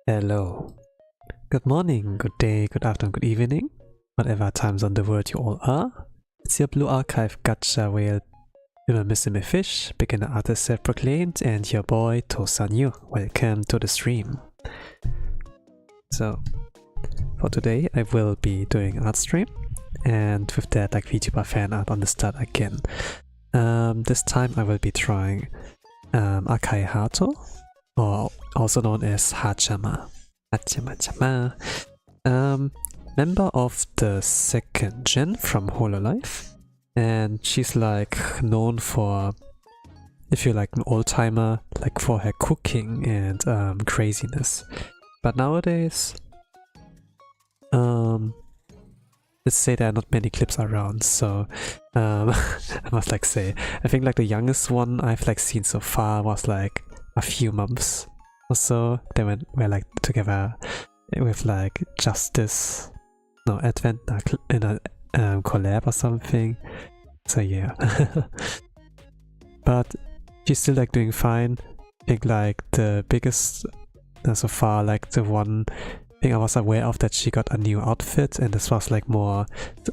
Hello. Good morning, good day, good afternoon, good evening, whatever time zone the world you all are. It's your Blue Archive Gacha whale, Mr. Me Fish, beginner artist self-proclaimed, and your boy Tosan-yu. Welcome to the stream. So, for today I will be doing art stream, and with that like VTuber fan art on the start again. This time I will be trying Akai Haato, or also known as Haachama. Member of the second gen from Hololive, and she's like known for, if you're like an old-timer, like for her cooking and craziness. But nowadays, let's say there are not many clips around, so I must like say, I think like the youngest one I've like seen so far was like a few months or so. They were like together with like Justice, no, Advent in a collab or something. So yeah. But she's still like doing fine. I think like the biggest so far, like the one thing I was aware of, that she got a new outfit, and this was like more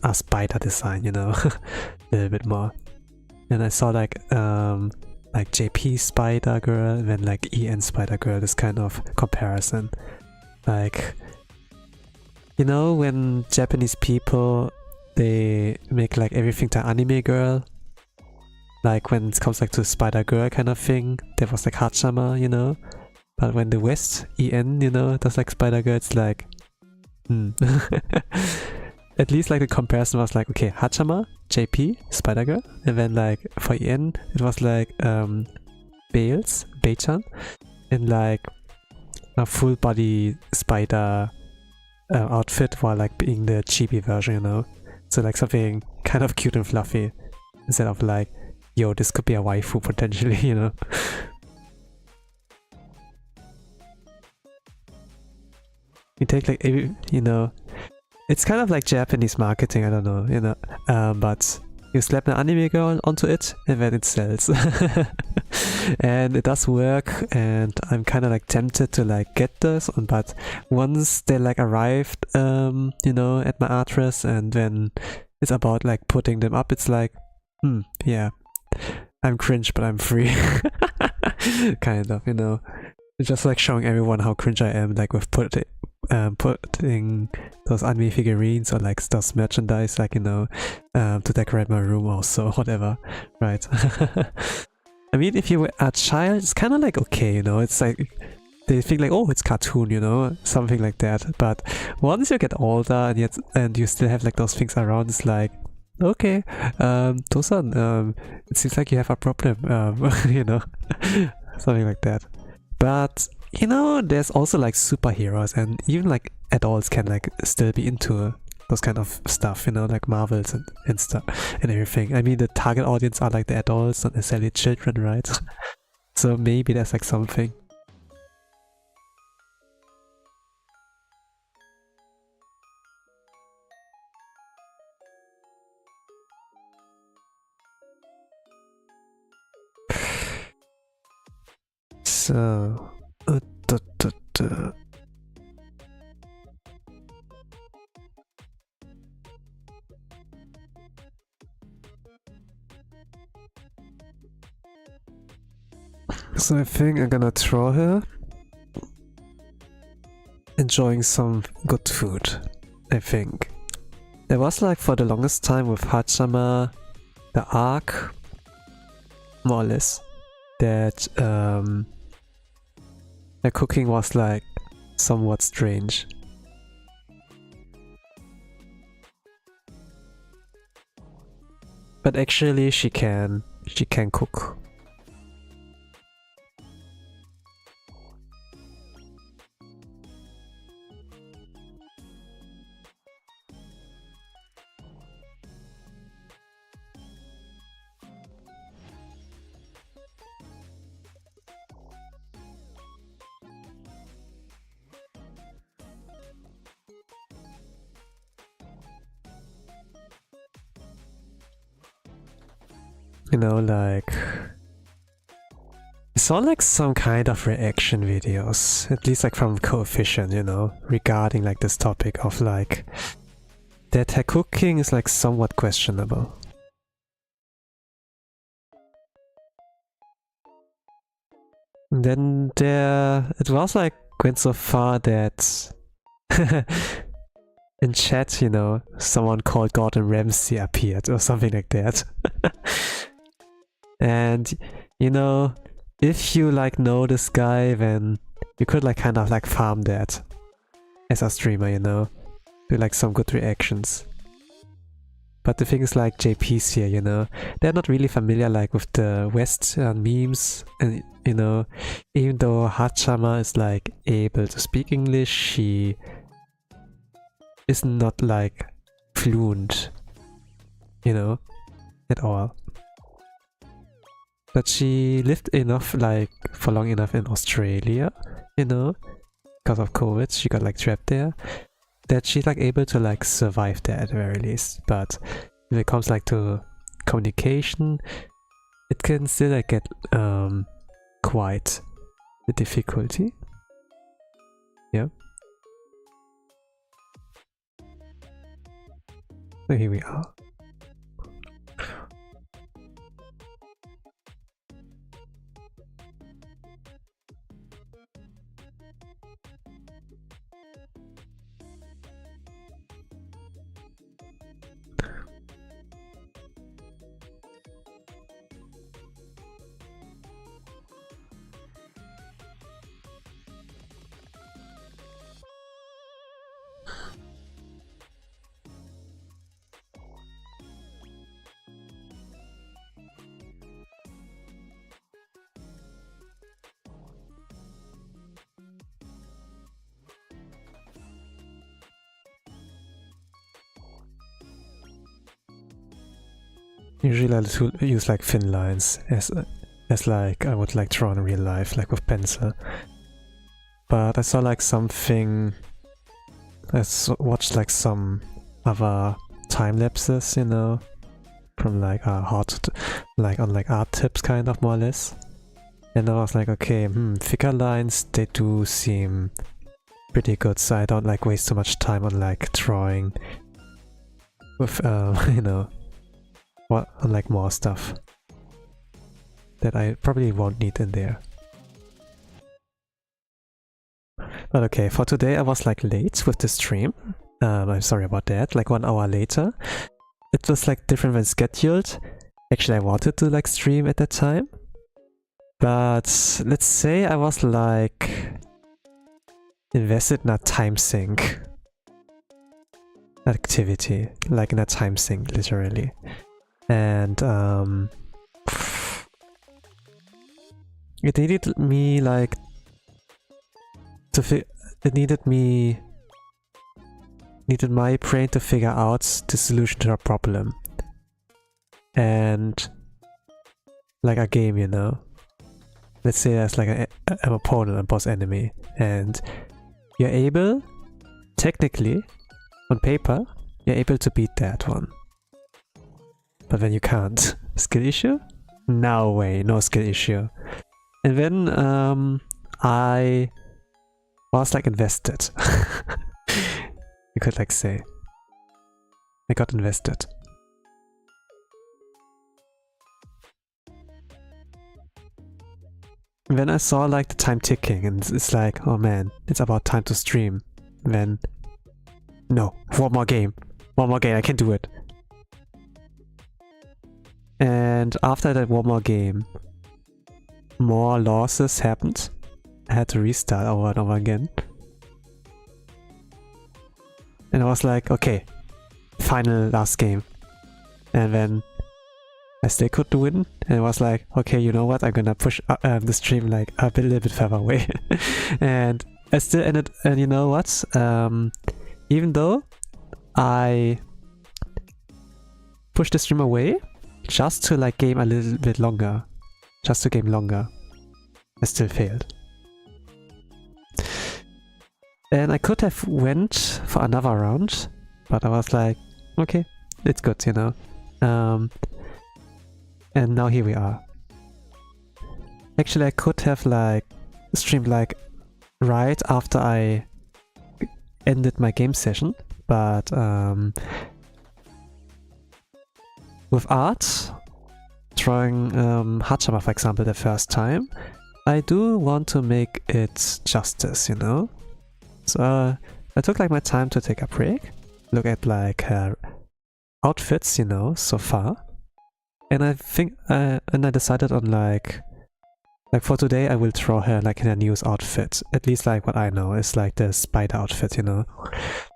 a spider design, you know, a little bit more. And I saw like JP Spider Girl and then like EN Spider Girl, this kind of comparison. Like, you know, when Japanese people, they make like everything to anime girl, like when it comes like to Spider Girl kind of thing, there was like Haachama, you know. But when the West, EN, you know, does like Spider Girl, it's like, At least like the comparison was like, okay, Haachama, JP, Spider Girl, and then like for EN, it was like Bales, Beichan, and like a full body spider outfit, while like being the chibi version, you know. So like something kind of cute and fluffy, instead of like, yo, this could be a waifu potentially, you know. You take like, you know, it's kind of like Japanese marketing, I don't know, you know, but you slap an anime girl onto it and then it sells. And it does work, and I'm kind of like tempted to like get this, but once they like arrived, you know, at my address, and then it's about like putting them up, it's like, yeah, I'm cringe but I'm free. Kind of, you know, just like showing everyone how cringe I am, like with putting those anime figurines or like those merchandise, like, you know, to decorate my room also, whatever, right? I mean, if you were a child, it's kind of like okay, you know, it's like they think like, oh, it's cartoon, you know, something like that. But once you get older and you still have like those things around, it's like, okay, Tosan, it seems like you have a problem, you know, something like that. But you know, there's also like superheroes, and even like adults can like still be into those kind of stuff, you know, like Marvels and stuff and everything. I mean, the target audience are like the adults, not necessarily children, right? So maybe there's like something. So, so I think I'm gonna draw her enjoying some good food, I think. There was like for the longest time with Haachama, the arc, more or less, that her cooking was like somewhat strange. But actually she can cook. You know, like, it's all like some kind of reaction videos, at least like from Coefficient, you know, regarding like this topic of like that her cooking is like somewhat questionable. And then it was like went so far that in chat, you know, someone called Gordon Ramsay appeared or something like that. And, you know, if you like know this guy, then you could like kind of like farm that as a streamer, you know, do like some good reactions. But the thing is like JP's here, you know, they're not really familiar like with the West memes, and you know, even though Haachama is like able to speak English, she is not like fluent, you know, at all. But she lived enough, like, for long enough in Australia, you know, because of COVID, she got like trapped there, that she's like able to like survive there at the very least. But when it comes like to communication, it can still like get quite a difficulty. Yeah. So here we are. Usually I use like thin lines as like I would like draw in real life, like with pencil. But I saw like something, I watched like some other time lapses, you know, from like like on like art tips kind of more or less. And I was like, okay, thicker lines, they do seem pretty good, so I don't like waste too much time on like drawing with you know, like more stuff that I probably won't need in there. But okay, for today I was like late with the stream. I'm sorry about that, like 1 hour later. It was like different than scheduled. Actually, I wanted to like stream at that time. But let's say I was like invested in a time sink activity, like in a time sink, literally. And it needed me like it needed my brain to figure out the solution to a problem. And like a game, you know. Let's say there's like an opponent, a boss enemy, and you're able, technically, on paper, you're able to beat that one. But then you can't. Skill issue? No way, no skill issue. And then I was like invested. You could like say. I got invested. And then I saw like the time ticking and it's like, oh man, it's about time to stream. Then, no, one more game, I can do it. And after that one more game, more losses happened. I had to restart over and over again. And I was like, okay, final last game. And then I still couldn't win. And I was like, okay, you know what? I'm gonna push the stream like a little bit further away. And I still ended, and you know what? Even though I pushed the stream away, just to like game a little bit longer, just to game longer, I still failed. And I could have went for another round, but I was like, okay, it's good, you know. And now here we are. Actually, I could have like streamed like right after I ended my game session, but with art, drawing Haachama for example the first time, I do want to make it justice, you know? So I took like my time to take a break, look at like her outfits, you know, so far. And I think, and I decided on like for today I will draw her like in a news outfit. At least like what I know is like the spider outfit, you know?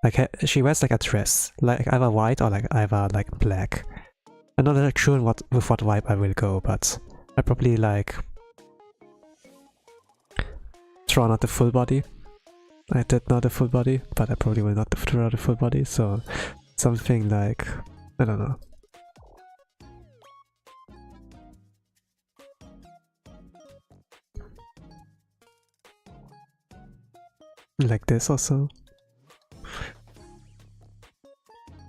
Like she wears like a dress, like either white or like either like black. I'm not like sure with what vibe I will go, but I probably like draw not the full body. I did not the full body, but I probably will not draw the full body, so something like, I don't know. Like this also.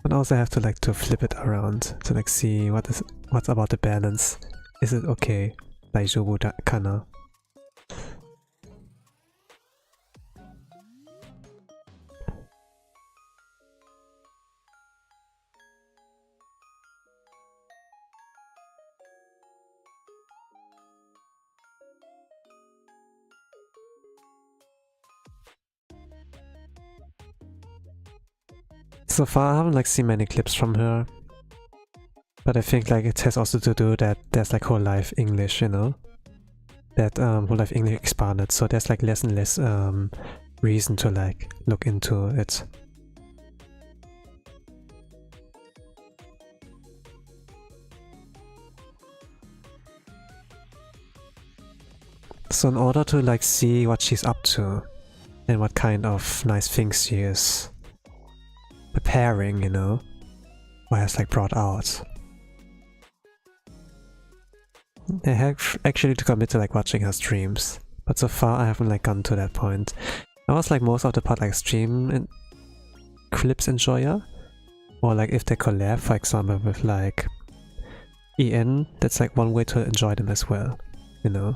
And also I have to like to flip it around to like see what's about the balance. Is it okay? Daijoubu kana? So far I haven't like seen many clips from her, but I think like it has also to do that there's like whole life English, you know, that whole life English expanded, so there's like less and less reason to like look into it. So in order to like see what she's up to and what kind of nice things she is preparing, you know, or has like brought out, I have actually to commit to like watching her streams, but so far I haven't like gone to that point. I was like most of the part like stream and clips enjoyer, or like if they collab for example with like EN, that's like one way to enjoy them as well, you know,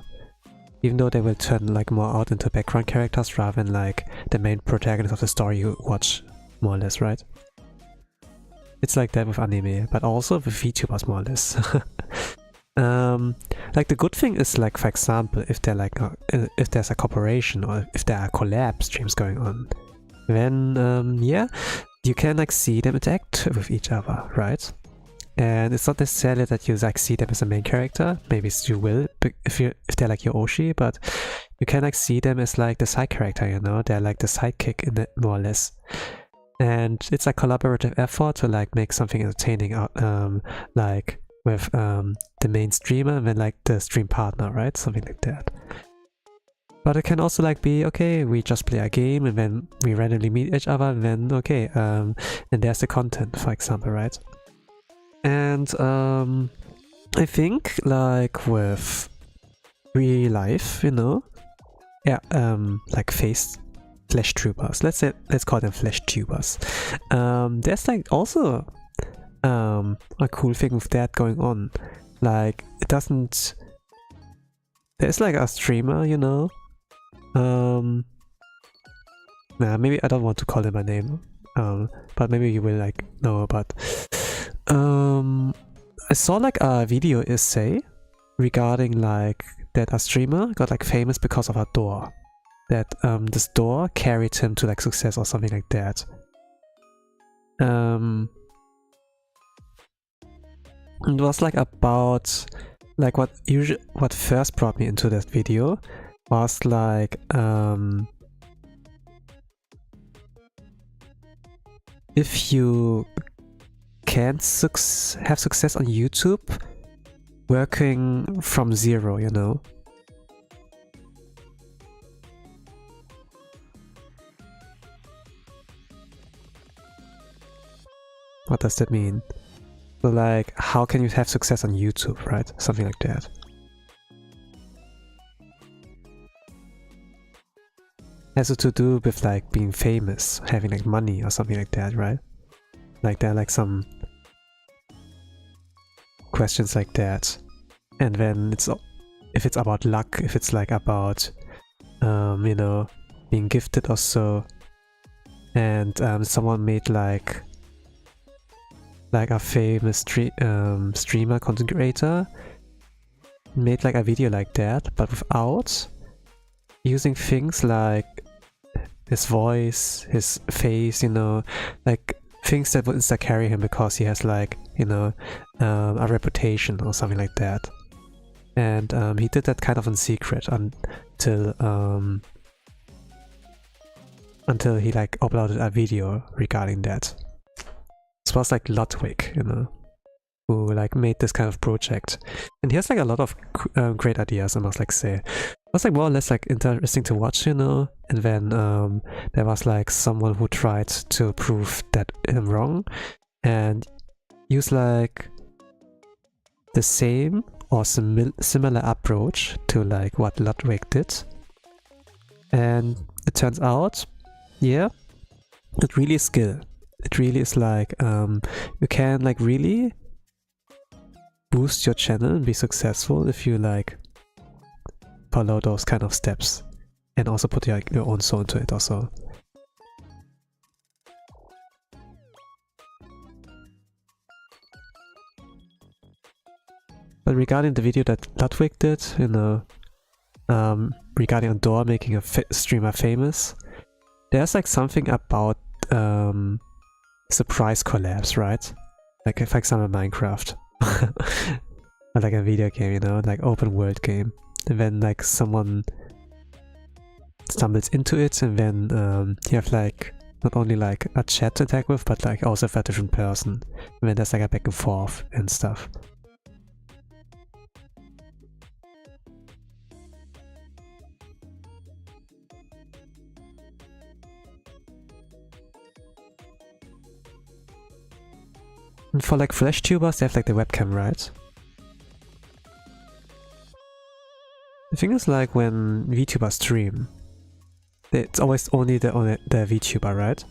even though they will turn like more out into background characters rather than like the main protagonist of the story you watch, more or less, right? It's like that with anime, but also with VTubers more or less. Like the good thing is like, for example, if they're like if there's a cooperation or if there are collab streams going on, then yeah, you can like see them interact with each other, right? And it's not necessarily that you like see them as a main character. Maybe you will if they're like your Oshi, but you can like see them as like the side character, you know? They're like the sidekick in it, more or less. And it's a collaborative effort to like make something entertaining like with the main streamer and then like the stream partner, right? Something like that. But it can also like be, okay, we just play a game and then we randomly meet each other and then, okay, and there's the content, for example, right? And I think like with real life, you know, yeah, like flash tubers. Let's call them flash tubers. There's like also a cool thing with that going on. Like it doesn't. There's like a streamer, you know. Nah, maybe I don't want to call him by name. But maybe you will like know. But I saw like a video essay regarding like that a streamer got like famous because of a door. That this door carried him to like success or something like that. It was like about like what first brought me into that video was like if you can't have success on YouTube working from zero, you know. What does that mean? So like, how can you have success on YouTube, right? Something like that. Has to do with like being famous, having like money or something like that, right? Like there are like some questions like that. And then if it's about luck, if it's like about you know, being gifted or so, and someone made like a famous streamer, content creator, made like a video like that, but without using things like his voice, his face, you know, like things that would insta carry him because he has like, you know, a reputation or something like that. And he did that kind of in secret until he like uploaded a video regarding that. This was like Ludwig, you know, who like made this kind of project, and he has like a lot of great ideas, I must like say. It was like more or less like interesting to watch, you know. And then there was like someone who tried to prove that I'm wrong and use like the same or similar approach to like what Ludwig did, and it turns out, yeah, it really is skill. It really is like, you can like really boost your channel and be successful if you like follow those kind of steps and also put your own soul into it also. But regarding the video that Ludwig did, you know, regarding a door making a streamer famous, there's like something about surprise collabs, right? Like for example Minecraft. Or like a video game, you know, like open world game. And then like someone stumbles into it, and then you have like not only like a chat to interact with, but like also a different person. And then there's like a back and forth and stuff. And for like flash tubers, they have like the webcam, right? The thing is like when VTubers stream, it's always only the VTuber, right?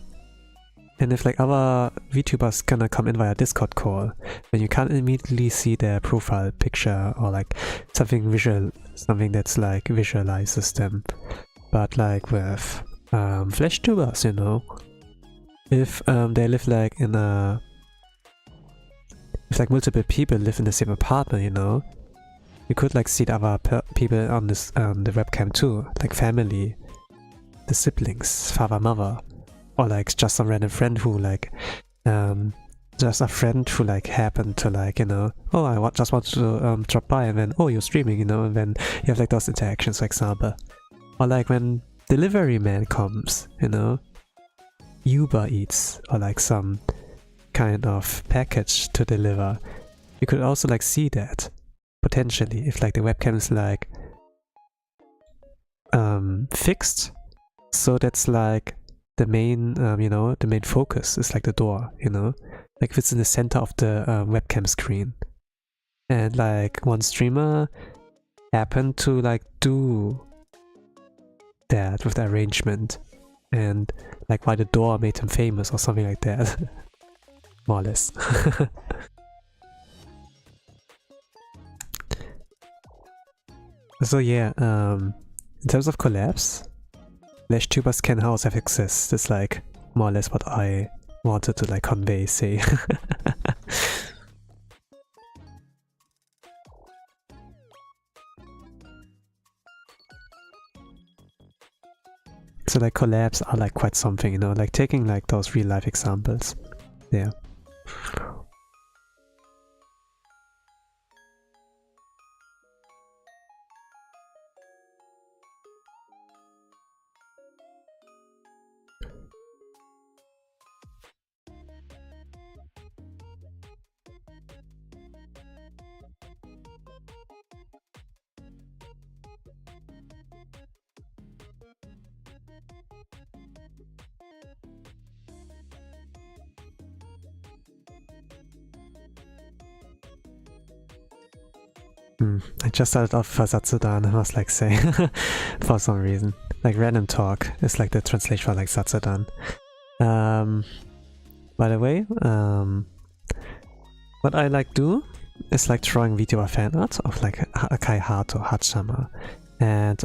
And if like other VTubers gonna come in via Discord call, then you can't immediately see their profile picture or like something visual, something that's like visualizes them. But like with flash tubers, you know, if they live like in a if like multiple people live in the same apartment, you know, you could like see the other people on this the webcam too, like family, the siblings, father, mother, or like just some random friend who like just a friend who like happened to like, you know, oh, I just want to drop by, and then oh, you're streaming, you know, and then you have like those interactions, for example. Or like when delivery man comes, you know, Uber Eats, or like some kind of package to deliver, you could also like see that potentially if like the webcam is like fixed, so that's like the main, you know, the main focus is like the door, you know, like if it's in the center of the webcam screen. And like one streamer happened to like do that with the arrangement, and like why the door made him famous or something like that. More or less. So yeah, in terms of collabs, LashTubers can house FXS. That's like more or less what I wanted to like convey, say. So like collabs are like quite something, you know, like taking like those real life examples. Yeah. I just started off Satsudan, I must like say, for some reason. Like random talk is like the translation for like Satsudan. By the way, what I like do is like drawing video or fan art of like Akai Haato, Haachama. And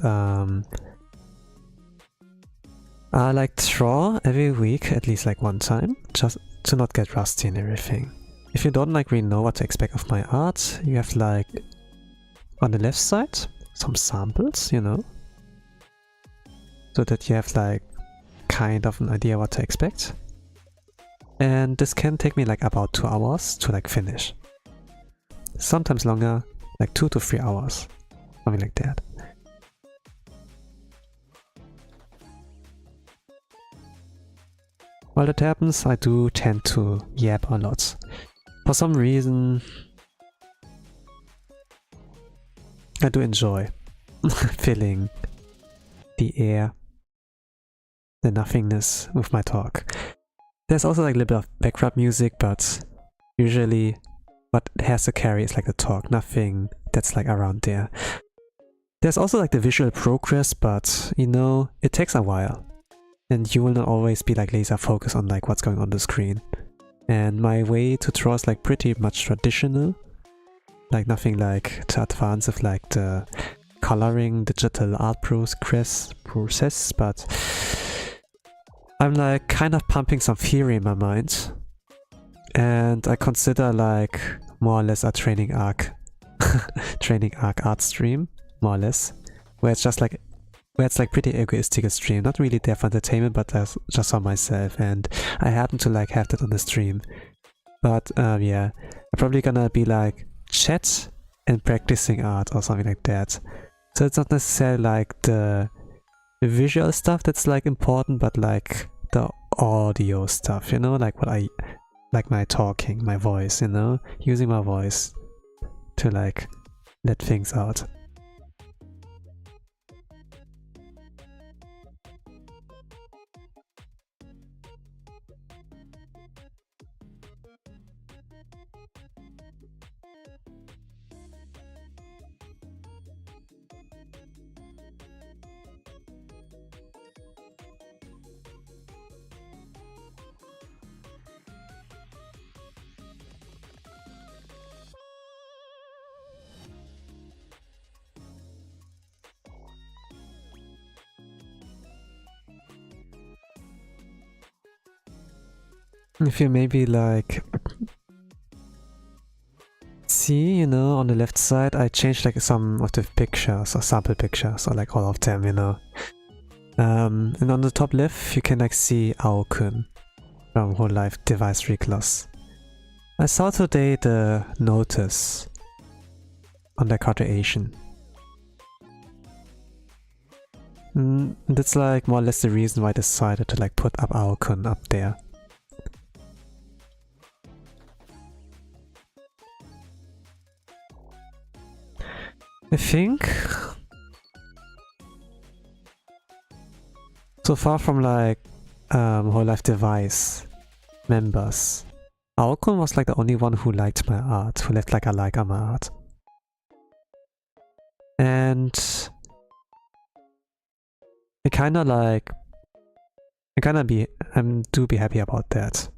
I like draw every week at least like one time, just to not get rusty and everything. If you don't like really know what to expect of my art, you have like on the left side some samples, you know, so that you have like kind of an idea what to expect. And this can take me like about 2 hours to like finish. Sometimes longer, like 2 to 3 hours, something like that. While that happens, I do tend to yap a lot. For some reason, I do enjoy filling the air, the nothingness with my talk. There's also like a little bit of background music, but usually what has to carry is like the talk, nothing that's like around there. There's also like the visual progress, but you know, it takes a while. And you will not always be like laser focused on like what's going on the screen. And my way to draw is like pretty much traditional. Like nothing like too advanced of like the coloring digital art process, but I'm like kind of pumping some theory in my mind. And I consider like more or less a training arc art stream, more or less, where it's just like pretty egoistic stream, not really there for entertainment, but just for myself, and I happen to like have that on the stream. But yeah, I'm probably gonna be like chat and practicing art or something like that. So it's not necessarily like the visual stuff that's like important, but like the audio stuff, you know, like what I like, my talking, my voice, you know, using my voice to like let things out. If you maybe like see, you know, on the left side I changed like some of the pictures or sample pictures, or like all of them, you know. And on the top left you can like see Aokun from Whole Life Device Reclass. I saw today the notice on the creation. That's like more or less the reason why I decided to like put up Aokun up there. I think So far from like Whole Life Device members, Aokun was like the only one who liked my art, who left like a like on my art. And I kinda like, do be happy about that.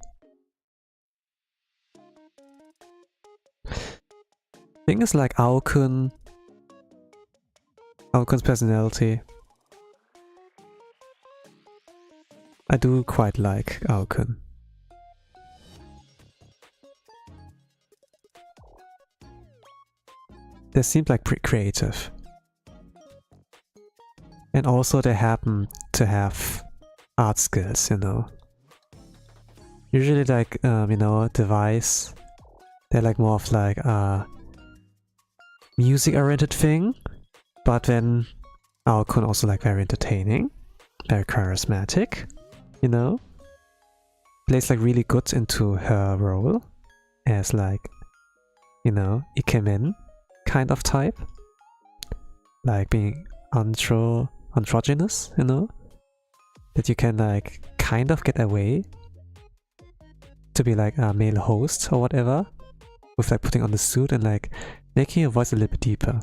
Thing is like Aokun's personality. I do quite like Aokun. They seem like pretty creative. And also they happen to have art skills, you know. Usually like, you know, Device, they're like more of like a music-oriented thing. But then Aokun also like very entertaining, very charismatic, you know. Plays like really good into her role as like, you know, ikemen kind of type. Like being androgynous, you know? That you can like kind of get away to be like a male host or whatever. With like putting on the suit and like making your voice a little bit deeper.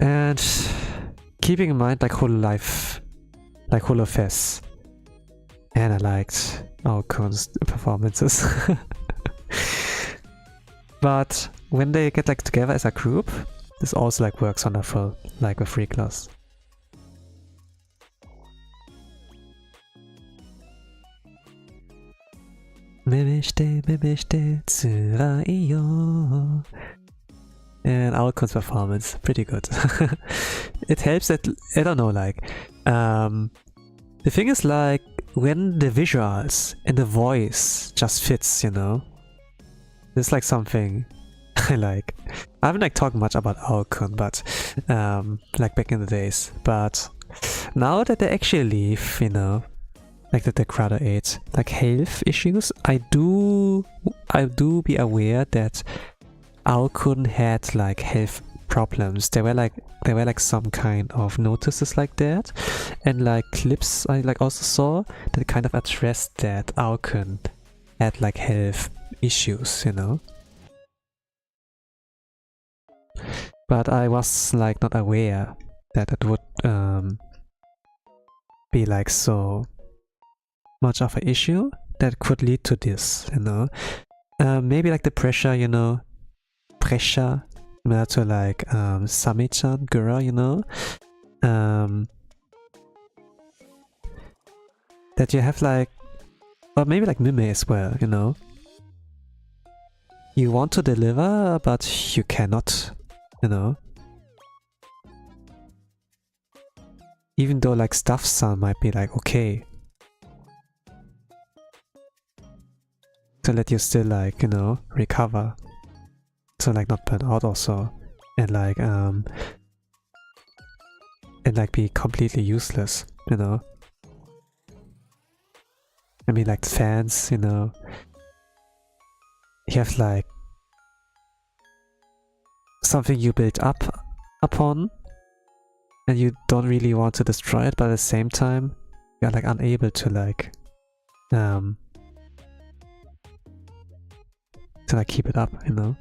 And keeping in mind like Holofest. And I liked Aokun's performances. But when they get like together as a group, this also like works wonderful, like with Free Class. And Aokun's performance, pretty good. It helps that, I don't know, like, the thing is like, when the visuals and the voice just fits, you know, it's like something I like. I haven't like talked much about Aokun, but like back in the days, but now that they actually leave, you know, like that they graduate, like health issues, I do be aware that Aokun had like health problems. There were like some kind of notices like that, and like clips I like also saw that kind of addressed that Aokun had like health issues, you know. But I was like not aware that it would be like so much of an issue that could lead to this, you know. Maybe like the pressure, you know, to like Sami-chan girl, you know, that you have like, or maybe like Mime as well, you know. You want to deliver, but you cannot, you know. Even though like Stuff-san might be like okay to let you still like, you know, recover. So like not burn out also, and like be completely useless, you know. I mean like fans, you know, you have like something you build up upon and you don't really want to destroy it, but at the same time you're like unable to like keep it up, you know.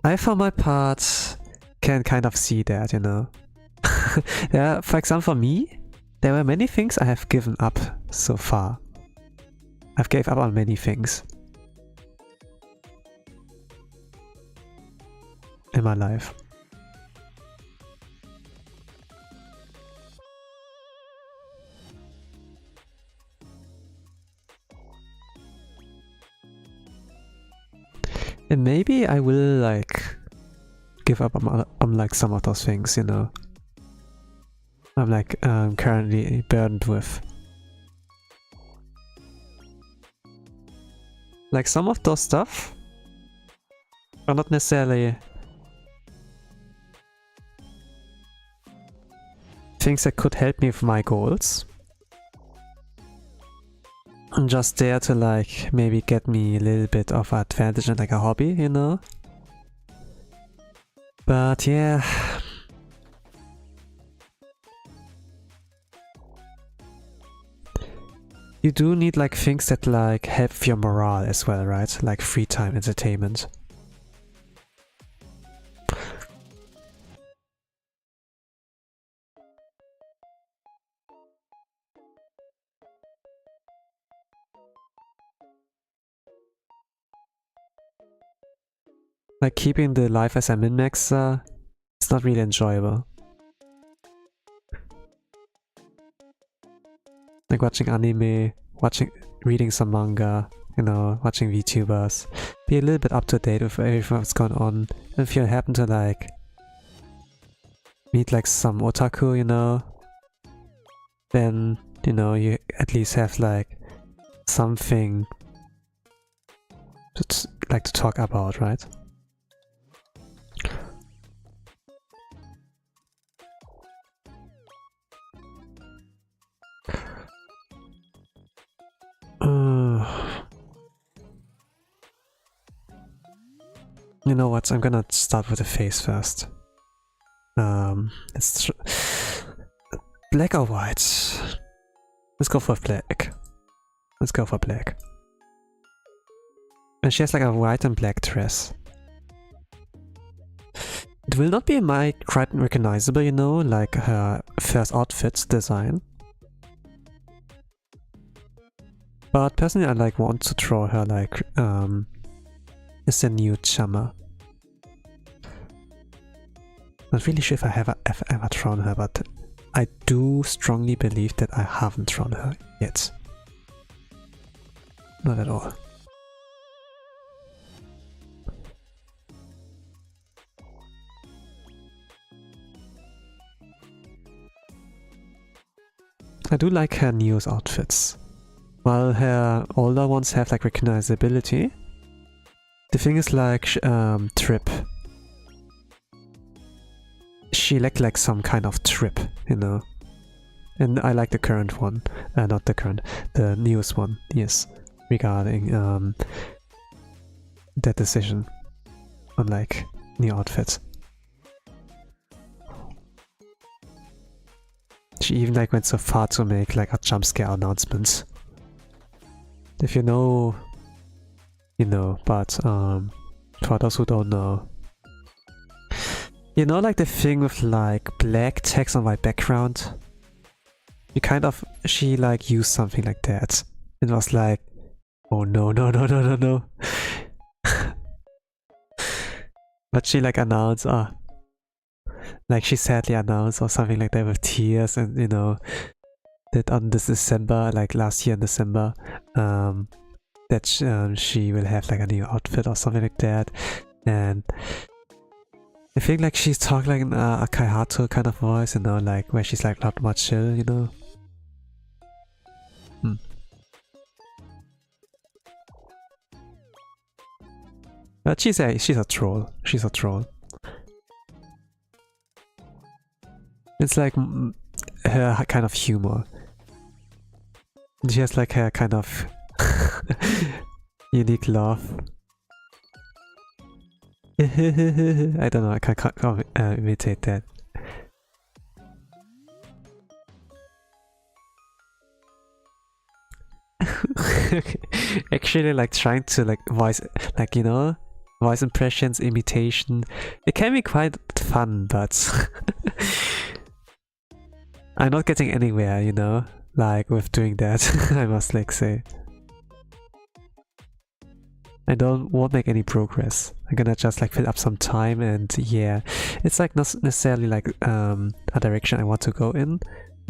I for my part can kind of see that, you know. Yeah, for example for me, there were many things I have given up so far. I've gave up on many things in my life. And maybe I will like give up on like some of those things, you know. I'm like currently burdened with. Like some of those stuff are not necessarily things that could help me with my goals. I'm just there to like maybe get me a little bit of advantage and like a hobby, you know. But yeah. You do need like things that like help your morale as well, right? Like free time entertainment. Like keeping the life as a min-maxer, it's not really enjoyable. Like watching anime, reading some manga, you know, watching VTubers. Be a little bit up to date with everything that's going on. And if you happen to like meet like some otaku, you know, then, you know, you at least have like something to talk about, right? You know what? I'm gonna start with the face first. It's black or white? Let's go for black. Let's go for black. And she has like a white and black dress. It will not be quite recognizable, you know, like her first outfit design. But personally, I like want to draw her like as a new Haachama. Not really sure if I have ever drawn her, but I do strongly believe that I haven't drawn her yet. Not at all. I do like her newest outfits. While her older ones have like recognizability, the thing is like trip. She lacked like some kind of trip, you know. And I like the current one, not the current, the newest one, yes, regarding that decision on like new outfits. She even like went so far to make like a jump scare announcement. If you know, you know, but for those who don't know, you know, like the thing with like black text on white background, she like used something like that. It was like, oh no, no, no, no, no, no. But she like announced, like she sadly announced or something like that with tears, and you know, that on this December, like last year in December, that she will have like a new outfit or something like that. And I think like she's talking like an Akai Haato kind of voice, you know, like where she's like a lot more chill, you know. But she's a troll. She's a troll. It's like her kind of humor. She has like her kind of unique laugh. I don't know, I can't imitate that. Actually, like trying to like voice, like, you know, voice impressions, imitation. It can be quite fun, but I'm not getting anywhere, you know, like with doing that. I must like say. I won't make any progress. I'm gonna just like fill up some time, and yeah, it's like not necessarily like a direction I want to go in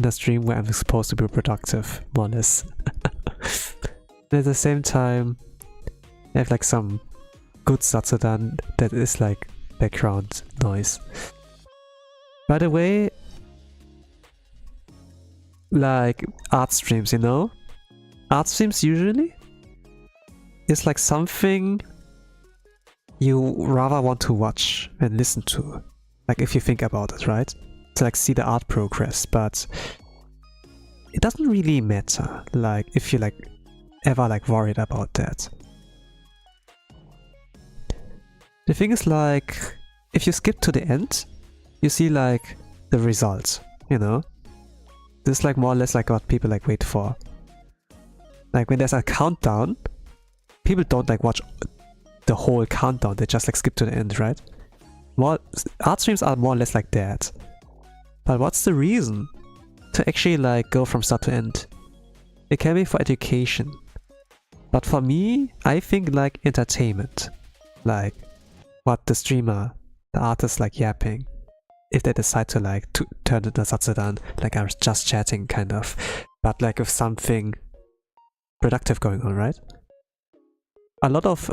a stream where I'm supposed to be productive, more or less. And at the same time, I have like some good stuff done that is like background noise. By the way, like art streams, you know? Art streams usually is like something you rather want to watch than listen to. Like if you think about it, right? To like see the art progress, but it doesn't really matter, like if you like ever like worried about that. The thing is like, if you skip to the end, you see like the result, you know? This is like more or less like what people like wait for. Like when there's a countdown, people don't like watch the whole countdown, they just like skip to the end, right? More art streams are more or less like that. But what's the reason to actually like go from start to end? It can be for education. But for me, I think like entertainment. Like what the streamer, the artist like yapping. If they decide to like turn it upside down, like I was just chatting kind of. But like with something productive going on, right? A lot of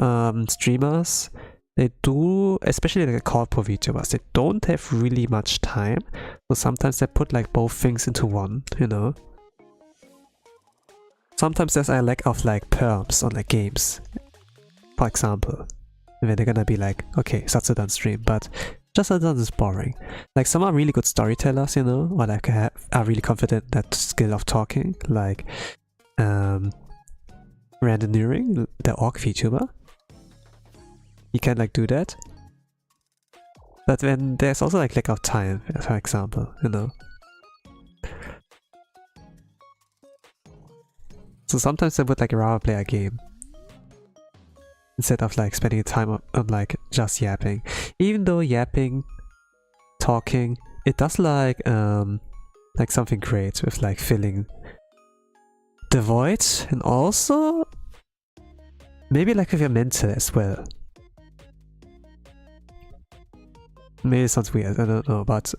streamers, they do, especially like corpo VTubers, they don't have really much time. So sometimes they put like both things into one, you know? Sometimes there's a lack of like perms on like games, for example. And then they're gonna be like, okay, Satsudan stream, but just Satsudan is boring. Like some are really good storytellers, you know, or like are really confident in that skill of talking, like Randoneering, the orc VTuber. You can like do that. But then there's also like lack of time, for example, you know. So sometimes I would like rather play a game instead of like spending time on like just yapping. Even though yapping, talking, it does like something great with like filling the void, and also maybe like with your mental as well. Maybe it sounds weird, I don't know, but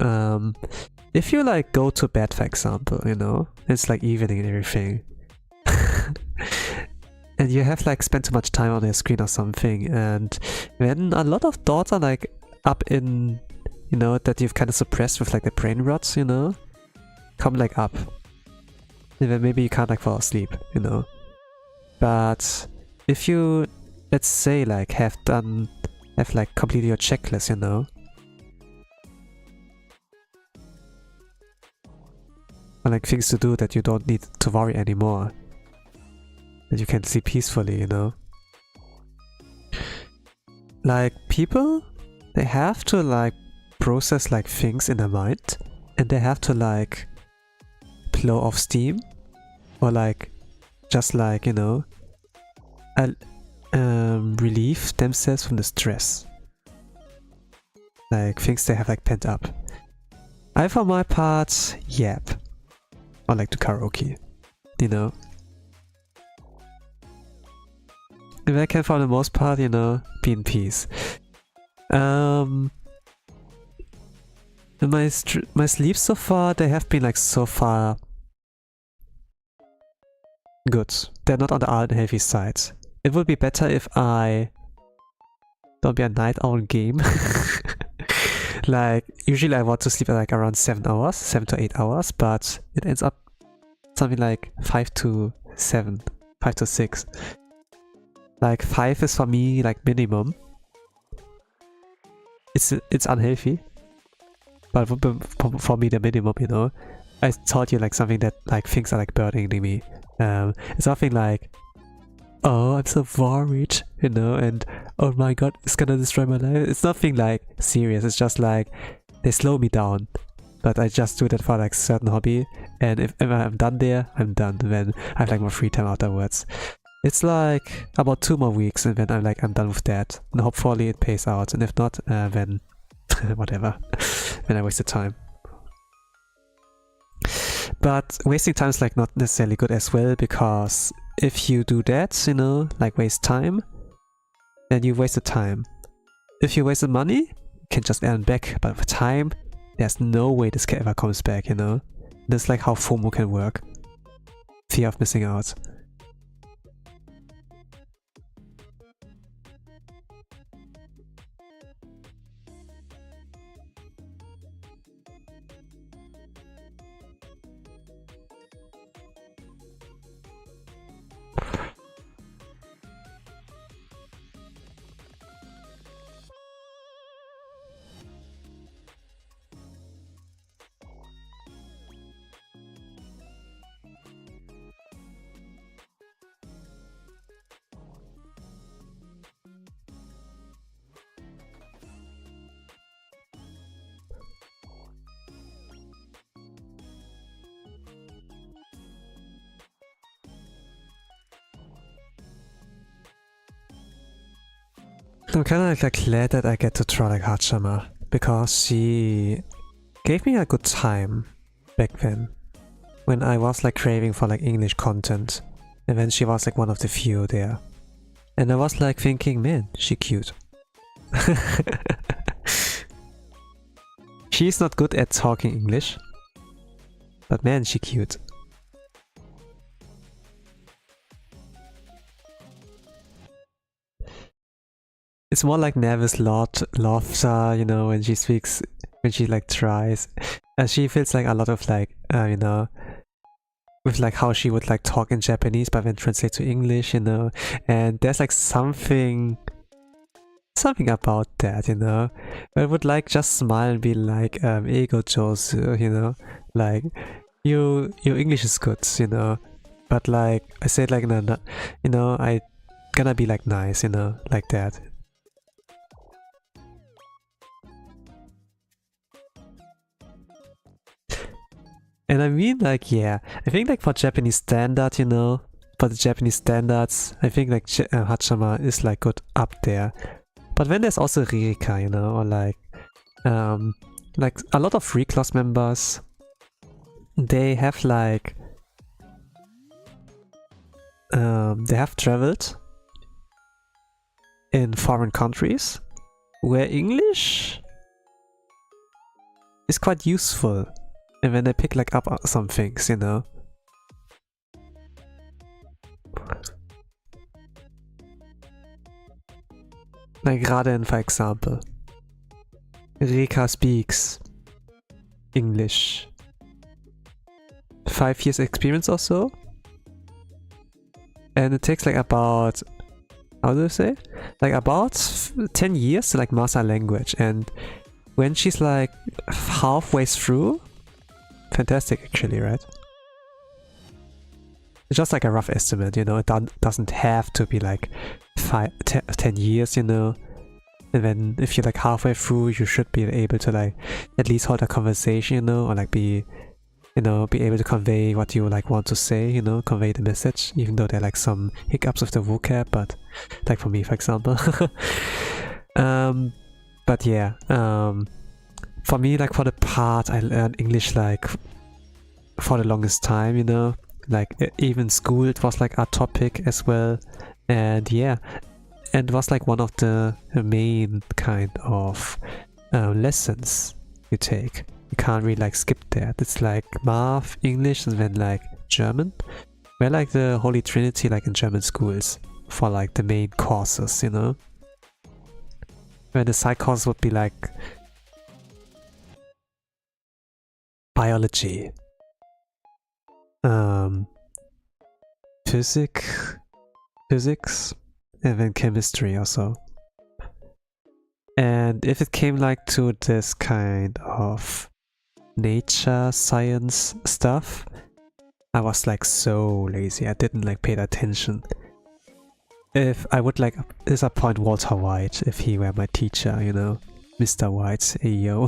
if you like go to bed, for example, you know, it's like evening and everything. And you have like spent too much time on your screen or something, and when a lot of thoughts are like up in, you know, that you've kind of suppressed with like the brain rots, you know, come like up. And then maybe you can't like fall asleep, you know. But if you, let's say, like have like completed your checklist, you know, or like things to do that you don't need to worry anymore, that you can sleep peacefully, you know. Like people, they have to like process like things in their mind, and they have to like blow off steam, or like just like, you know, relieve themselves from the stress, like things they have like pent up. I for my part yap, or like do karaoke, you know. If I can for the most part, you know, be in peace. My sleeps so far, they have been like so far good. They're not on the unhealthy side. It would be better if I don't be a night owl game. Like usually I want to sleep at like around 7 hours, 7 to 8 hours, but it ends up something like 5 to 7, 5 to 6. Like 5 is for me like minimum. It's unhealthy, but for me the minimum, you know. I told you like something that like things are like burdening me. It's something like, oh, I'm so worried, you know, and oh my god, it's gonna destroy my life. It's nothing like serious. It's just like they slow me down, but I just do that for like certain hobby, and if I'm done there, I'm done. Then I have like more free time afterwards. It's like about 2 more weeks, and then I'm done with that, and hopefully it pays out. And if not, then whatever. Then I wasted time. But wasting time is like not necessarily good as well, because if you do that, you know, like waste time, then you wasted time. If you wasted money, you can just earn back, but with time, there's no way this ever comes back, you know. That's like how FOMO can work. Fear of missing out. I'm kind of like glad that I get to draw like Haachama, because she gave me a good time back then, when I was like craving for like English content, and then she was like one of the few there. And I was like thinking, man, she cute. She's not good at talking English, but man, she cute. It's more like Nevis laughter, you know, when she speaks, when she like tries. She feels like a lot of like, you know, with like how she would like talk in Japanese but then translate to English, you know. And there's like something about that, you know. I would like just smile and be like, ego josu, you know, like your English is good, you know. But like I said, like no, you know, I gonna be like nice, you know, like that. And I mean, like, yeah, I think like for Japanese standard, you know, for the Japanese standards, I think like Haachama is like good up there. But then there's also Ririka, you know, or like a lot of free class members, they have like, they have traveled in foreign countries where English is quite useful. And then they pick like up some things, you know. Like Raden, for example. Rika speaks English. 5 years experience or so. And it takes like about, how do you say? Like about 10 years to like master language. And when she's like halfway through, fantastic actually, right? It's just like a rough estimate, you know, it doesn't have to be like 10 years, you know. And then if you're like halfway through, you should be able to like at least hold a conversation, you know, or like be able to convey what you like want to say, you know, convey the message, even though there are like some hiccups with the vocab, but like for me, for example. But yeah, for me, like for the part, I learned English like for the longest time, you know, like even school, it was like a topic as well. And yeah, and it was like one of the main kind of lessons you take. You can't really like skip that. It's like math, English, and then like German. We're like the Holy Trinity like in German schools for like the main courses, you know. Where the side course would be like biology, physics, and then chemistry also. And if it came like to this kind of nature science stuff, I was like so lazy. I didn't like pay attention. If I would like disappoint Walter White if he were my teacher, you know, Mr. White's AEO.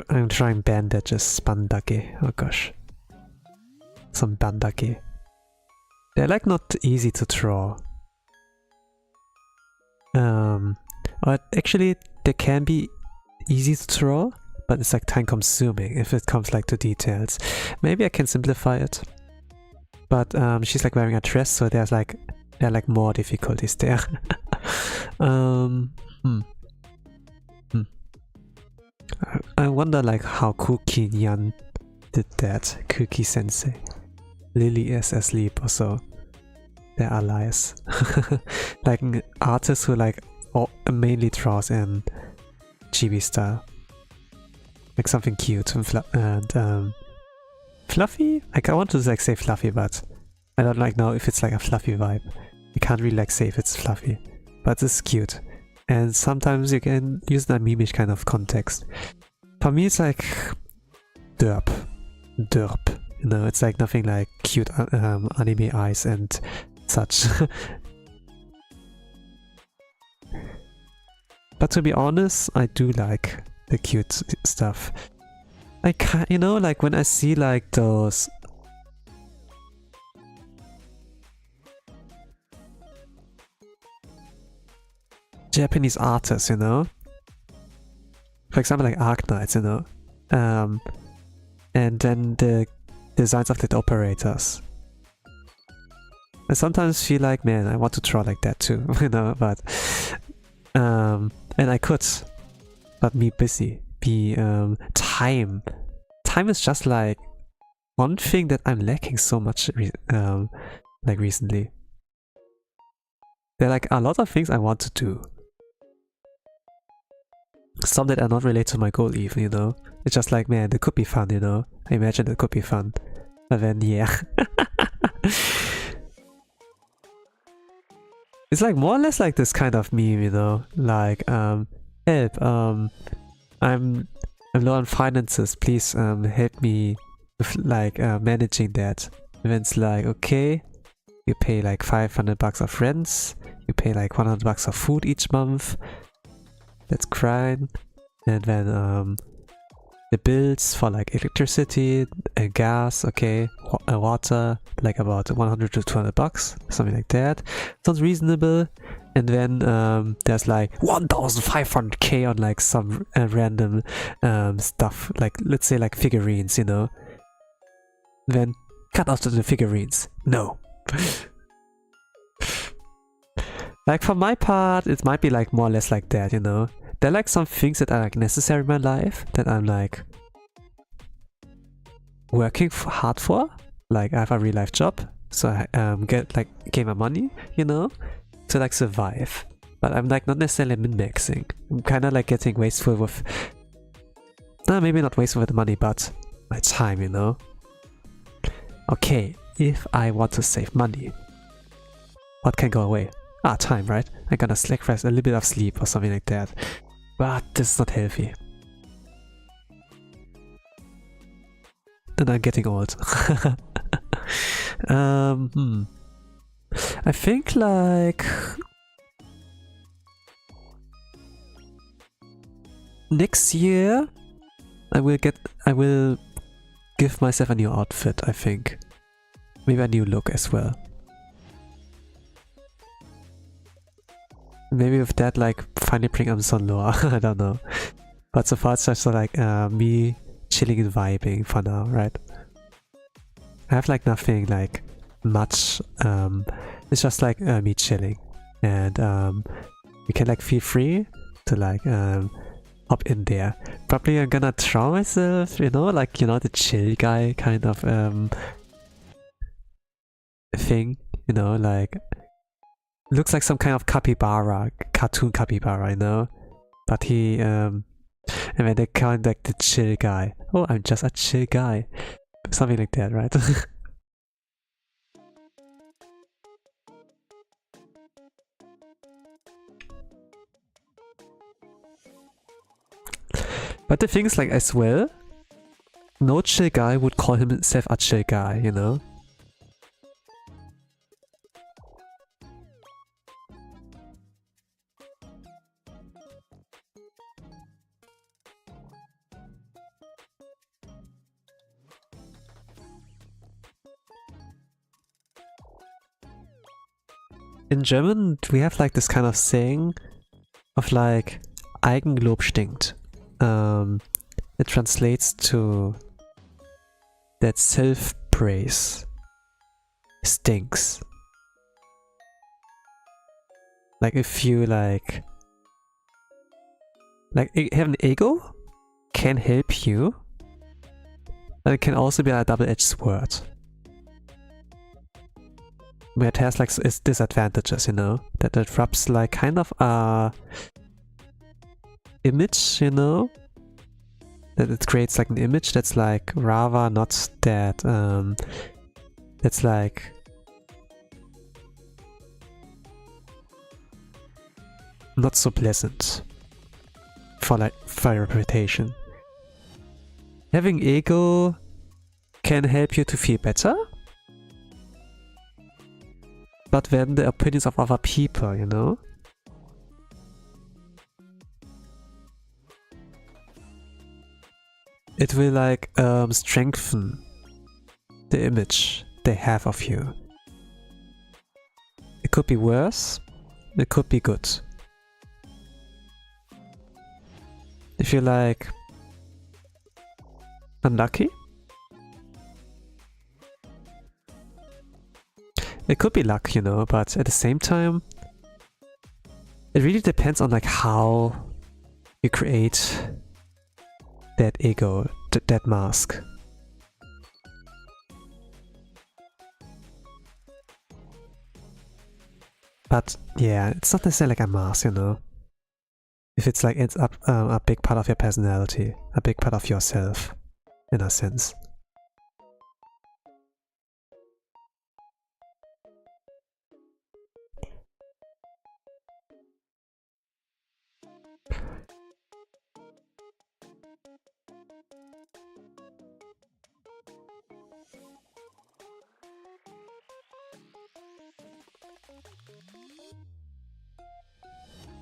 I'm trying bandages, bandage. Oh gosh. Some bandage. They're like not easy to draw. Or actually they can be easy to draw, but it's like time consuming if it comes like to details. Maybe I can simplify it. But she's like wearing a dress, so there are like more difficulties there. I wonder like how Kuki Nyan did that. Kuki Sensei. Lily is asleep or so. They're allies. Like an artist who like mainly draws in chibi style. Like something cute and fluffy? Like I want to like say fluffy, but I don't like know if it's like a fluffy vibe. I can't really like say if it's fluffy. But it's cute. And sometimes you can use that mimish kind of context. For me it's like derp, You know, it's like nothing like cute anime eyes and such. But to be honest, I do like the cute stuff. I can't, you know, like when I see like those Japanese artists, you know, for example, like Arknights, you know, and then the designs of the operators. I sometimes feel like, man, I want to draw like that too, you know, but and I could, but me busy. Time is just like one thing that I'm lacking so much like recently. There are like a lot of things I want to do, some that are not related to my goal even, you know. It's just like, man, it could be fun, you know. I imagine it could be fun, but then yeah. It's like more or less like this kind of meme, you know, like help, I'm low on finances, please help me with like managing that. And then it's like, okay, you pay like $500 of rents, you pay like $100 of food each month, that's crime. And then the bills for like electricity and gas, okay, water, like about $100 to $200, something like that. Sounds reasonable. And then there's like 1,500k on like some random stuff, like let's say like figurines, you know. Then cut out the figurines. No. Like for my part, it might be like more or less like that, you know. There are like some things that are like necessary in my life that I'm like working hard for. Like I have a real life job, so I get like gain my money, you know, to like survive. But I'm like not necessarily min-maxing. I'm kind of like getting wasteful with, maybe not wasteful with the money, but my time, you know. Okay, if I want to save money, what can go away? Time, right? I'm gonna sacrifice a little bit of sleep or something like that. But this is not healthy. And I'm getting old. I think like next year I will give myself a new outfit, I think. Maybe a new look as well. Maybe with that, like, finally bring Amazon lore. I don't know. But so far it's just like me chilling and vibing for now, right? I have like nothing like much. It's just like me chilling. And you can like feel free to like hop in there. Probably I'm gonna draw myself, you know, like, you know, the chill guy kind of thing, you know, like looks like some kind of capybara, cartoon capybara, you know, but he and then they call him like the chill guy. Oh, I'm just a chill guy, something like that, right? But the thing is, like, as well, no chill guy would call himself a chill guy, you know. In German, we have like this kind of saying of like Eigenlob stinkt. It translates to that self-praise stinks. Like if you like have an ego can help you, but it can also be a double-edged sword. Where it has like its disadvantages, you know, that it rubs like kind of a image, you know, that it creates like an image that's like rather not that that's like not so pleasant for your reputation. Having ego can help you to feel better. But then the opinions of other people, you know? It will like strengthen the image they have of you. It could be worse, it could be good. If you're like unlucky, it could be luck, you know, but at the same time, it really depends on like how you create that ego, that mask. But yeah, it's not necessarily like a mask, you know. If it's like it's a big part of your personality, a big part of yourself, in a sense.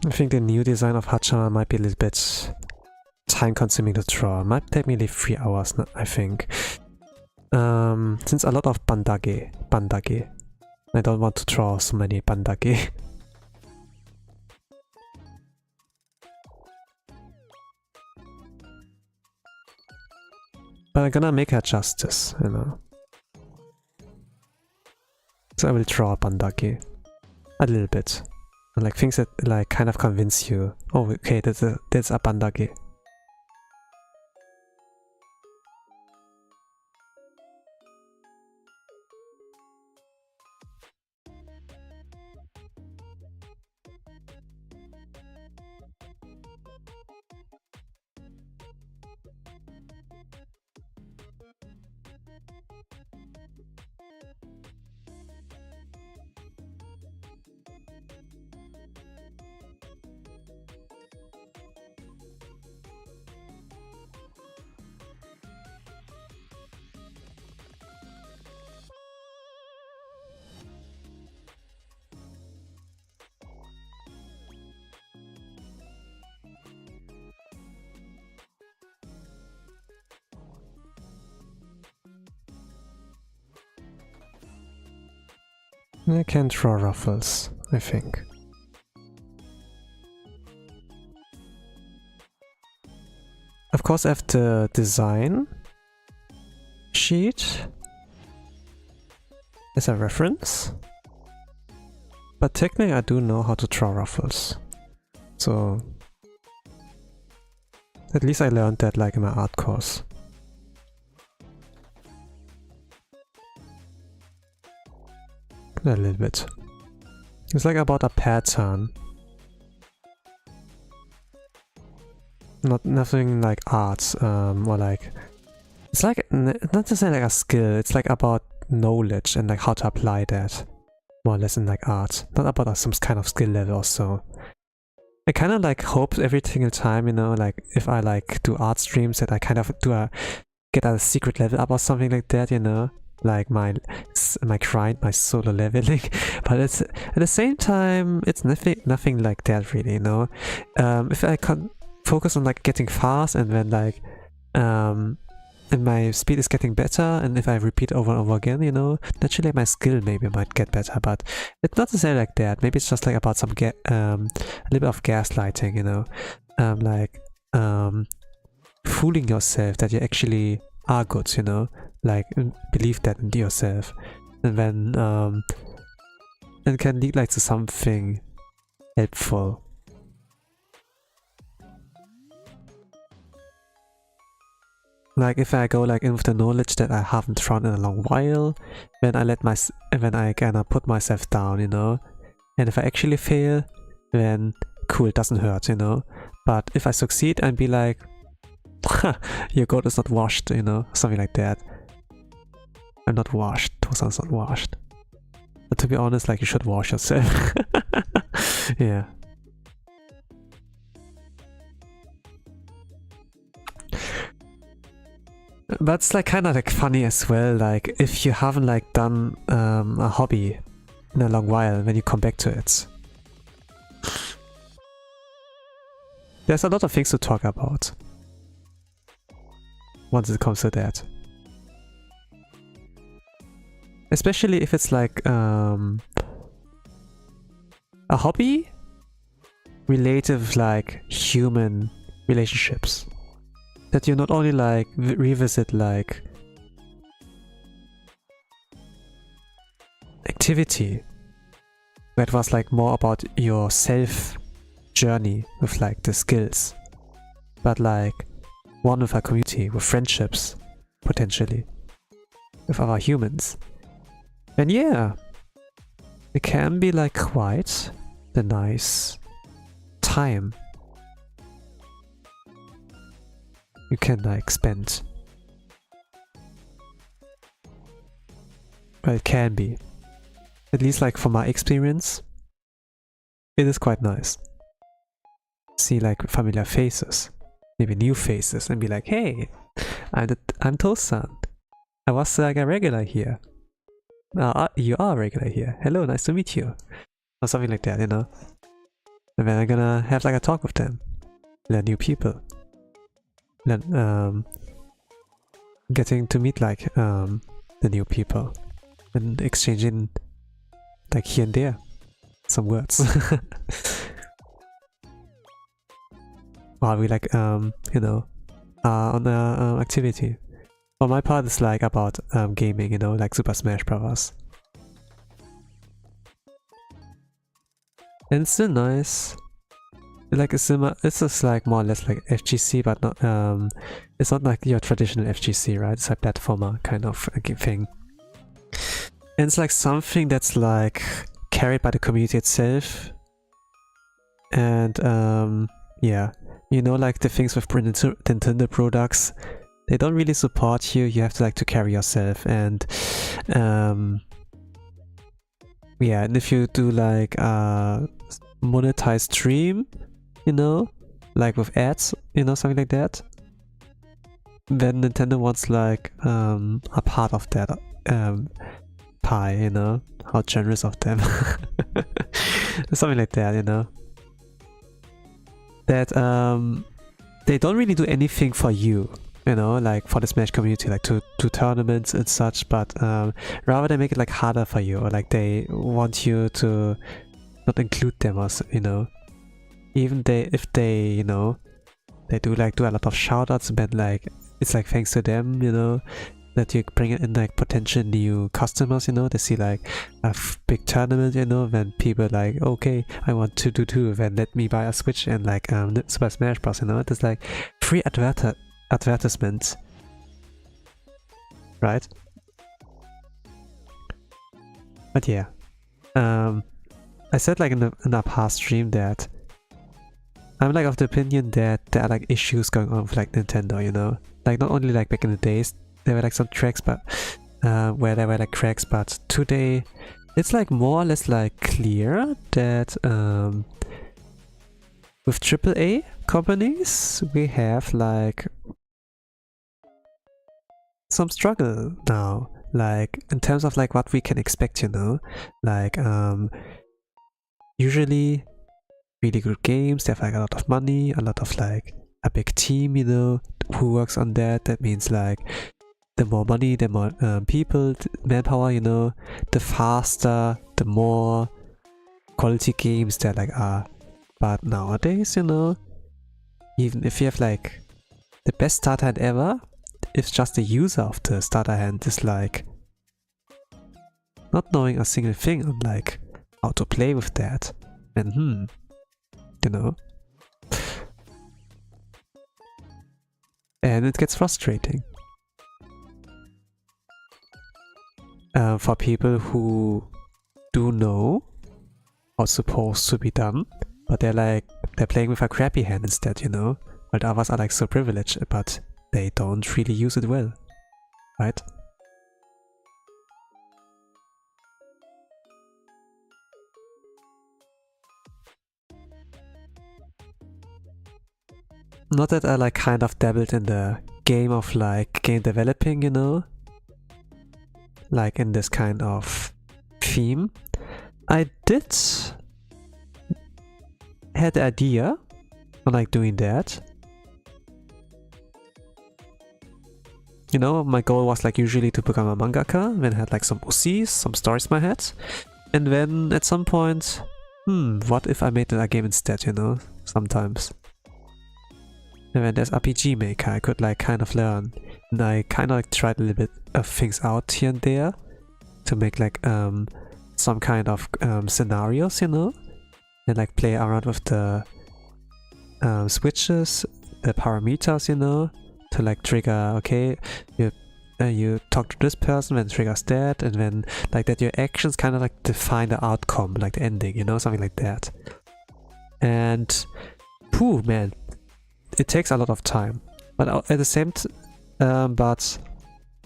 I think the new design of Haachama might be a little bit time consuming to draw. It might take me like 3 hours, I think. Since a lot of bandage. I don't want to draw so many bandage. But I'm gonna make her justice, you know. So I will draw bandage. A little bit. And like things that like kind of convince you, oh okay, that's a bandage. I can draw ruffles, I think. Of course I have the design sheet as a reference, but technically I do know how to draw ruffles. So at least I learned that like in my art course. A little bit. It's like about a pattern. Nothing like art, or like... It's like, not necessarily like a skill, it's like about knowledge and like how to apply that. More or less in like art. Not about some kind of skill level or so. I kind of like hope every single time, you know, like if I like do art streams that I kind of get a secret level up or something like that, you know? Like my grind, my solo leveling, but it's at the same time it's nothing like that really, you know. If I can focus on like getting fast and then like and my speed is getting better, and if I repeat over and over again, you know, naturally my skill maybe might get better, but it's not necessarily like that. Maybe it's just like about some a little bit of gaslighting, you know, fooling yourself that you actually are good, you know. Like believe that in yourself, and then it can lead like to something helpful. Like if I go like in with the knowledge that I haven't drawn in a long while, then I kinda put myself down, you know. And if I actually fail, then cool, it doesn't hurt, you know. But if I succeed and be like, your goat is not washed, you know, something like that. I'm not washed. Tosan's not washed. But to be honest, like you should wash yourself. Yeah. But it's like kind of like funny as well, like if you haven't like done a hobby in a long while, when you come back to it. There's a lot of things to talk about once it comes to that. Especially if it's like a hobby related with like human relationships. That you not only like revisit like activity, but it was like more about your self journey with like the skills, but like one with a community, with friendships, potentially, with other humans. And yeah, it can be like quite the nice time you can like spend. But it can be. At least like from my experience, it is quite nice. See like familiar faces, maybe new faces, and be like, hey, I'm Tosan. I was like a regular here. You are a regular here. Hello, nice to meet you. Or something like that, you know? And then I'm gonna have like a talk with them. Learn new people. Learn, getting to meet like the new people. And exchanging like here and there some words. While we like, you know, on the activity. For my part, it's like about gaming, you know, like Super Smash Bros. And it's still nice. Like it's just like more or less like FGC, but not it's not like your traditional FGC, right? It's a platformer kind of thing. And it's like something that's like carried by the community itself. And yeah, you know, like the things with Nintendo products, they don't really support you. You have to like to carry yourself. And yeah, and if you do like monetized stream, you know, like with ads, you know, something like that, then Nintendo wants like a part of that pie, you know, how generous of them. Something like that, you know, that they don't really do anything for you, you know, like for the Smash community, like to tournaments and such, but rather they make it like harder for you, or like they want you to not include them, or you know, even if they, you know, they do a lot of shoutouts, but like it's like thanks to them, you know, that you bring in like potential new customers, you know, they see like a big tournament, you know, then people like, okay, I want to do too, then let me buy a Switch and like Super Smash Bros, you know, there's like free advertisements, right? But yeah, I said like in a past stream that I'm like of the opinion that there are like issues going on with like Nintendo, you know, like not only like back in the days there were like some tracks, but where there were like cracks, but today it's like more or less like clear that with AAA companies we have like some struggle now, like in terms of like what we can expect, you know, like usually really good games, they have like a lot of money, a lot of like a big team, you know, who works on that. That means like the more money, the more people, manpower, you know, the faster, the more quality games there like are. But nowadays, you know, even if you have like the best starter hand ever, if just the user of the starter hand is like not knowing a single thing on like how to play with that, then you know, and it gets frustrating for people who do know what's supposed to be done, but they're playing with a crappy hand instead, you know, while others are like so privileged, but they don't really use it well, right? Not that I like kind of dabbled in the game of like game developing, you know, like in this kind of theme, I did had the idea of like doing that. You know, my goal was like usually to become a mangaka, then I had like some OCs, some stories in my head, and then at some point, what if I made a game instead, you know, sometimes. And then there's RPG Maker, I could like kind of learn, and I kind of like tried a little bit of things out here and there to make like some kind of scenarios, you know, and like play around with the switches, the parameters, you know, to like trigger, okay, you talk to this person, then triggers that, and then like that your actions kind of like define the outcome, like the ending, you know, something like that. And phew, man, it takes a lot of time, but at the same but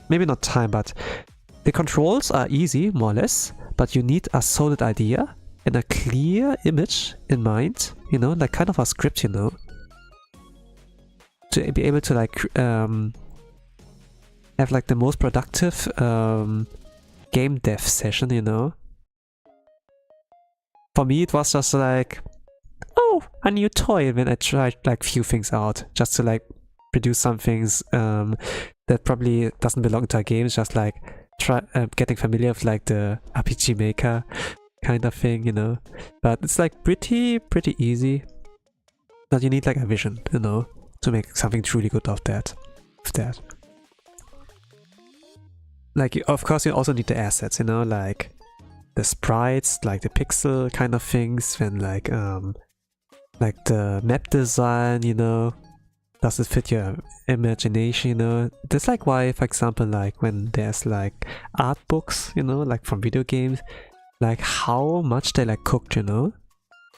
maybe not time, but the controls are easy, more or less, but you need a solid idea and a clear image in mind, you know, like kind of a script, you know, to be able to like have like the most productive game dev session, you know. For me it was just like, oh, a new toy, and then I tried like few things out just to like produce some things that probably doesn't belong to a game. It's just like getting familiar with like the RPG Maker kind of thing, you know. But it's like pretty easy, but you need like a vision, you know, to make something truly good of that. Like, of course, you also need the assets, you know, like the sprites, like the pixel kind of things, then like the map design, you know, does it fit your imagination, you know? That's like why, for example, like when there's like art books, you know, like from video games, like how much they like cooked, you know?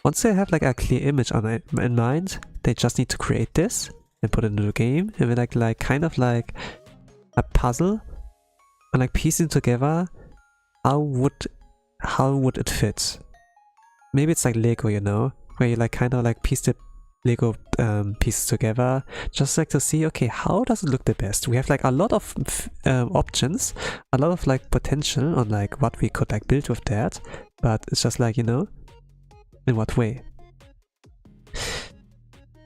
Once they have like a clear image on it in mind, they just need to create this and put it into the game, and then like kind of like a puzzle, and like piecing together how would it fit. Maybe it's like Lego, you know, where you like kind of like piece the Lego pieces together, just like to see, okay, how does it look the best? We have like a lot of options, a lot of like potential on like what we could like build with that, but it's just like, you know, in what way?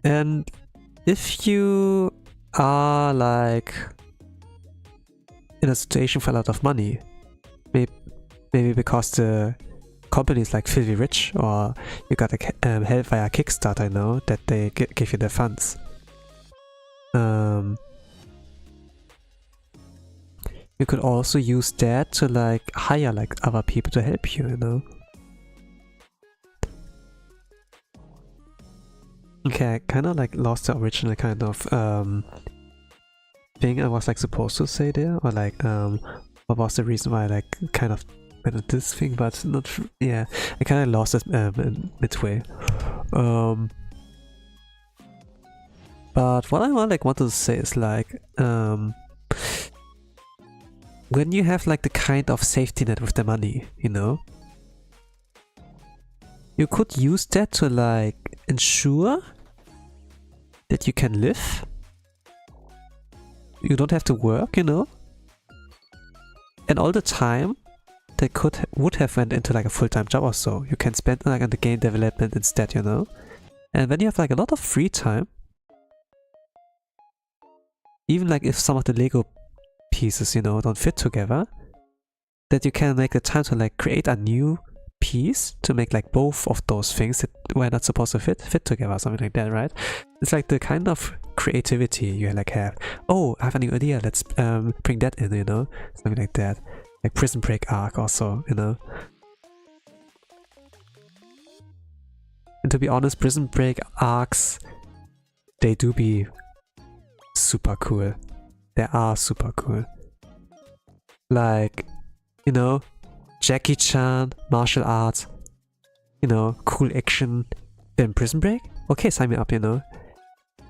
And if you are like in a situation for a lot of money, maybe because the company is like filthy rich, or you got help via Kickstarter, you know, that they give you the funds. You could also use that to like hire like other people to help you, you know. Okay, I kind of like lost the original kind of thing I was like supposed to say there, or like what was the reason why I like kind of went on this thing, but not yeah, I kind of lost it midway. But what I wanted to say is like when you have like the kind of safety net with the money, you know, you could use that to like ensure that you can live. You don't have to work, you know, and all the time that would have went into like a full-time job or so, you can spend like on the game development instead, you know. And when you have like a lot of free time, even like if some of the Lego pieces, you know, don't fit together, that you can make the time to like create a new piece to make like both of those things that were not supposed to fit together, something like that, right? It's like the kind of creativity you like have. Oh, I have a new idea, let's bring that in, you know, something like that. Like Prison Break arc also, you know. And to be honest, Prison Break arcs, they do be super cool. They are super cool. Like, you know, Jackie Chan, martial arts, you know, cool action, then Prison Break? Okay, sign me up, you know.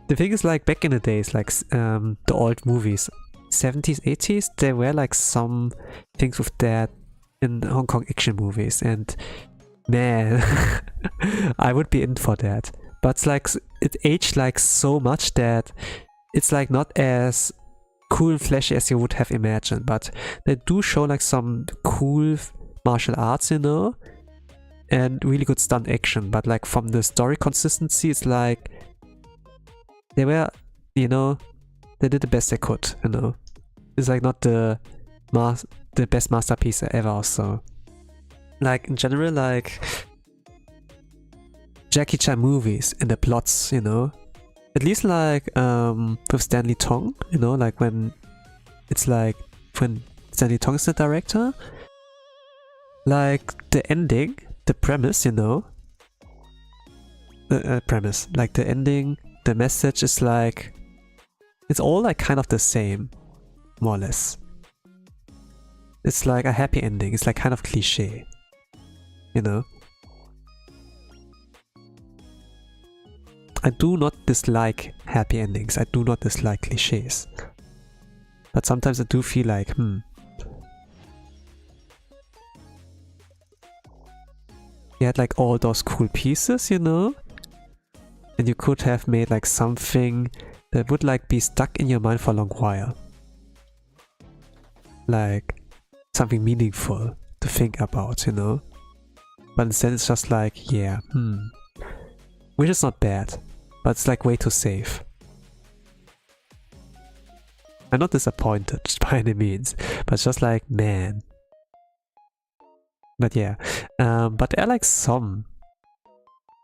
The thing is, like, back in the days, like, the old movies, 70s, 80s, there were like some things with that in Hong Kong action movies, and man, I would be in for that. But it's like, it aged like so much that it's like not as cool and flashy as you would have imagined, but they do show like some cool martial arts, you know, and really good stunt action. But like from the story consistency, it's like they were, you know, they did the best they could, you know. It's like not the best masterpiece ever also. Like in general, like Jackie Chan movies and the plots, you know, at least like with Stanley Tong, you know, like when it's like when Stanley Tong is the director, like the ending, the premise, you know, premise, like the ending, the message is like, it's all like kind of the same, more or less. It's like a happy ending, it's like kind of cliche, you know. I do not dislike happy endings, I do not dislike cliches. But sometimes I do feel like, you had like all those cool pieces, you know? And you could have made like something that would like be stuck in your mind for a long while. Like something meaningful to think about, you know? But instead it's just like, yeah, which is not bad, but it's like way too safe. I'm not disappointed by any means, but it's just like, man. But yeah, but there are like some.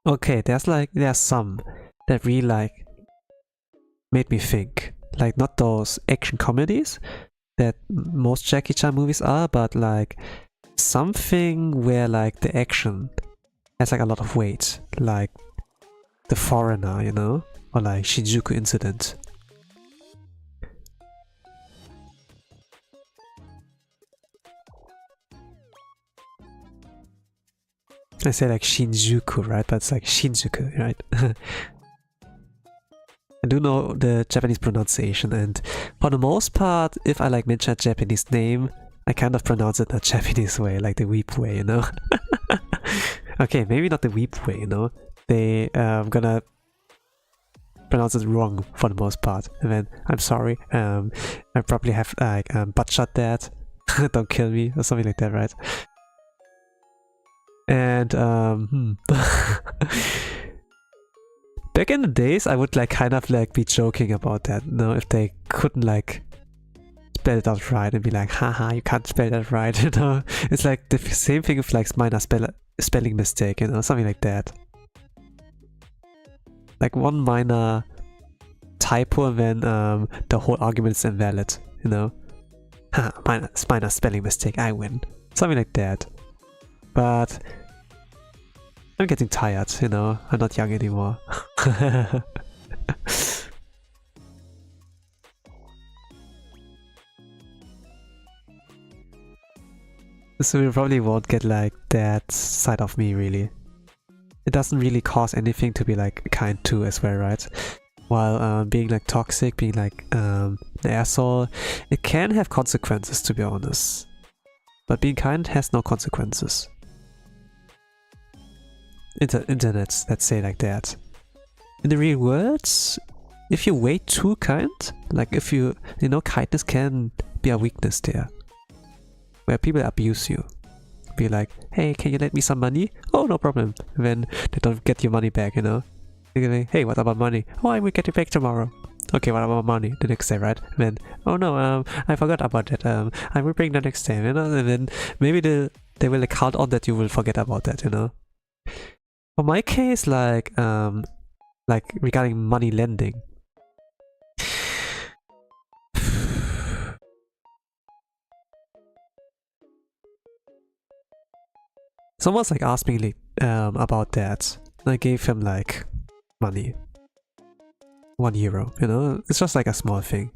Okay, there are some that really like made me think. Like not those action comedies that most Jackie Chan movies are, but like something where like the action has like a lot of weight, like The Foreigner, you know, or like Shinjuku Incident. I say like Shinjuku, right? But it's like Shinjuku, right? I do know the Japanese pronunciation, and for the most part, if I like mention a Japanese name, I kind of pronounce it the Japanese way, like the weep way, you know? Okay, maybe not the weep way, you know? They gonna pronounce it wrong for the most part, and then I'm sorry, I probably have like butchered that, don't kill me, or something like that, right? And back in the days, I would like kind of like be joking about that, you know, if they couldn't like spell it out right and be like, haha, you can't spell that right, you know. It's like the same thing with like minor spelling mistake, you know, something like that. Like one minor typo and then the whole argument is invalid, you know. Haha, minor spelling mistake, I win. Something like that. But I'm getting tired, you know, I'm not young anymore. So we probably won't get like that side of me, really. It doesn't really cause anything to be like kind to as well, right? While being like toxic, being like an asshole, it can have consequences, to be honest. But being kind has no consequences. Internet, let's say like that. In the real world, if you're way too kind, like if you know, kindness can be a weakness there. Where people abuse you. Be like, hey, can you lend me some money? Oh, no problem. And then they don't get your money back, you know? You're like, hey, what about money? Oh, I will get it back tomorrow. Okay, what about money? The next day, right? And then, oh no, I forgot about that. I will bring the next day, you know? And then maybe they will count on that you will forget about that, you know? For my case, like regarding money lending, someone's like asked me about that. And I gave him like money, €1, you know. It's just like a small thing.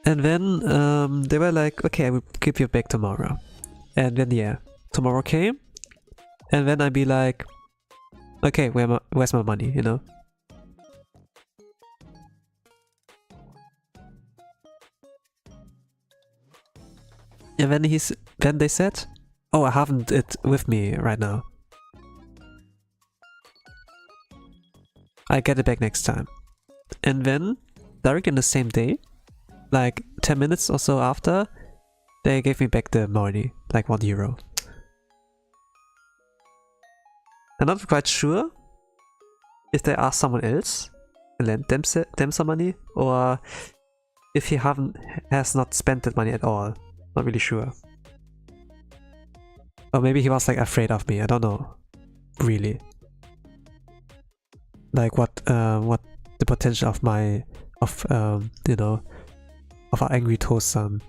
And then they were like, okay, I will give you back tomorrow. And then yeah, tomorrow came, and then I'd be like, okay, where's my money, you know? And then they said, oh, I haven't it with me right now. I get it back next time. And then, directly in the same day, like 10 minutes or so after, they gave me back the money, like €1. I'm not quite sure if they asked someone else and lent them some money, or if he has not spent that money at all. Not really sure. Or maybe he was like afraid of me, I don't know. Really. Like what the potential of you know, of our angry Tosan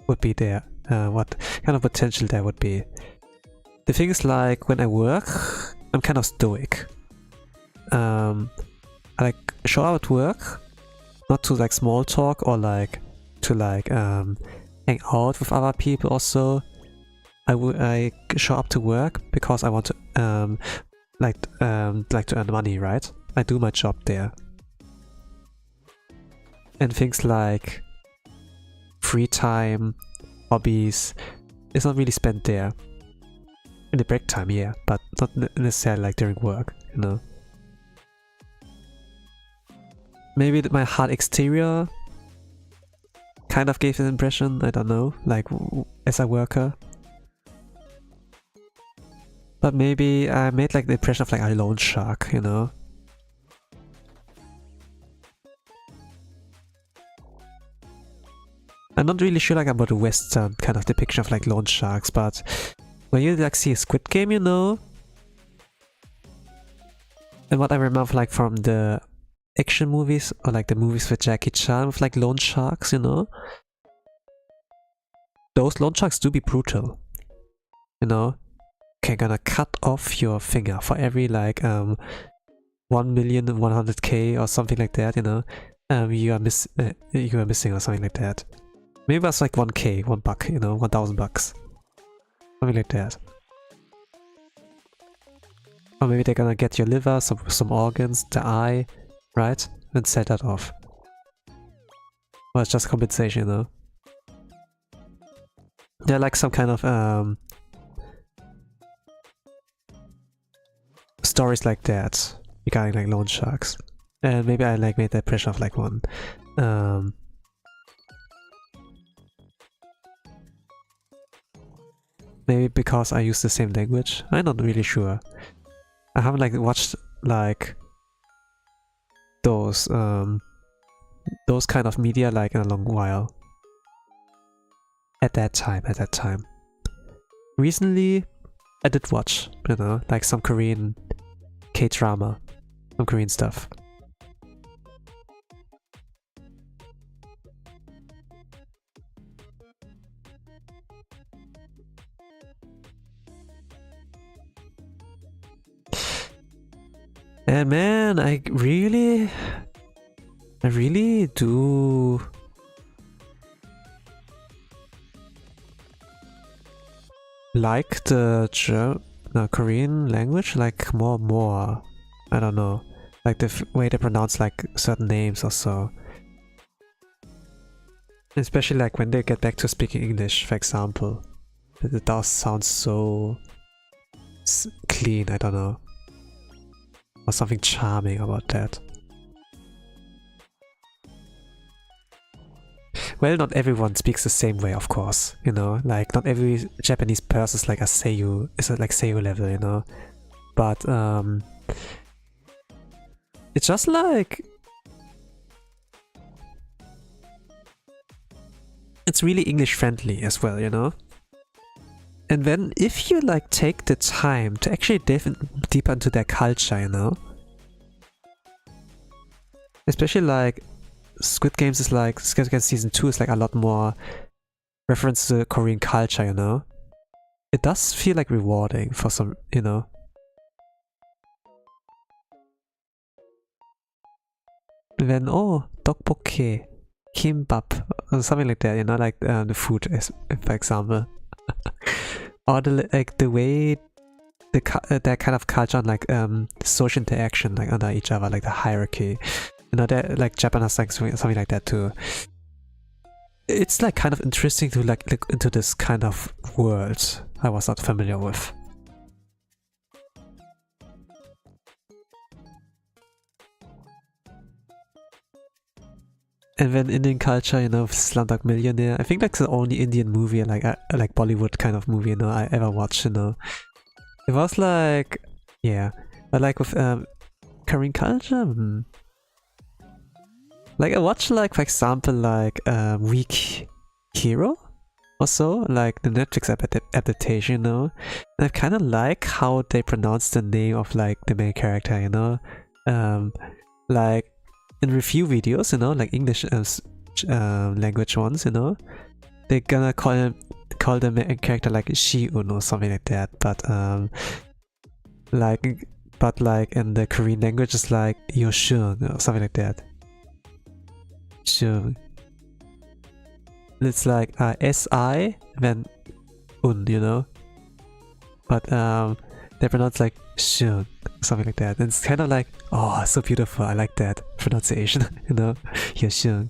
would be there. What kind of potential there would be. The thing is, like, when I work, I'm kind of stoic. I like show up at work, not to like small talk or like to like hang out with other people. Also, I show up to work because I want to like to earn money, right? I do my job there, and things like free time, hobbies, is not really spent there. In the break time, yeah, but not necessarily like during work, you know. Maybe my hard exterior kind of gave an impression, I don't know, like as a worker. But maybe I made like the impression of like a loan shark, you know. I'm not really sure like about the Western kind of depiction of like loan sharks, but when you like see a Squid Game, you know, and what I remember like from the action movies or like the movies with Jackie Chan with like loan sharks, you know, those loan sharks do be brutal, you know. Okay, gonna cut off your finger for every like 1,100,000 or something like that, you know. You are missing or something like that. Maybe that's like 1K, $1, you know, $1,000. Something like that. Or maybe they're gonna get your liver, some organs, the eye, right? And set that off. Or it's just compensation, you know? They're like some kind of stories like that regarding like loan sharks. And maybe I like made the impression of like one. Maybe because I use the same language? I'm not really sure. I haven't like watched like those kind of media like in a long while. At that time. Recently, I did watch, you know, like some Korean K-drama, some Korean stuff. And man, I really do like the Korean language, like more. I don't know, like the way they pronounce like certain names or so. Especially like when they get back to speaking English, for example. It does sound so clean, I don't know. Or something charming about that. Well, not everyone speaks the same way, of course, you know, like not every Japanese person is like a Seiyu, is like Seiyu level, you know, but it's just like, it's really English friendly as well, you know. And then if you like take the time to actually dive deeper into their culture, you know, especially like Squid Games is like, Squid Game Season 2 is like a lot more reference to Korean culture, you know. It does feel like rewarding for some, you know. And then, oh, tteokbokki, kimbap, or something like that, you know, like the food, for example. Or the way that kind of culture on like social interaction like under each other, like the hierarchy, you know, that like Japan has like something like that too. It's like kind of interesting to like look into this kind of world I was not familiar with. And then Indian culture, you know, Slumdog Millionaire. I think that's the only Indian movie, like Bollywood kind of movie, you know, I ever watched, you know. It was like, yeah. But like with Korean culture, like I watched like, for example, like Weak Hero or so, like the Netflix adaptation, you know. And I kind of like how they pronounce the name of like the main character, you know. Like in review videos, you know, like English language ones, you know, they're gonna call the main character like Shi-un or something like that. But like in the Korean language, it's like Yoshun or something like that. Shun. It's like S-I then Un, you know. But they pronounce like Shun, something like that. And it's kind of like, oh, so beautiful. I like that pronunciation, you know. Yoshun.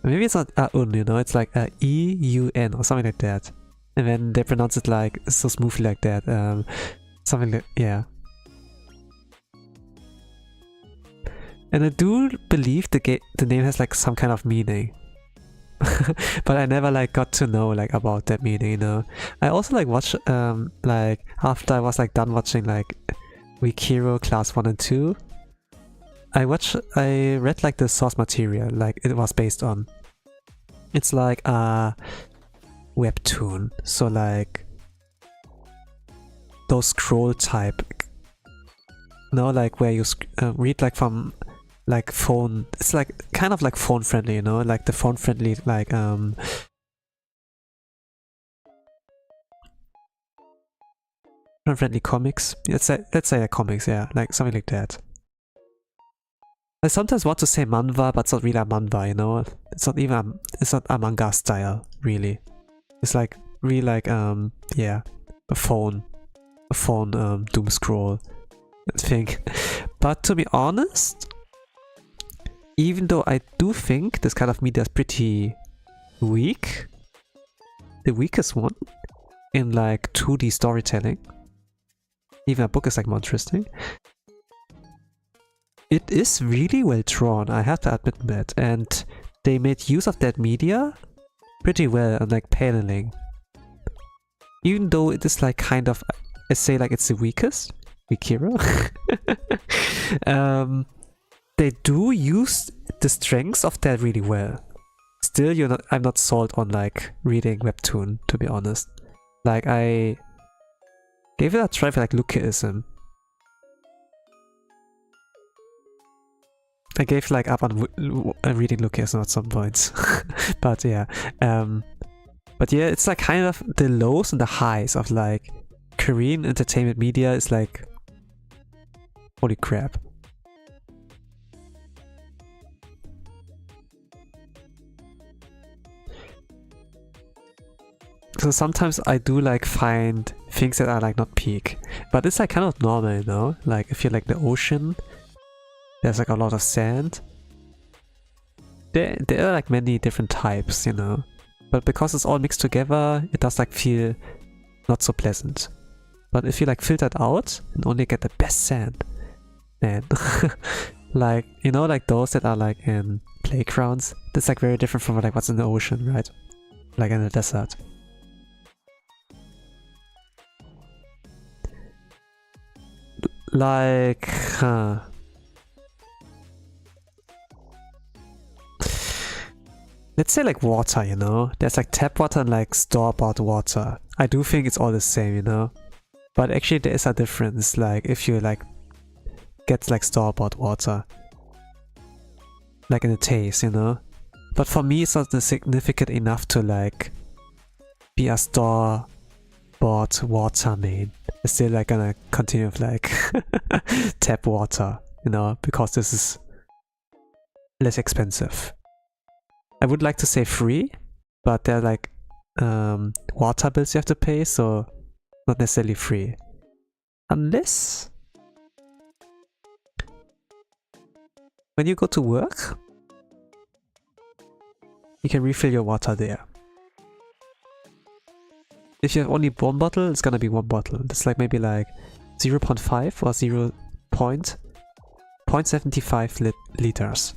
Maybe it's not Un, you know. It's like E-U-N or something like that. And then they pronounce it like so smoothly like that. Something like, yeah. And I do believe the name has like some kind of meaning. But I never like got to know like about that meaning, you know. I also like watched like after I was like done watching like Weak Hero Class 1 and 2, I read like the source material like it was based on. It's like a webtoon, so like those scroll type, no, like where you read like from like phone. It's like kind of like phone friendly, you know, like the phone friendly like phone friendly comics. Let's say like comics, yeah, like something like that. I sometimes want to say manhwa, but it's not really a manhwa, you know. It's not a manga style, really. It's like really like yeah, a phone doom scroll thing. But to be honest, even though I do think this kind of media is pretty weak, the weakest one in like 2D storytelling, even a book is like more interesting. It is really well drawn, I have to admit that, and they made use of that media pretty well on like paneling. Even though it is like kind of, I say like it's the weakest, Weak Hero. They do use the strengths of that really well. Still, I'm not sold on like reading webtoon, to be honest. Like I gave it a try for like Lucaism. I gave like up on reading Lucaism at some points. But yeah, it's like kind of the lows and the highs of like Korean entertainment media is like, holy crap. So sometimes I do like find things that are like not peak, but it's like kind of normal, you know? Like if you're like the ocean, there's like a lot of sand. There are like many different types, you know? But because it's all mixed together, it does like feel not so pleasant. But if you like filter it out and only get the best sand, man, like, you know, like those that are like in playgrounds, that's like very different from like what's in the ocean, right? Like in the desert. Like, let's say like water, you know? There's like tap water and like store-bought water. I do think it's all the same, you know? But actually there is a difference, like if you like get like store-bought water. Like in the taste, you know? But for me it's not significant enough to like be a store-bought water main. I'm still like gonna continue with like tap water, you know, because this is less expensive. I would like to say free, but they're like water bills you have to pay, so not necessarily free. Unless when you go to work, you can refill your water there. If you have only one bottle, it's gonna be one bottle. It's like maybe like 0.5 or 0.75 liters.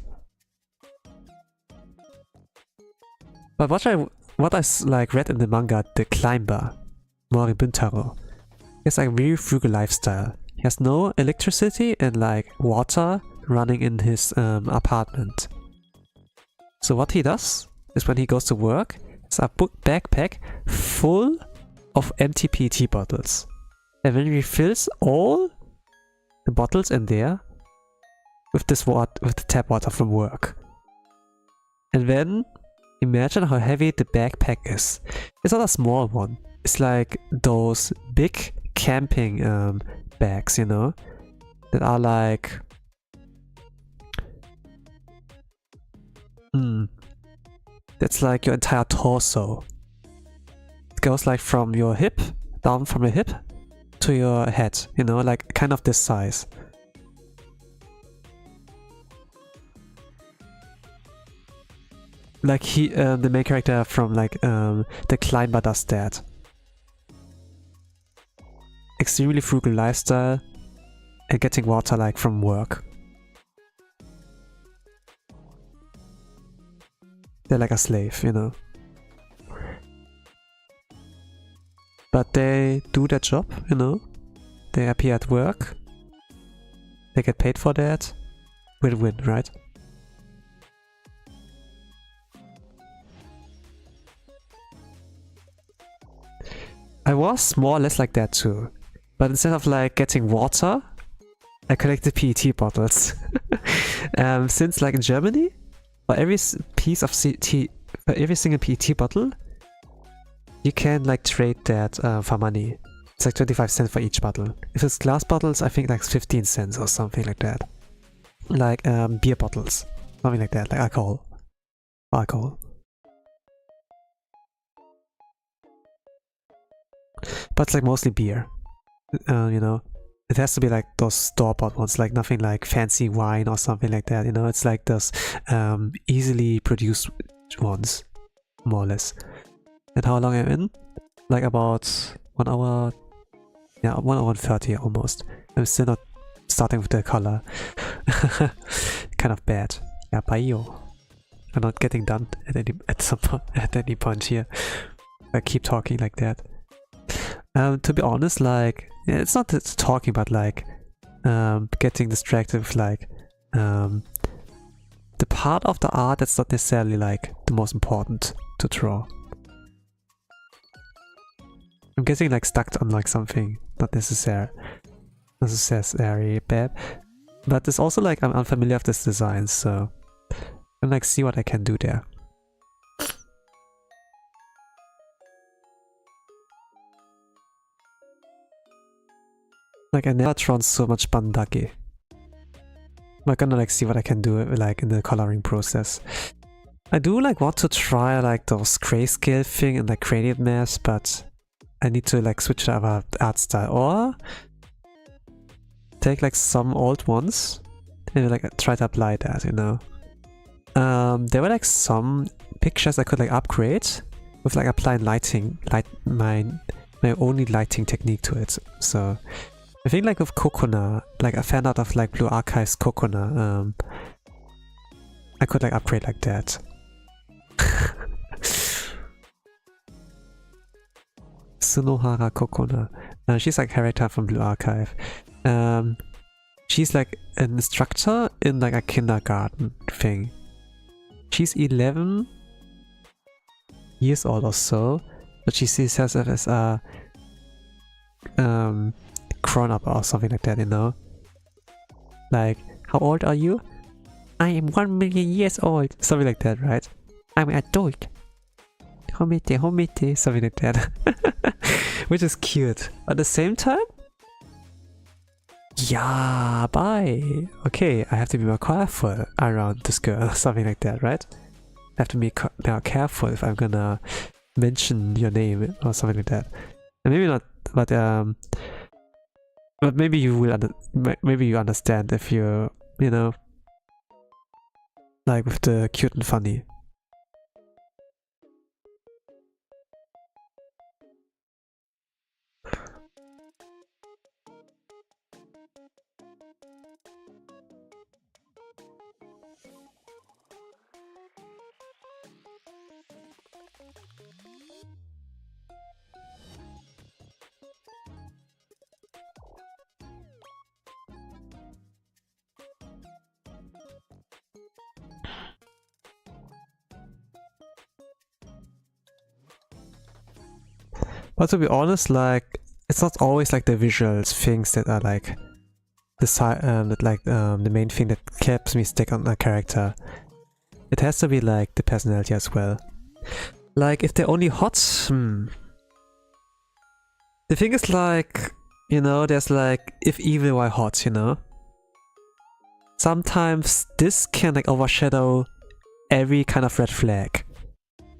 But what I like read in the manga, the climber, Mori Buntaro, has like a very frugal lifestyle. He has no electricity and like water running in his apartment. So what he does is when he goes to work, it's a backpack full of empty PET bottles. And then he refills all the bottles in there with this water, with the tap water from work. And then imagine how heavy the backpack is. It's not a small one. It's like those big camping bags, you know, that are like that's like your entire torso. It goes like from your hip, down from your hip to your head, you know, like kind of this size. Like he, the main character from like the climber does that. Extremely frugal lifestyle and getting water like from work. They're like a slave, you know. But they do their job, you know. They appear at work. They get paid for that. Win-win, right? I was more or less like that too. But instead of like getting water, I collected PET bottles. Since like in Germany, for every piece of for every single PET bottle, you can like trade that for money. It's like 25 cents for each bottle. If it's glass bottles, I think like 15 cents or something like that. Like beer bottles, something like that, like alcohol. But it's like mostly beer, you know. It has to be like those store-bought ones, like nothing like fancy wine or something like that, you know. It's like those easily produced ones, more or less. And how long I'm in? Like about 1 hour, yeah, 1 hour and 30 almost. I'm still not starting with the color. Kind of bad. Yeah, bye. I'm not getting done at any point here. I keep talking like that. To be honest, like, yeah, it's not just talking, but like getting distracted with like the part of the art that's not necessarily like the most important to draw. I'm getting like stuck on like something not necessarily bad, but it's also like I'm unfamiliar with this design, so I'm like see what I can do there. Like I never drawn so much bandake. I'm gonna like see what I can do like in the coloring process. I do like want to try like those grayscale thing and like gradient maps, but I need to like switch to other art style or take like some old ones and like try to apply that, you know. There were like some pictures I could like upgrade with like applying lighting, my only lighting technique to it. So I think like with Kokona, like a fan art of like Blue Archive's Kokona, I could like upgrade like that. Sunohara Kokona. She's like a character from Blue Archive. She's like an instructor in like a kindergarten thing. She's 11 years old or so, but she sees herself as a grown up or something like that, you know? Like, how old are you? I am 1 million years old. Something like that, right? I'm an adult. Homete, something like that. Which is cute. At the same time, yeah, bye. Okay, I have to be more careful around this girl, something like that, right? I have to be more careful if I'm gonna mention your name or something like that. And maybe not, but maybe you will. Maybe you understand if you know, like with the cute and funny. But to be honest, like, it's not always like the visuals things that are like the main thing that keeps me stick on a character. It has to be like the personality as well. Like if they're only hot, The thing is like, you know, there's like if evil why hot, you know? Sometimes this can like overshadow every kind of red flag,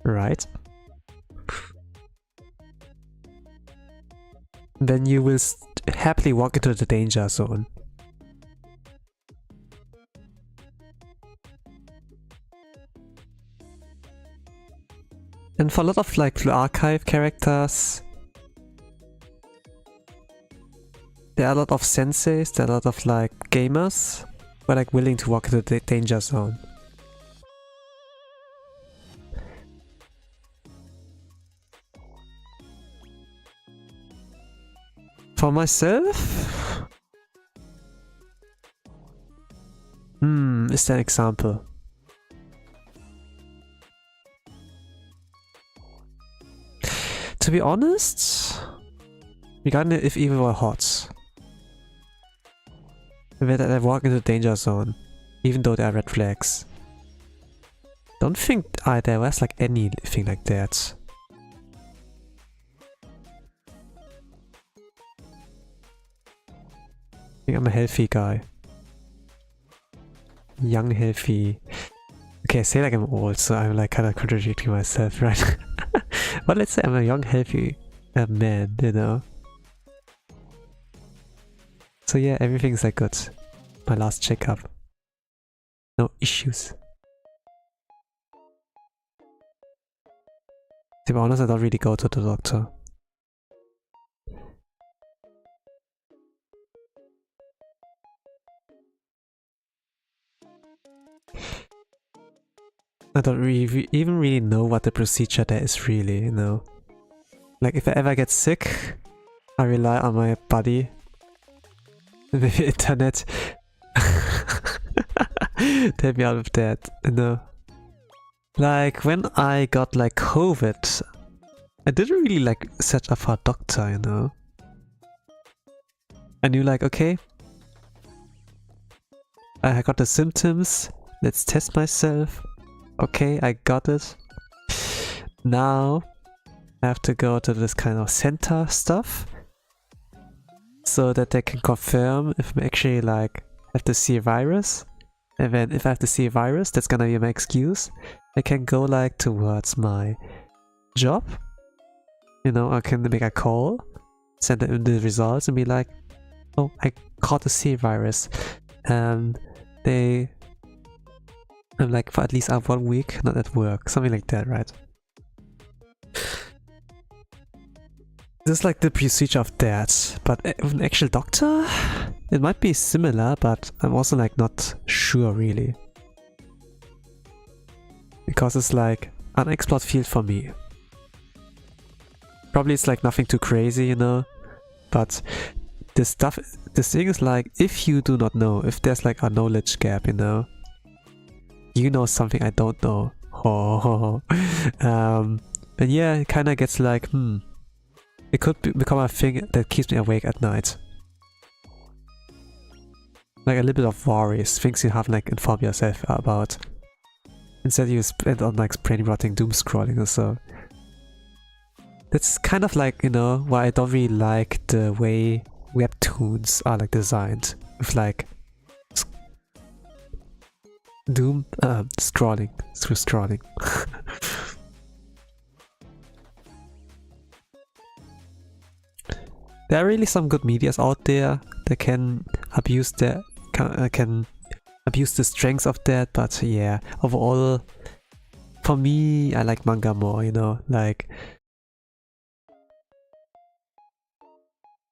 right? Then you will happily walk into the danger zone. And for a lot of like Blue Archive characters, there are a lot of senseis, there are a lot of like gamers who are like willing to walk into the danger zone. For myself? Is there an example? To be honest, regarding if evil were hot, they walk into the danger zone, even though there are red flags. Don't think there was like anything like that. I think I'm a healthy guy. Young, healthy. Okay, I say like I'm old, so I'm like kind of contradicting myself, right? But let's say I'm a young, healthy man, you know? So yeah, everything's like good. My last checkup. No issues. To be honest, I don't really go to the doctor. I don't even really know what the procedure there is really, you know. Like if I ever get sick, I rely on my body. Maybe internet. Take me out of that, you know. Like when I got like COVID, I didn't really like search up for a doctor, you know. I knew like, okay, I got the symptoms, let's test myself. Okay, I got it. Now I have to go to this kind of center stuff so that they can confirm if I'm actually like have to see a virus. And then if I have to see a virus, that's gonna be my excuse. I can go like towards my job. You know, I can make a call, send them the results and be like, oh, I caught the C virus. And I'm like for at least 1 week not at work, something like that, right? This is like the procedure of that, but with an actual doctor, it might be similar, but I'm also like not sure really. Because it's like an unexplored field for me. Probably it's like nothing too crazy, you know, but this thing is like, if you do not know, if there's like a knowledge gap, you know something I don't know. And yeah, it kind of gets like, it could become a thing that keeps me awake at night. Like a little bit of worries, things you haven't like informed yourself about. Instead you spend on like brain rotting doom scrolling or so. That's kind of like, you know, why I don't really like the way webtoons are like designed. With like doom scrolling through scrolling. There are really some good medias out there that can abuse the strengths of that, but yeah, overall, for me, I like manga more, you know, like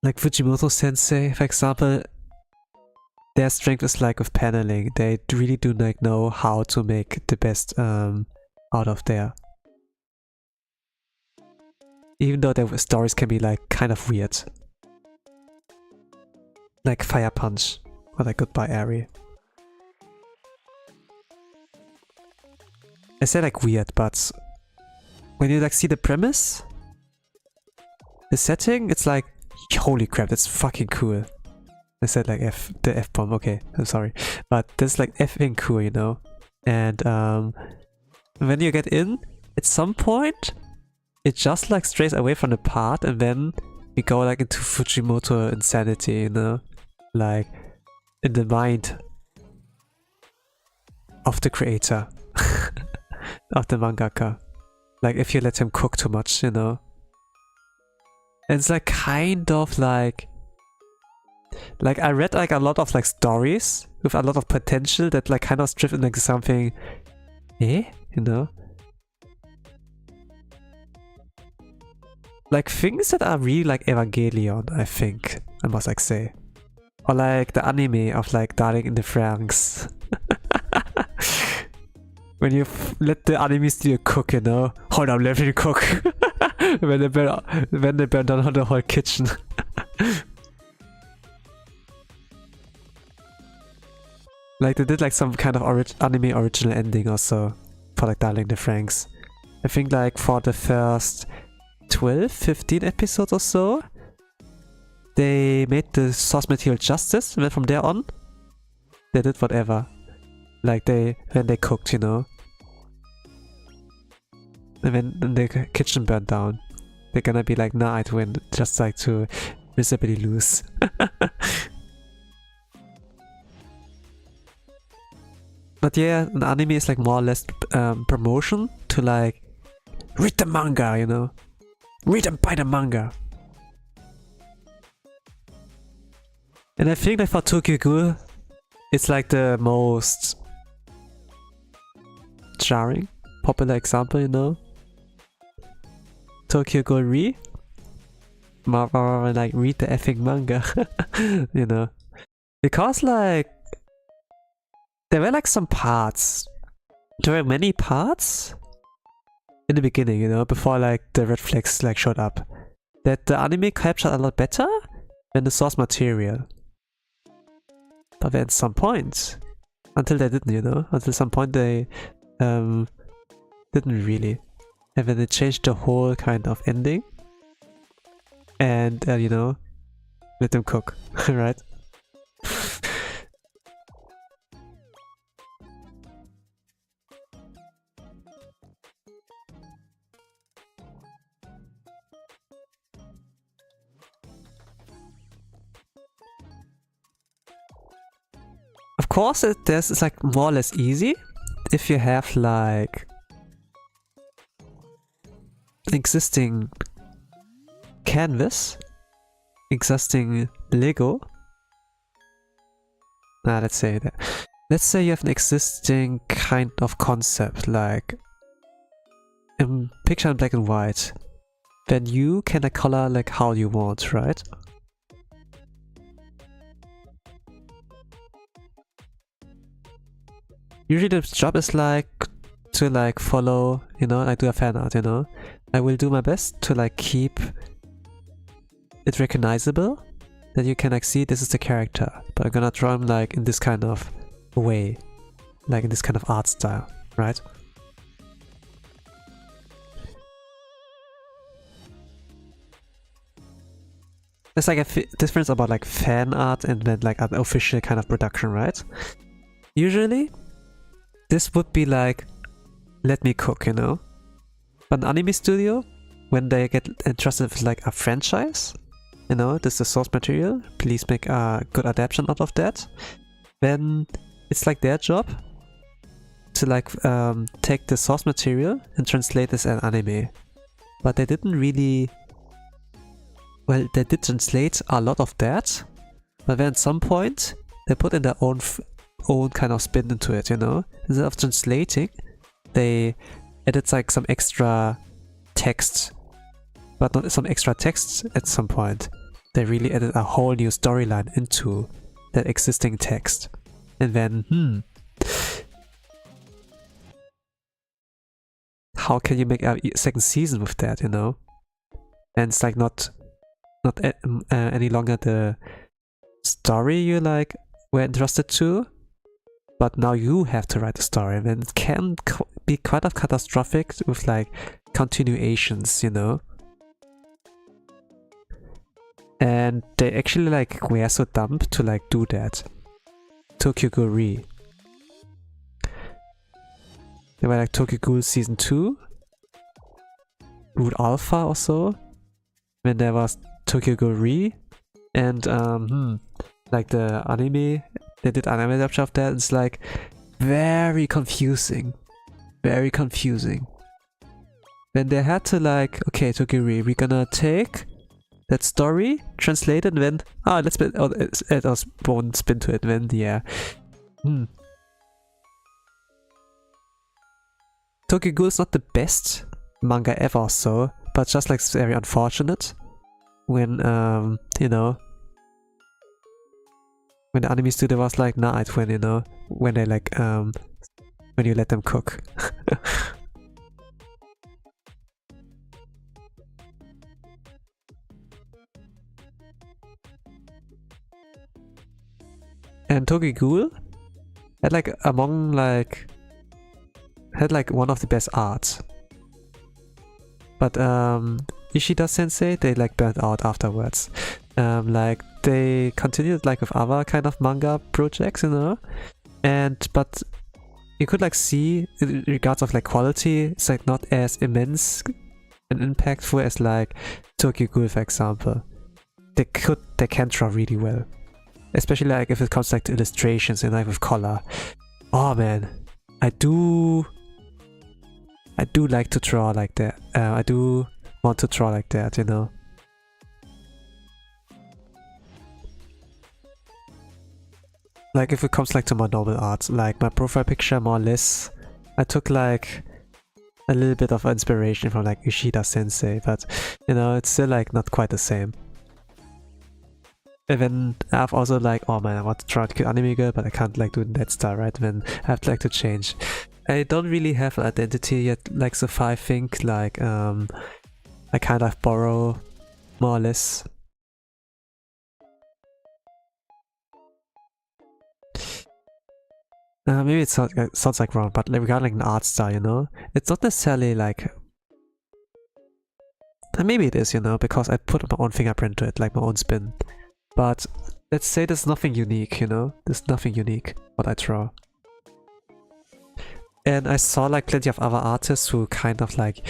Fujimoto Sensei, for example. Their strength is like with paneling. They really do like know how to make the best out of there. Even though their stories can be like kind of weird. Like Fire Punch or like Goodbye Eri. I say like weird, but when you like see the premise, the setting, it's like, holy crap, that's fucking cool. I said like the F-bomb, okay, I'm sorry. But that's like effing cool, you know? And when you get in, at some point, it just like strays away from the part and then you go like into Fujimoto insanity, you know? Like, in the mind of the creator, of the mangaka. Like, if you let him cook too much, you know? And it's like kind of like I read like a lot of like stories with a lot of potential that like kind of drift like something, you know? Like things that are really like Evangelion, I think, I must like say. Or like the anime of like Darling in the Franxx. When you let the anime studio cook, you know? Hold on, let me cook. when they burn down the whole kitchen. Like they did like some kind of anime original ending also for like Darling in the Franxx. I think like for the first 12, 15 episodes or so, they made the source material justice, and then from there on, they did whatever. Like when they cooked, you know. And when the kitchen burned down, they're gonna be like, nah, I'd win, just like to visibly lose. But yeah, an anime is like more or less promotion to like, read the manga, you know? Read and buy the manga. And I think like for Tokyo Ghoul, it's like the most jarring, popular example, you know? Tokyo Ghoul more like read the effing manga, you know? Because like, there were like some parts, there were many parts in the beginning, you know, before like the red flags like showed up, that the anime captured a lot better than the source material. But then at some point, until they didn't, you know, until some point they didn't really. And then they changed the whole kind of ending and, you know, let them cook, right? Of course, it's like more or less easy if you have like existing canvas, existing Lego. Let's say that. Let's say you have an existing kind of concept, like a picture in black and white. Then you can like color like how you want, right? Usually the job is like to like follow, you know, like do a fan art, you know. I will do my best to like keep it recognizable, that you can like see this is the character, but I'm gonna draw him like in this kind of way, like in this kind of art style, right? There's like a difference about like fan art and then like an official kind of production, right? Usually this would be like, let me cook, you know? But an anime studio, when they get entrusted with like a franchise, you know, this is the source material, please make a good adaptation out of that, then it's like their job to like take the source material and translate this as anime. But they didn't really, well, they did translate a lot of that, but then at some point they put in their own kind of spin into it, you know? Instead of translating, they added like some extra text, but not some extra text at some point. They really added a whole new storyline into that existing text. And then, how can you make a second season with that, you know? And it's like not any longer the story you like were entrusted to, but now you have to write the story, and it can be quite catastrophic with like continuations, you know? And they actually like were so dumb to like do that. Tokyo Ghoul Re. They were like Tokyo Ghoul Season 2, Root Alpha or so. Then there was Tokyo Ghoul Re, and like the anime, they did anime adaptation of that. It's like very confusing, very confusing. Then they had to like, okay, Tokyo Re, we're gonna take that story, translate it, and then let's spin. Oh, it was one spin to it. Then yeah. Tokyo Ghoul is not the best manga ever or so, but just like very unfortunate when you know, when the anime studio was like, nah, it's when, you know, when they like when you let them cook. And Tokyo Ghoul had like had like one of the best arts. But Ishida sensei, they like burnt out afterwards. Like they continued like with other kind of manga projects, you know, but you could like see in regards of like quality, it's like not as immense and impactful as like Tokyo Ghoul, for example. They can draw really well, especially like if it comes like to illustrations and like with color. Oh man, I do like to draw like that. I do want to draw like that, you know. Like if it comes like to my normal art, like my profile picture, more or less, I took like a little bit of inspiration from like Ishida sensei, but you know, it's still like not quite the same. And then I've also like, oh man, I want to try to kill anime girl, but I can't like do that style, right? Then I have to like to change. I don't really have an identity yet, like, so far. I think like I kind of borrow more or less. Maybe it sounds like wrong, but like, regarding an art style, you know, it's not necessarily like, maybe it is, you know, because I put my own fingerprint to it, like my own spin. But let's say there's nothing unique, you know, there's nothing unique what I draw. And I saw like plenty of other artists who kind of like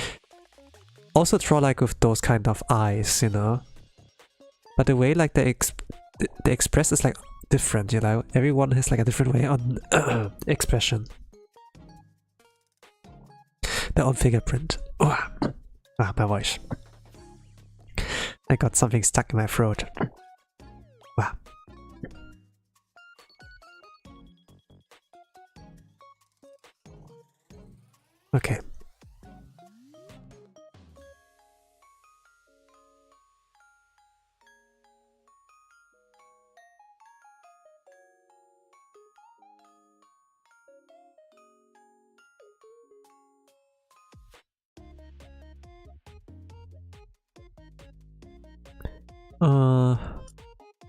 also draw like with those kind of eyes, you know. But the way like they express is like different, you know. Everyone has like a different way on expression. Their own fingerprint. Oh. Ah, my voice. I got something stuck in my throat. Wow. Okay.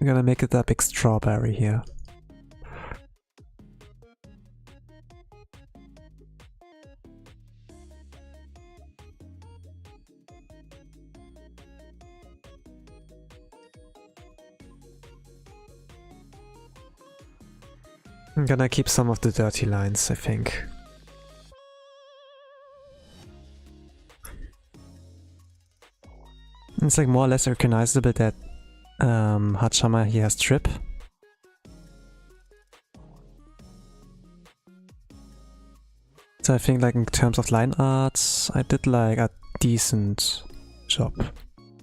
I'm gonna make it that big strawberry here. I'm gonna keep some of the dirty lines, I think. It's like more or less recognizable that Haachama here has drip. So I think like in terms of line arts, I did like a decent job.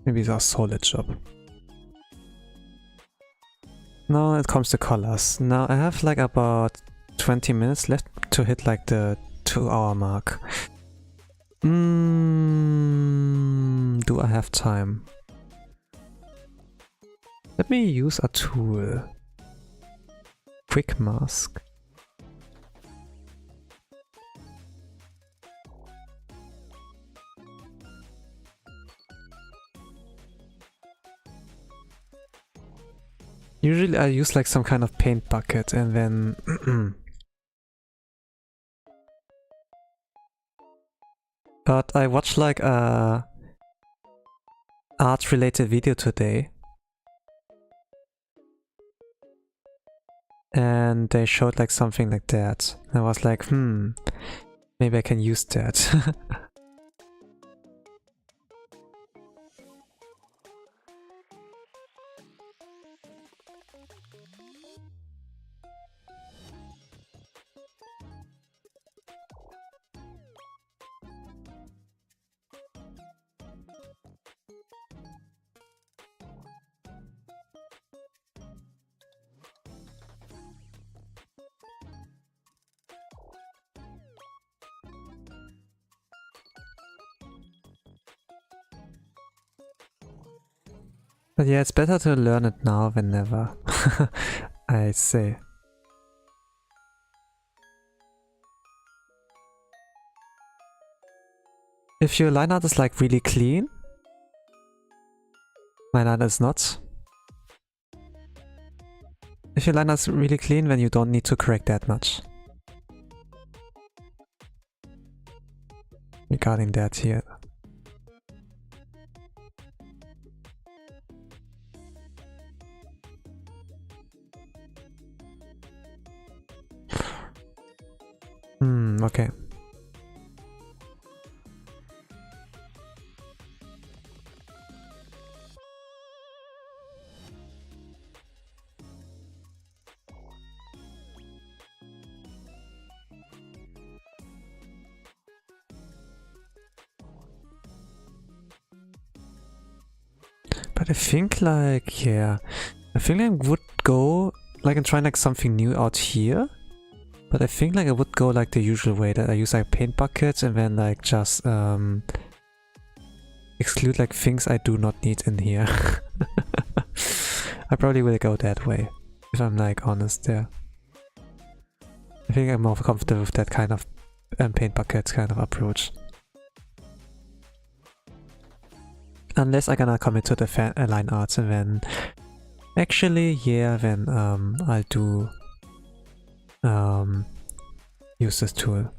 Maybe a solid job. Now it comes to colors. Now I have like about 20 minutes left to hit like the 2-hour mark. Do I have time? Let me use a tool. Quick mask. Usually I use like some kind of paint bucket and then but I watched like a art related video today and they showed like something like that. And I was like, maybe I can use that. But yeah, it's better to learn it now than never, I say. If your line art is like really clean, my line art is not. If your line art is really clean, then you don't need to correct that much. Regarding that here. Okay. But I think like, yeah, I think I would go like and try like something new out here. But I think like I would go like the usual way that I use like paint buckets and then like just exclude like things I do not need in here. I probably will go that way, if I'm like honest there. I think I'm more comfortable with that kind of paint buckets kind of approach. Unless I'm gonna commit to the line arts and then actually, yeah, then I'll do use this tool.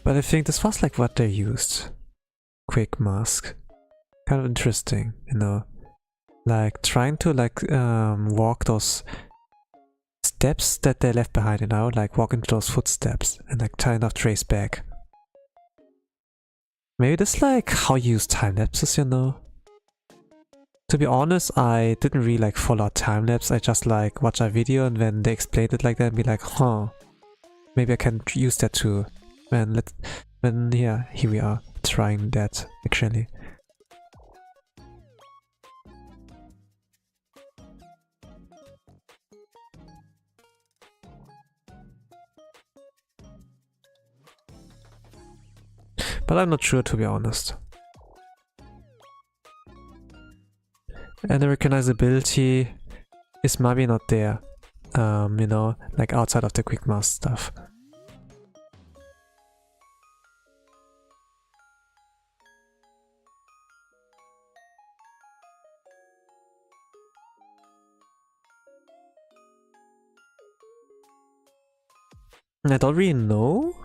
But I think this was like what they used. Quick mask. Kind of interesting, you know. Like trying to like walk those steps that they left behind, you know, like walk into those footsteps and like kind of trace back. Maybe this like how you use time lapses, you know. To be honest, I didn't really like follow time lapse. I just like watch a video and then they explained it like that and be like, huh, maybe I can use that too. Then yeah, here we are trying that actually. But I'm not sure, to be honest. And the recognizability is maybe not there, you know, like outside of the quick mask stuff. I don't really know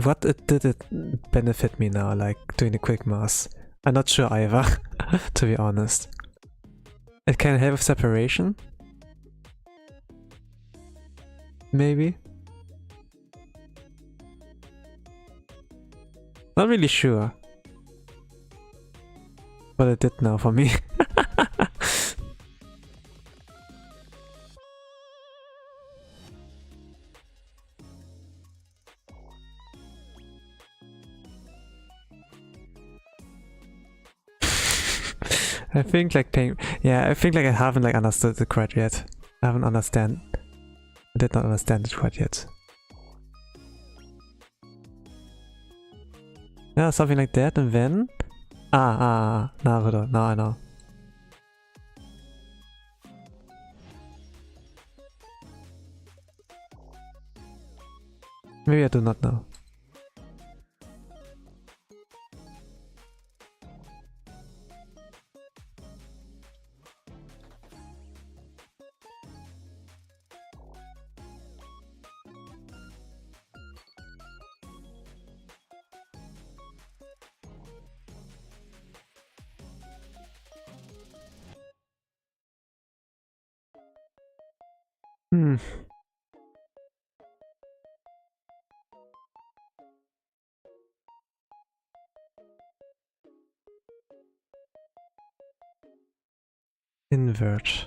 what did it benefit me now, like doing the quick mask. I'm not sure either, to be honest. It can help with separation? Maybe? Not really sure. But it did now for me. I think like I think like I haven't like understood it quite yet. I did not understand it quite yet. Yeah, something like that, and then Naruto, now I know. Maybe I do not know. Hmm. Invert.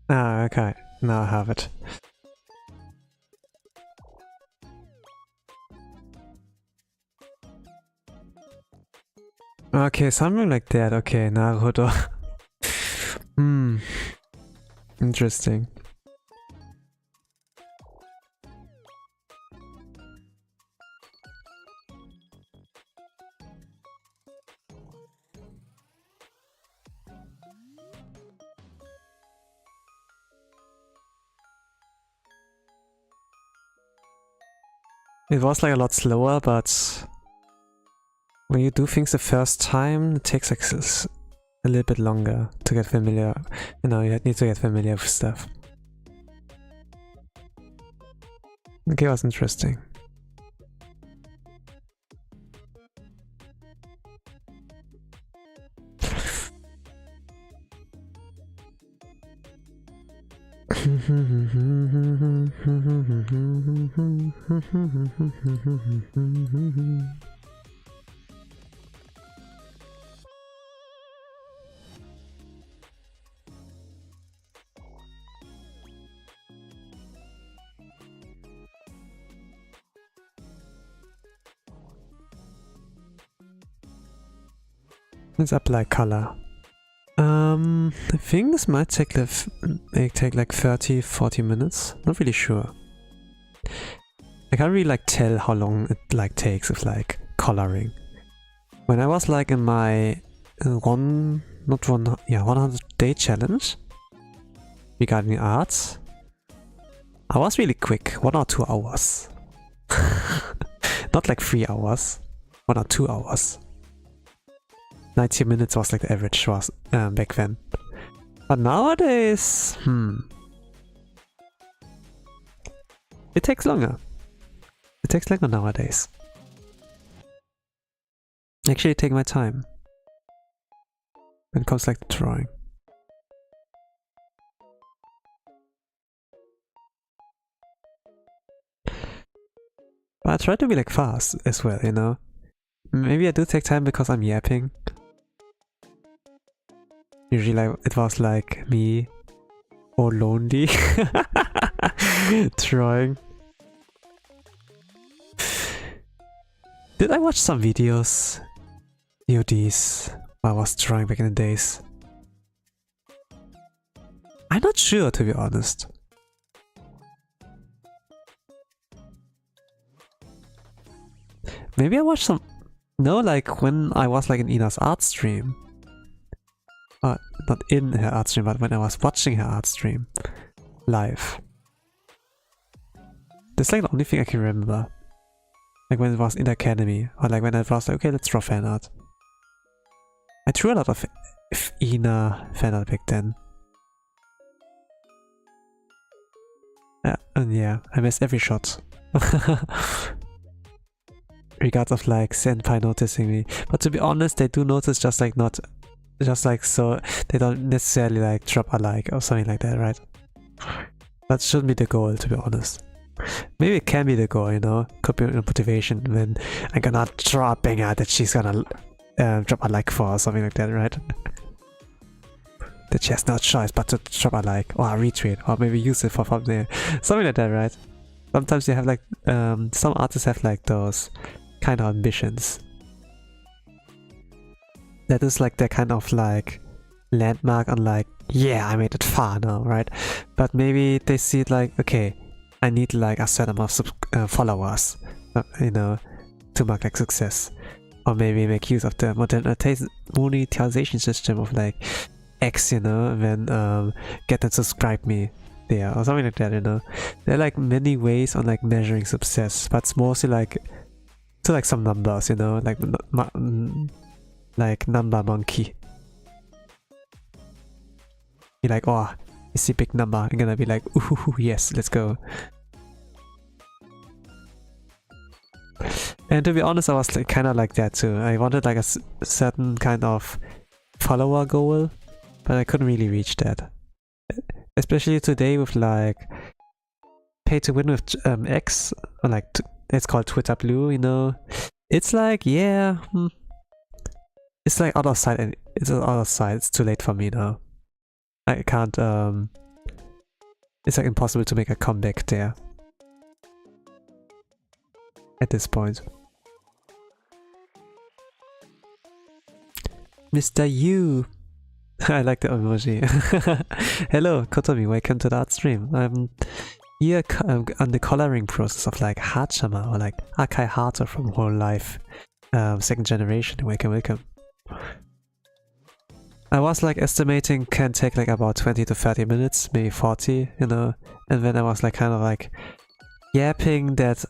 Ah, okay. Now I have it. Okay, something like that. Okay, Naruto. Interesting. It was like a lot slower, but when you do things the first time, it takes like a little bit longer to get familiar. You know, you need to get familiar with stuff. Okay, it was interesting. Let's apply color. I think this might take like 30-40 minutes. Not really sure. I can't really like tell how long it like takes with like coloring. When I was like in my 100-day challenge regarding art, I was really quick, 1 or 2 hours. Not like 3 hours, 1 or 2 hours. 90 minutes was like the average was back then. But nowadays, it takes longer. It takes longer nowadays. Actually, take my time when it comes like to drawing. But I try to be like fast as well, you know. Maybe I do take time because I'm yapping. Usually like, it was like me all lonely drawing. Did I watch some videos? EODs while I was drawing back in the days. I'm not sure, to be honest. Maybe I watched some... No, like when I was like in Ina's art stream. Not in her art stream, but when I was watching her art stream live. That's like the only thing I can remember. Like when it was in the academy, or like when I was like, okay, let's draw fan art. I drew a lot of Ina fan art back then. And yeah, I missed every shot. Regards of like senpai noticing me. But to be honest, they do notice, just like not... Just like so, they don't necessarily like drop a like or something like that, right? That shouldn't be the goal, to be honest. Maybe it can be the goal, you know? Could be a motivation when I'm gonna draw a banger that she's gonna drop a like for or something like that, right? That she has no choice but to drop a like or a retweet or maybe use it for thumbnail. Something like that, right? Sometimes you have like, some artists have like those kind of ambitions. That is like their kind of like landmark on like, yeah, I made it far now, right? But maybe they see it like, okay, I need like a certain amount of followers, you know, to mark like success. Or maybe make use of the monetization system of like X, you know, and then get them to subscribe me there or something like that, you know. There are like many ways on like measuring success, but it's mostly like to like some numbers, you know, like number monkey. You're like, oh, you see big number, I'm gonna be like, ooh, yes, let's go. And to be honest, I was like, kind of like that too. I wanted like a certain kind of follower goal, but I couldn't really reach that. Especially today with like pay to win with X, or like it's called Twitter Blue, you know. It's like, yeah, it's like out of sight, and it's out of sight. It's too late for me now. I can't. It's like impossible to make a comeback there at this point. Mr. Yu. I like the emoji. Hello, Kotomi, welcome to the art stream. I'm here on the coloring process of like Haachama or like Akai Haato from Whole Life, second generation. Welcome, welcome. I was like estimating can take like about 20 to 30 minutes, maybe 40, you know, and then I was like kind of like yapping that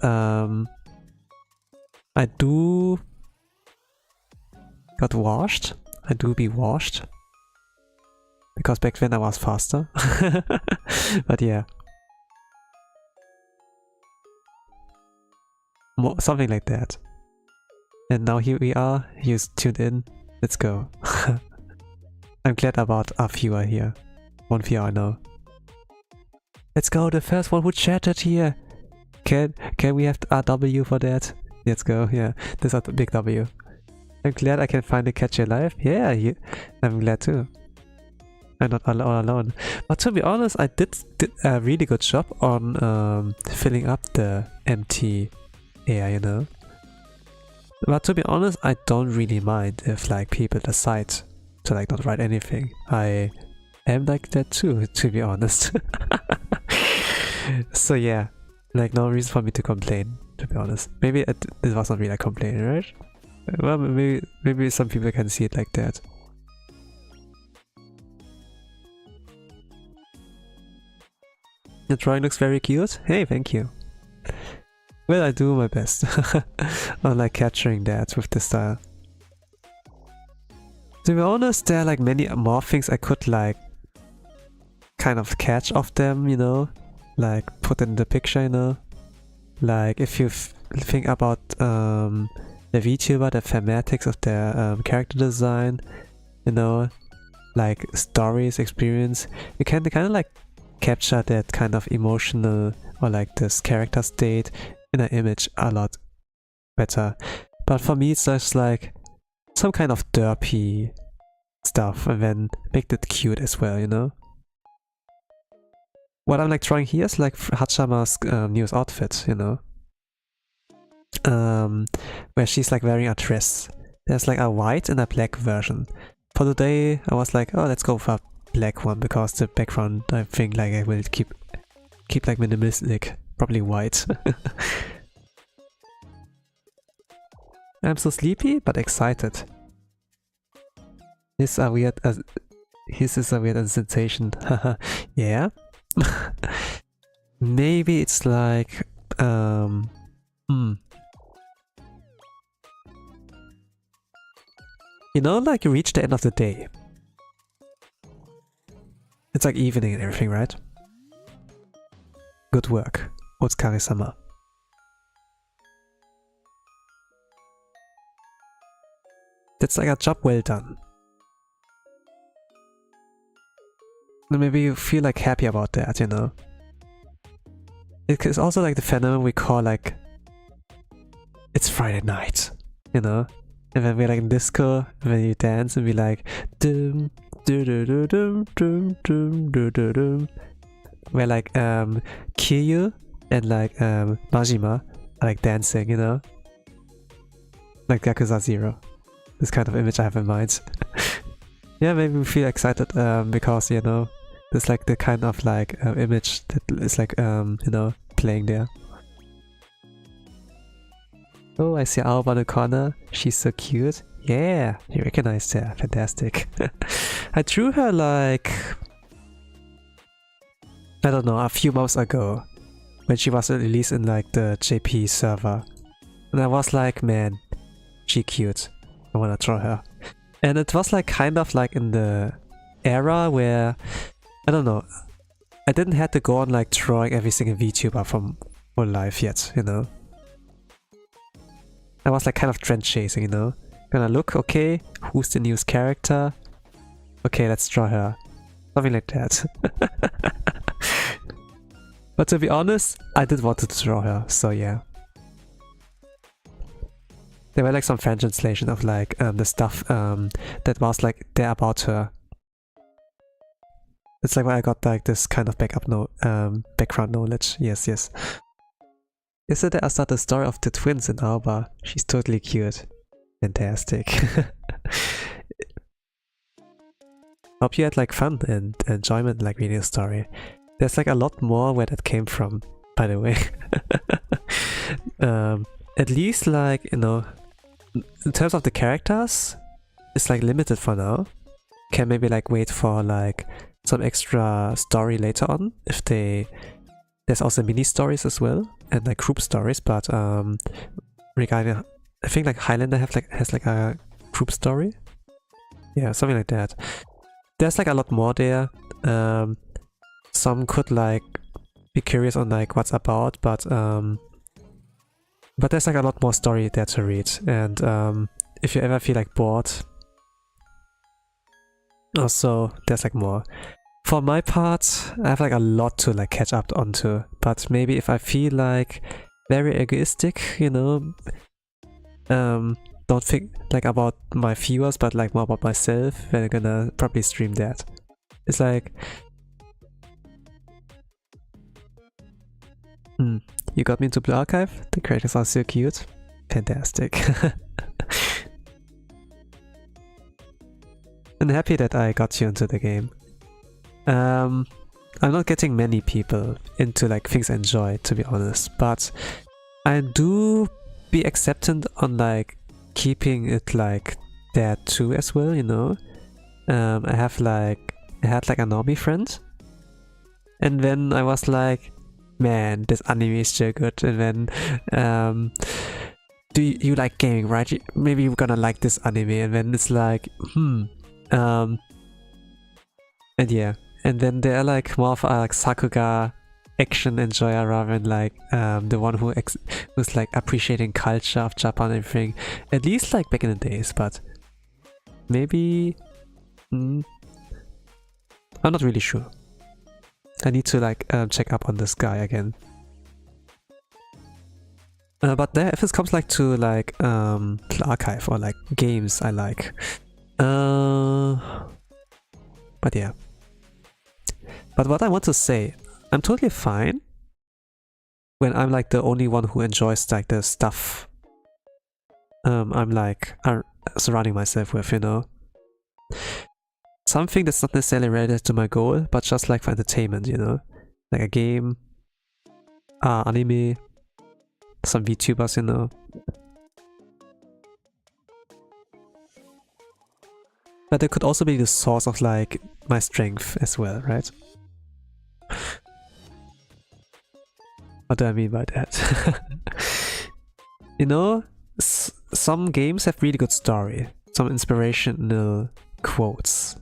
I do got washed. I do be washed. Because back then I was faster. But yeah. Something like that. And now here we are. You tuned in. Let's go. I'm glad about our viewer here. One viewer I know. Let's go, the first one who chatted here. Can we have RW for that? Let's go, yeah. This is a big W. I'm glad I can finally catch you live. Yeah, I'm glad too. I'm not all alone. But to be honest, I did a really good job on filling up the empty air, you know. But to be honest, I don't really mind if like people decide to like not write anything. I am like that too, to be honest. So yeah, like no reason for me to complain, to be honest. Maybe it was not really a complaint, right? Well, maybe some people can see it like that. The drawing looks very cute. Hey, thank you. Well, I do my best on like capturing that with the style. To be honest, there are like many more things I could like kind of catch of them, you know, like put in the picture, you know. Like if you think about the VTuber, the thematics of their character design, you know, like stories, experience, you can kind of like capture that kind of emotional or like this character state in an image a lot better. But for me, it's just like some kind of derpy stuff and then make it cute as well, you know. What I'm like drawing here is like Haachama's newest outfit, you know. Where she's like wearing a dress. There's like a white and a black version. For today, I was like, oh, let's go for a black one because the background, I think like I will keep like minimalistic, probably white. I'm so sleepy but excited. This is a weird sensation. Yeah. Maybe it's like you know, like you reach the end of the day. It's like evening and everything, right? Good work, Otsukare-sama. That's like a job well done. And maybe you feel like happy about that, you know? It's also like the phenomenon we call like it's Friday night, you know? And then we're like in disco, and then you dance and be like dum dum dum dum dum dum dum dum. Where like Kiryu and like Majima are like dancing, you know? Like Yakuza 0. This kind of image I have in mind. Yeah, maybe we feel excited because, you know, there's like the kind of like image that is like, you know, playing there. Oh, I see Aoba in the corner. She's so cute. Yeah, you recognize her. Fantastic. I drew her like, I don't know, a few months ago when she was released in like the JP server. And I was like, man, she cute. I wanna draw her. And it was like kind of like in the era where, I don't know, I didn't have to go on like drawing every single VTuber from Whole Life yet, you know? I was like kind of trend chasing, you know? Gonna look, okay, who's the newest character? Okay, let's draw her. Something like that. But to be honest, I did want to draw her, so yeah. There were like some fan translation of like the stuff that was like there about her. It's like why I got like this kind of background knowledge. Yes, yes. Yesterday I started the story of the twins in Alba. She's totally cute. Fantastic. Hope you had like fun and enjoyment like reading the story. There's like a lot more where that came from, by the way. At least like, you know, in terms of the characters, it's like limited for now. Can maybe like wait for like some extra story later on if there's also mini stories as well and like group stories, but regarding I think like Highlander has like a group story. Yeah, something like that. There's like a lot more there. Some could like be curious on like what's about, but there's like a lot more story there to read, and if you ever feel like bored, also there's like more. For my part, I have like a lot to like catch up onto, but maybe if I feel like very egoistic, you know, don't think like about my viewers, but like more about myself, then I'm gonna probably stream that. It's like, you got me into Blue Archive? The characters are so cute. Fantastic. I'm happy that I got you into the game. I'm not getting many people into like things I enjoy, to be honest, but I do be acceptant on like keeping it like there too as well, you know. I had like a normie friend, and then I was like, man, this anime is so good, and then do you like gaming, right? Maybe you're gonna like this anime, and then it's like, and yeah, and then they're like more of a like Sakuga action enjoyer rather than like the one who's like appreciating culture of Japan and everything, at least like back in the days, but maybe I'm not really sure. I need to like check up on this guy again. But there, if it comes like to like the archive or like games I like, but yeah. But what I want to say, I'm totally fine when I'm like the only one who enjoys like the stuff I'm like surrounding myself with, you know. Something that's not necessarily related to my goal, but just like for entertainment, you know. Like a game, anime, some VTubers, you know. But it could also be the source of like my strength as well, right? What do I mean by that? You know, some games have really good story, some inspirational quotes,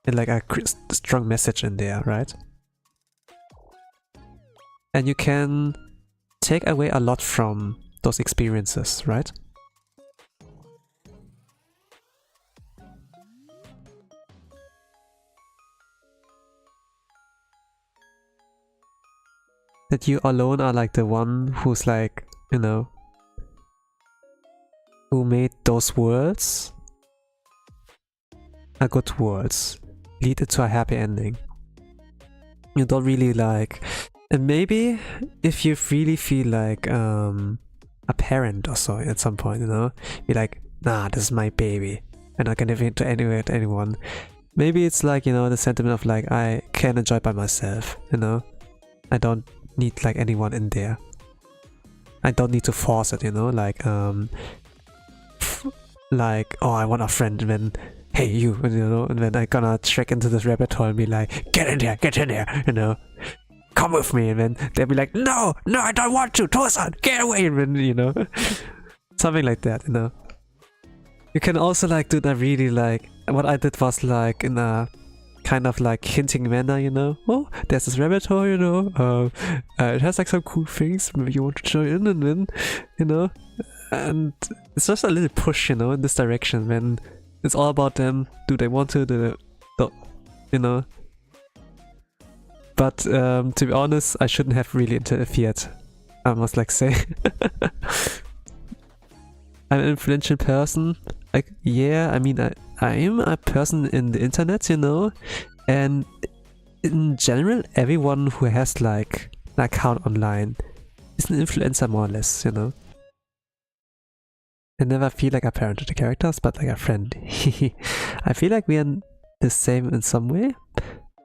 and like a strong message in there, right? And you can take away a lot from those experiences, right? That you alone are like the one who's like, you know, who made those worlds a good worlds, lead it to a happy ending. You don't really like, and maybe if you really feel like a parent or so at some point, you know, be like, nah, this is my baby, and I can give it to anyone. Maybe it's like, you know, the sentiment of like, I can enjoy it by myself, you know, I don't need like anyone in there. I don't need to force it, you know, like like, oh, I want a friend, and then hey you know, and then I gonna trek into this rabbit hole and be like, get in here, you know, come with me, and then they'll be like, no, I don't want to, Tosan, get away, and then, you know, something like that, you know. You can also like do that really like, what I did was like in a kind of like hinting manner, you know. Oh, there's this rabbit hole, you know. It has like some cool things. Maybe you want to join in and then, you know. And it's just a little push, you know, in this direction when it's all about them. Do they want to? Do they, you know. But to be honest, I shouldn't have really interfered. I must like say. I'm an influential person. Like, yeah, I mean, I am a person in the internet, you know, and in general, everyone who has like an account online is an influencer more or less, you know. I never feel like a parent to the characters, but like a friend. I feel like we are the same in some way.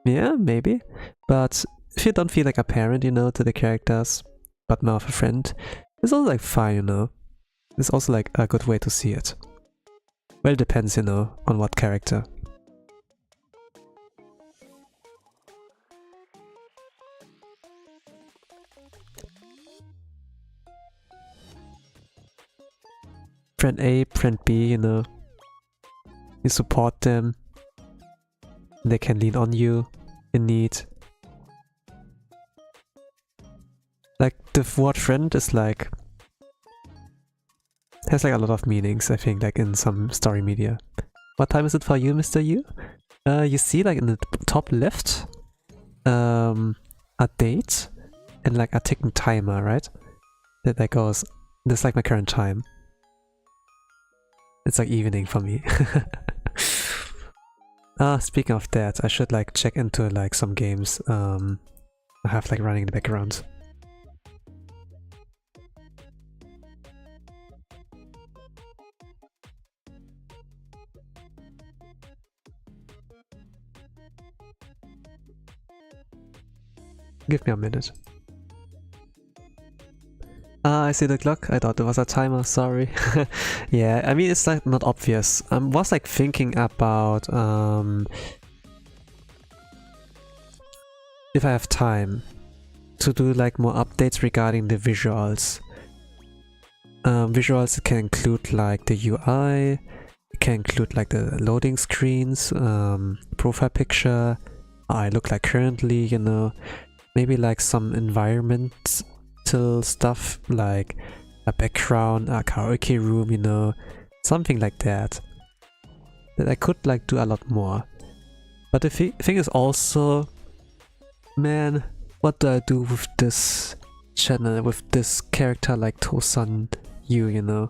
Yeah, maybe. But if you don't feel like a parent, you know, to the characters, but more of a friend, it's also like fine, you know. It's also like a good way to see it. Well, it depends, you know, on what character. Friend A, friend B, you know. You support them. They can lean on you in need. Like, the word friend is like... has like a lot of meanings, I think, like in some story media. What time is it for you, Mr. Yu? You see like in the top left a date and like a ticking timer, right? That goes, this is like my current time. It's like evening for me. Speaking of that, I should like check into like some games I have like running in the background. Give me a minute. I see the clock. I thought there was a timer, sorry. Yeah, I mean, it's like not obvious. I was like thinking about if I have time to do like more updates regarding the visuals. Visuals can include like the UI, it can include like the loading screens, profile picture, how I look like currently, you know. Maybe like some environmental stuff, like a background, a karaoke room, you know, something like that. That I could like do a lot more. But the thing is also, man, what do I do with this channel, with this character like Tosan Yu, you know?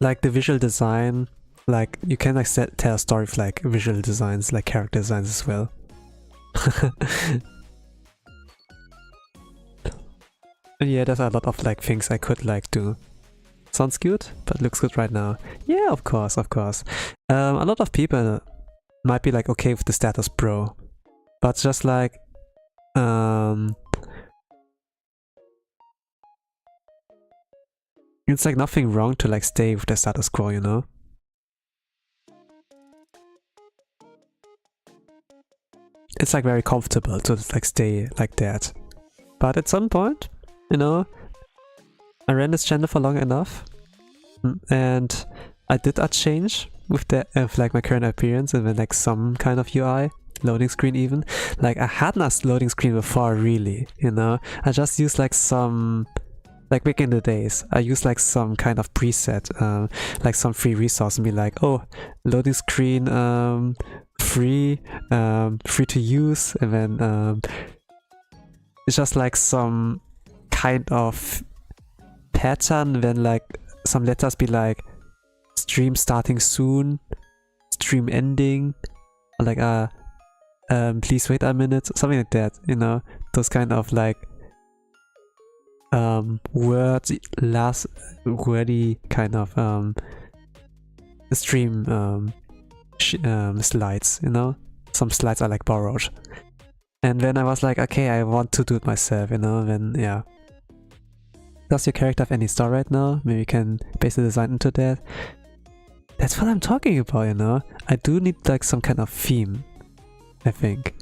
Like the visual design, like you can like tell a story with like visual designs, like character designs as well. And yeah, there's a lot of like things I could like do. Sounds good, but looks good right now. Yeah, of course, of course. A lot of people might be like okay with the status bro, but just like it's like nothing wrong to like stay with the status quo, you know? It's like very comfortable to like stay like that. But at some point, you know, I ran this channel for long enough and I did a change with the like my current appearance and then like some kind of UI, loading screen even. Like I had a loading screen before really, you know. I just used like some, like back in the days, I used like some kind of preset, like some free resource and be like, oh, loading screen, free to use, and then it's just like some kind of pattern when like some letters be like stream starting soon, stream ending, or like please wait a minute, something like that, you know, those kind of like words, last wordy kind of stream slides, you know. Some slides are like borrowed, and then I was like, okay, I want to do it myself, you know. Then yeah, does your character have any store right now? Maybe you can base the design into that. That's what I'm talking about, you know. I do need like some kind of theme, I think.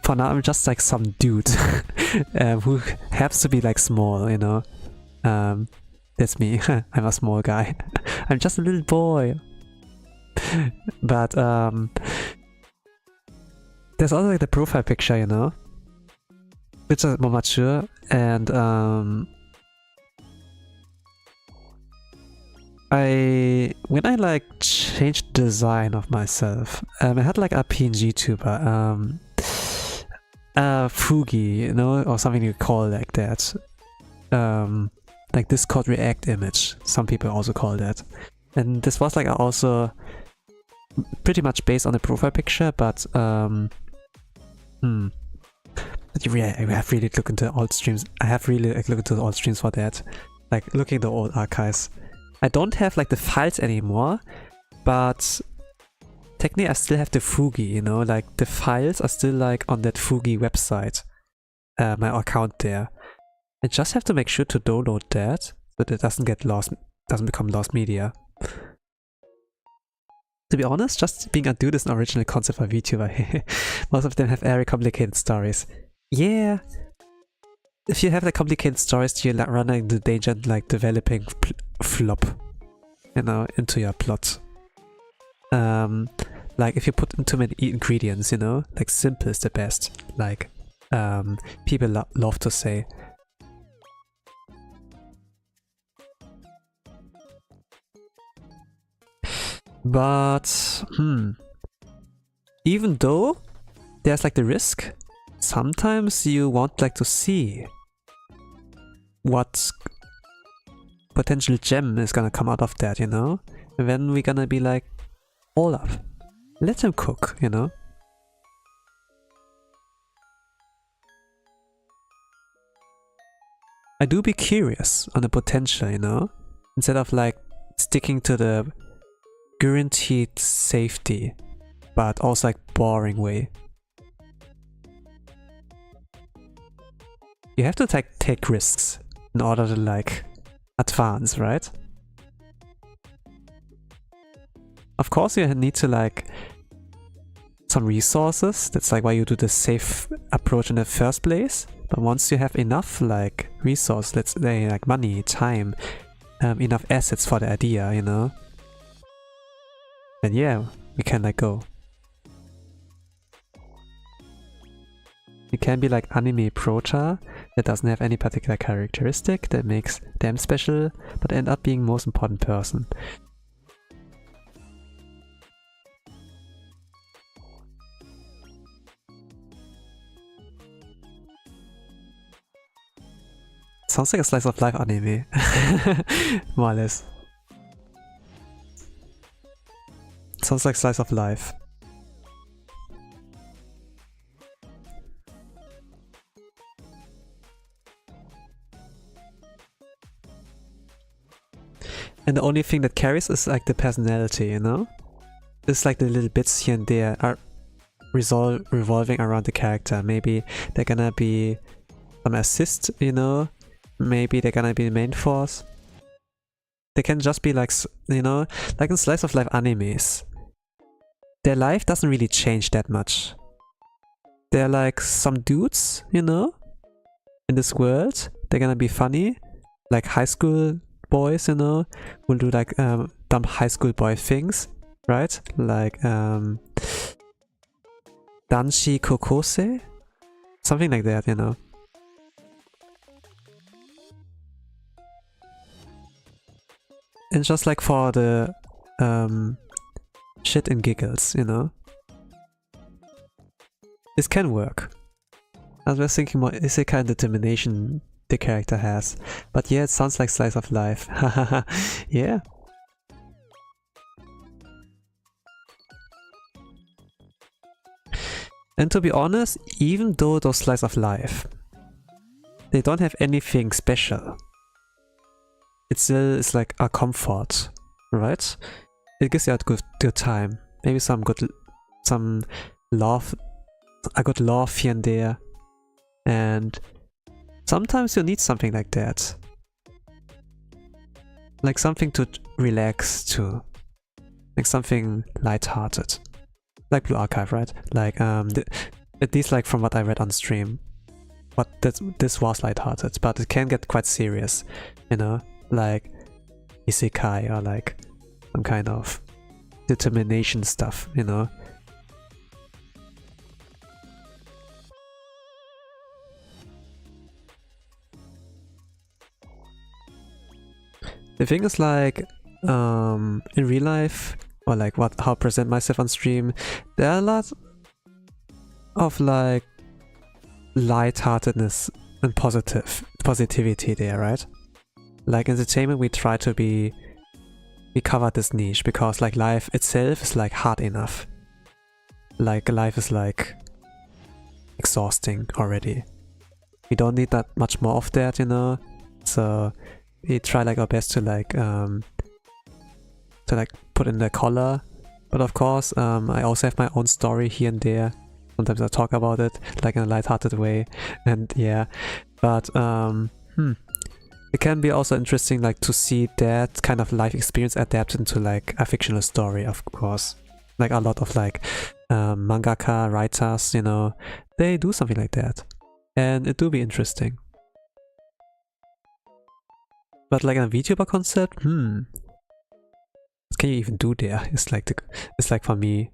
For now I'm just like some dude who happens to be like small, you know. That's me. I'm a small guy. I'm just a little boy. But there's also like the profile picture, you know, which is more mature, and when I like changed the design of myself, I had like a PNG tuber, Fugi, you know, or something you call like that. Like Discord React image, some people also call that. And this was like also pretty much based on the profile picture, but yeah, I have really looked into old streams. I have really looked into the old streams for that. Like looking at the old archives. I don't have like the files anymore, but technically I still have the Fugi, you know, like the files are still like on that Fugi website, my account there. I just have to make sure to download that so that it doesn't get lost, doesn't become lost media. To be honest, just being a dude is an original concept for VTuber. Most of them have very complicated stories. Yeah, if you have the complicated stories, you run into danger like developing flop, you know, into your plot. Like if you put in too many ingredients, you know, like simple is the best. Like people love to say. But even though there's like the risk, sometimes you want like to see what potential gem is gonna come out of that, you know? And then we're gonna be like, hold up, let them cook, you know? I do be curious on the potential, you know? Instead of like sticking to the guaranteed safety, but also like boring way. You have to take risks in order to like advance, right? Of course you need to like some resources, that's like why you do the safe approach in the first place. But once you have enough like resource, let's say like money, time, enough assets for the idea, you know, then yeah, we can like go. You can be like anime prota that doesn't have any particular characteristic that makes them special, but end up being most important person. Sounds like a slice of life anime. More or less. Sounds like slice of life. And the only thing that carries is like the personality, you know? It's like the little bits here and there are revolving around the character. Maybe they're gonna be some assist, you know? Maybe they're gonna be the main force. They can just be like, you know, like in slice of life animes. Their life doesn't really change that much. They're like some dudes, you know, in this world. They're gonna be funny, like high school boys, you know, will do like dumb high school boy things, right? Like Danshi Kokose? Something like that, you know. And just like for the shit and giggles, you know. This can work. I was thinking more isekai and determination the character has. But yeah, it sounds like slice of life. Yeah. And to be honest, even though those slice of life, they don't have anything special, it still is like a comfort, right? It gives you a good time. Maybe some love, a good laugh here and there. And sometimes you need something like that. Like something to relax to. Like something light-hearted. Like Blue Archive, right? Like, at least like from what I read on stream. But this was light-hearted, but it can get quite serious, you know? Like isekai or like some kind of determination stuff, you know. The thing is, like, in real life, or like how I present myself on stream, there are a lot of like lightheartedness and positivity there, right? Like entertainment, we try to we cover this niche because like life itself is like hard enough. Like life is like exhausting already. We don't need that much more of that, you know. So we try like our best to like put in the color. But of course, I also have my own story here and there. Sometimes I talk about it like in a lighthearted way, and yeah. But it can be also interesting like to see that kind of life experience adapted into like a fictional story, of course. Like a lot of like mangaka writers, you know, they do something like that, and it do be interesting. But like a VTuber concept, what can you even do there? It's like for me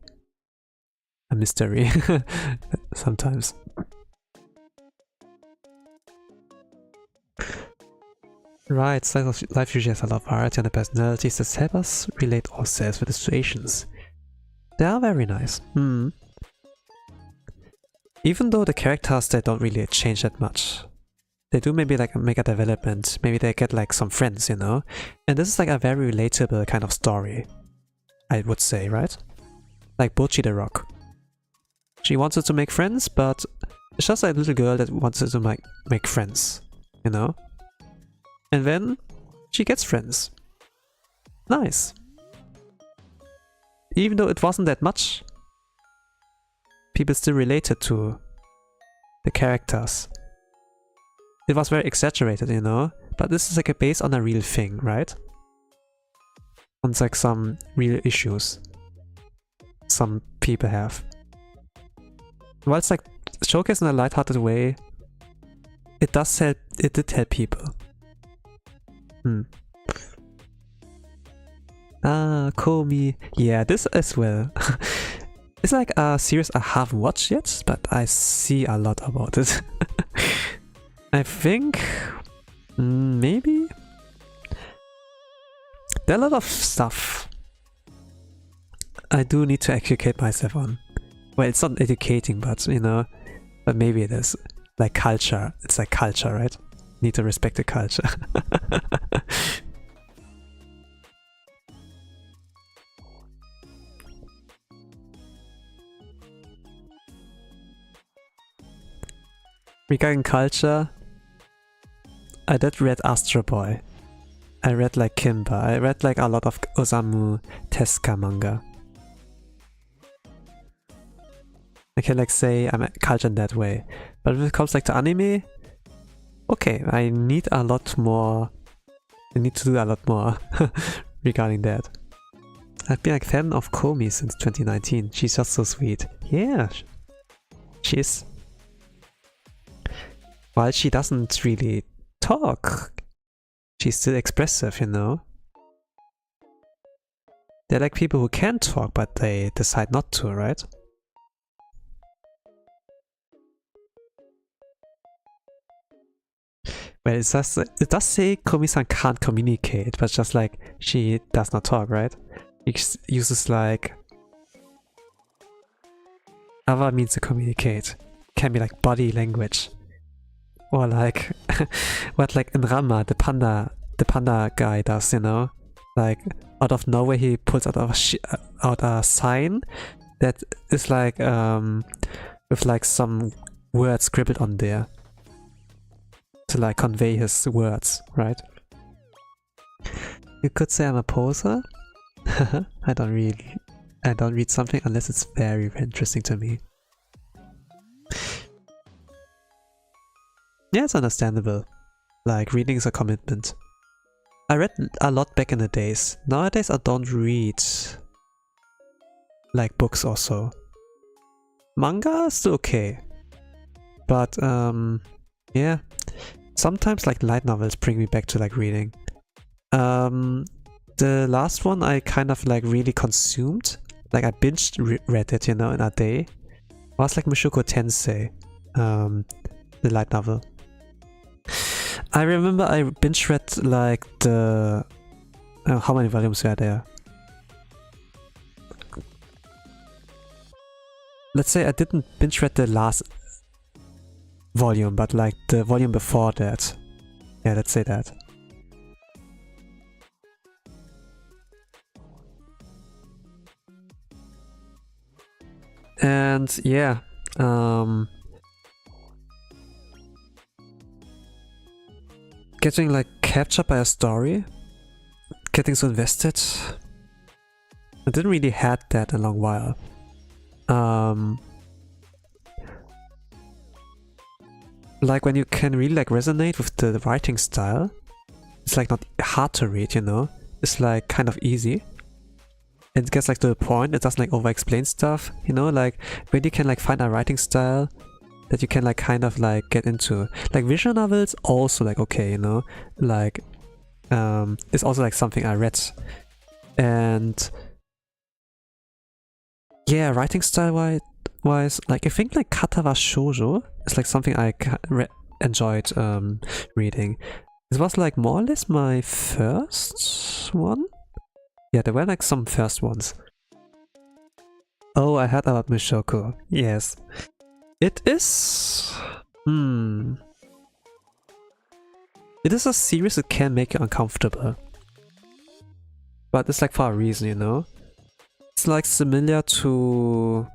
a mystery sometimes. Right, so life usually has a lot of variety and the personalities that help us relate ourselves with the situations. They are very nice. Even though the characters, they don't really change that much. They do maybe like make a development, maybe they get like some friends, you know? And this is like a very relatable kind of story, I would say, right? Like Bocchi the Rock. She wanted to make friends, but it's just a little girl that wanted to make friends, you know? And then she gets friends. Nice. Even though it wasn't that much, people still related to the characters. It was very exaggerated, you know? But this is like based on a real thing, right? On like some real issues some people have. While it's like showcased in a lighthearted way, it does help. It did help people. Call me. Yeah, this as well. It's like a series I haven't watched yet, but I see a lot about it. I think maybe there are a lot of stuff I do need to educate myself on. Well, it's not educating, but you know, but maybe it is. Like culture. It's like culture, right? Need to respect the culture. Regarding culture, I did read Astro Boy. I read like Kimba. I read like a lot of Osamu Tezuka manga. I can like say I'm cultured in that way. But when it comes like to anime, okay, I need a lot more. I need to do a lot more regarding that. I've been like fan of Komi since 2019. She's just so sweet. Yeah, she is. While she doesn't really talk, she's still expressive, you know? They're like people who can talk, but they decide not to, right? Well, it does say Komi-san can't communicate, but just like she does not talk, right? It uses like other means to communicate. Can be like body language. Or like what like in Ranma the panda guy does, you know? Like out of nowhere he pulls out a sign that is like with like some words scribbled on there to like convey his words, right? You could say I'm a poser. I don't read something unless it's very, very interesting to me. Yeah, it's understandable. Like, reading is a commitment. I read a lot back in the days. Nowadays I don't read like books or so. Manga is still okay. But yeah. Sometimes like light novels bring me back to like reading. the last one I kind of like really consumed. Like I binged read it, you know, in a day. It was like Mushoku Tensei, the light novel. I remember I binge read like the... how many volumes were there? Let's say I didn't binge read the last volume, but like the volume before that. Yeah, let's say that. And yeah, getting like captured by a story, getting so invested. I didn't really had that in a long while. Like when you can really like resonate with the writing style, it's like not hard to read, you know? It's like kind of easy. It gets like to the point, it doesn't like over-explain stuff, you know? Like when you can like find a writing style that you can like kind of like get into. Like visual novels also like okay, you know? Like it's also like something I read. And yeah, writing style wise, like I think like Katawa Shoujo is like something I enjoyed reading. It was like more or less my first one. Yeah, there were like some first ones. Oh, I heard about Mushoku. Yes. It is... It is a series that can make you uncomfortable. But it's like for a reason, you know? It's like similar to...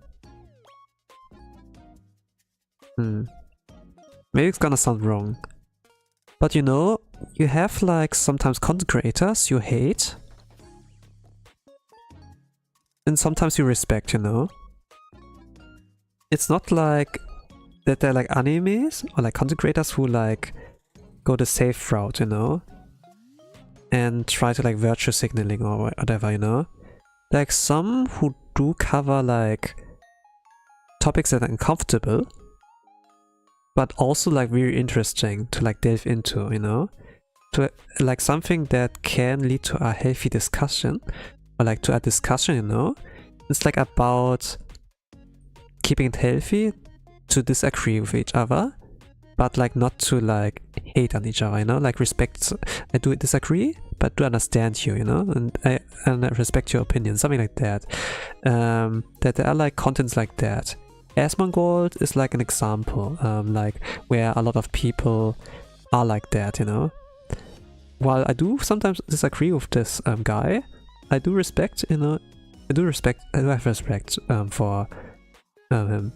Maybe it's gonna sound wrong. But you know, you have like sometimes content creators you hate. And sometimes you respect, you know? It's not like that they're like animes or like content creators who like go the safe route, you know? And try to like virtue signaling or whatever, you know? Like some who do cover like topics that are uncomfortable, but also like very interesting to like delve into, you know? To like something that can lead to a healthy discussion, or like to a discussion, you know? It's like about keeping it healthy, to disagree with each other, but like not to like hate on each other, you know? Like respect, I do disagree, but do understand you, you know? And I respect your opinion, something like that. That there are like contents like that. Asmongold is like an example, like where a lot of people are like that, you know? While I do sometimes disagree with this guy, I do respect, you know, I do have respect for him.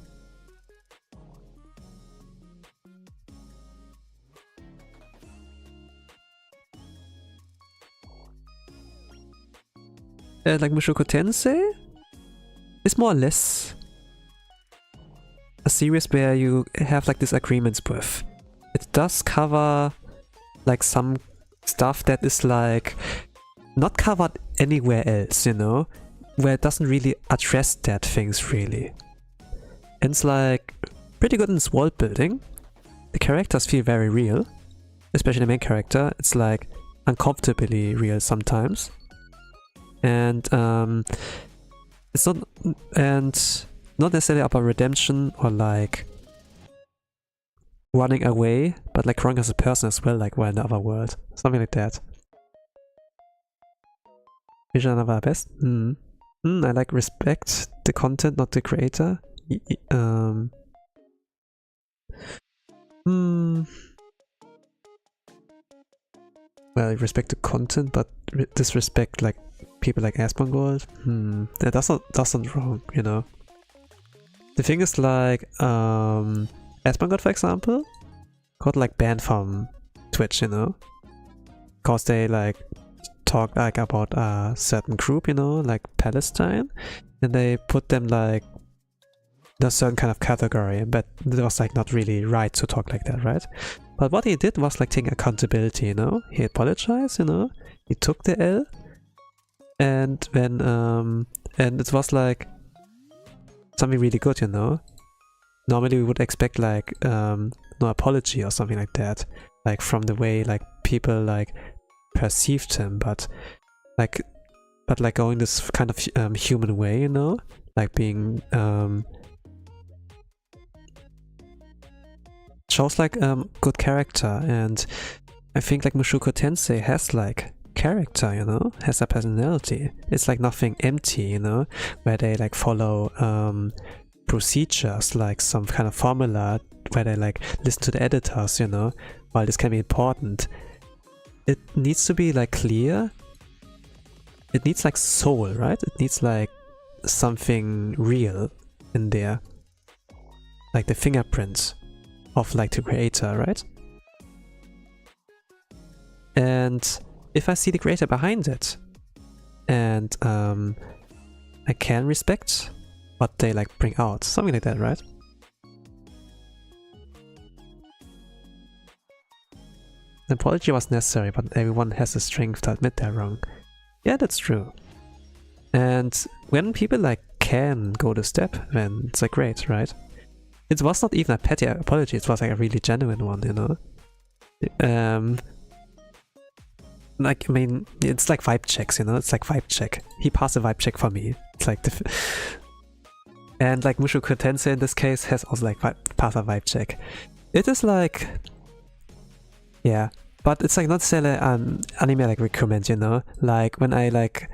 Like Mushoku Tensei is more or less a series where you have like disagreements with. It does cover like some stuff that is like not covered anywhere else, you know, where it doesn't really address that things really. And it's like pretty good in its world building. The characters feel very real, especially the main character. It's like uncomfortably real sometimes. And it's not necessarily about redemption or like running away, but like growing as a person as well, like we're in another world, something like that. Vision another best. I like respect the content, not the creator. Well, I respect the content, but disrespect like people like Asmongold. Yeah, that's not wrong, you know. The thing is like Asmongold, for example, got like banned from Twitch, you know, cause they like talk like about a certain group, you know, like Palestine, and they put them like in a certain kind of category, but it was like not really right to talk like that, right? But what he did was like taking accountability, you know. He apologized, you know. He took the L, and when and it was like something really good, you know. Normally we would expect like no apology or something like that, like from the way like people like perceived him, but like, but like going this kind of human way, you know, like being shows like good character. And I think like Mushoku Tensei has like character, you know, has a personality. It's like nothing empty, you know, where they like follow procedures, like some kind of formula where they like listen to the editors, you know. While this can be important, it needs to be like clear. It needs like soul, right? It needs like something real in there, like the fingerprint of like the creator, right? And if I see the creator behind it, and I can respect what they like bring out, something like that, right? An apology was necessary, but everyone has the strength to admit they're wrong. Yeah, that's true. And when people like can go the step, then it's like great, right? It was not even a petty apology, it was like a really genuine one, you know? Like, I mean, it's like vibe checks, you know? It's like vibe check. He passed a vibe check for me. It's like and like Mushoku Tensei in this case has also like passed a vibe check. It is like, yeah, but it's like not necessarily anime I like recommend, you know? Like when I like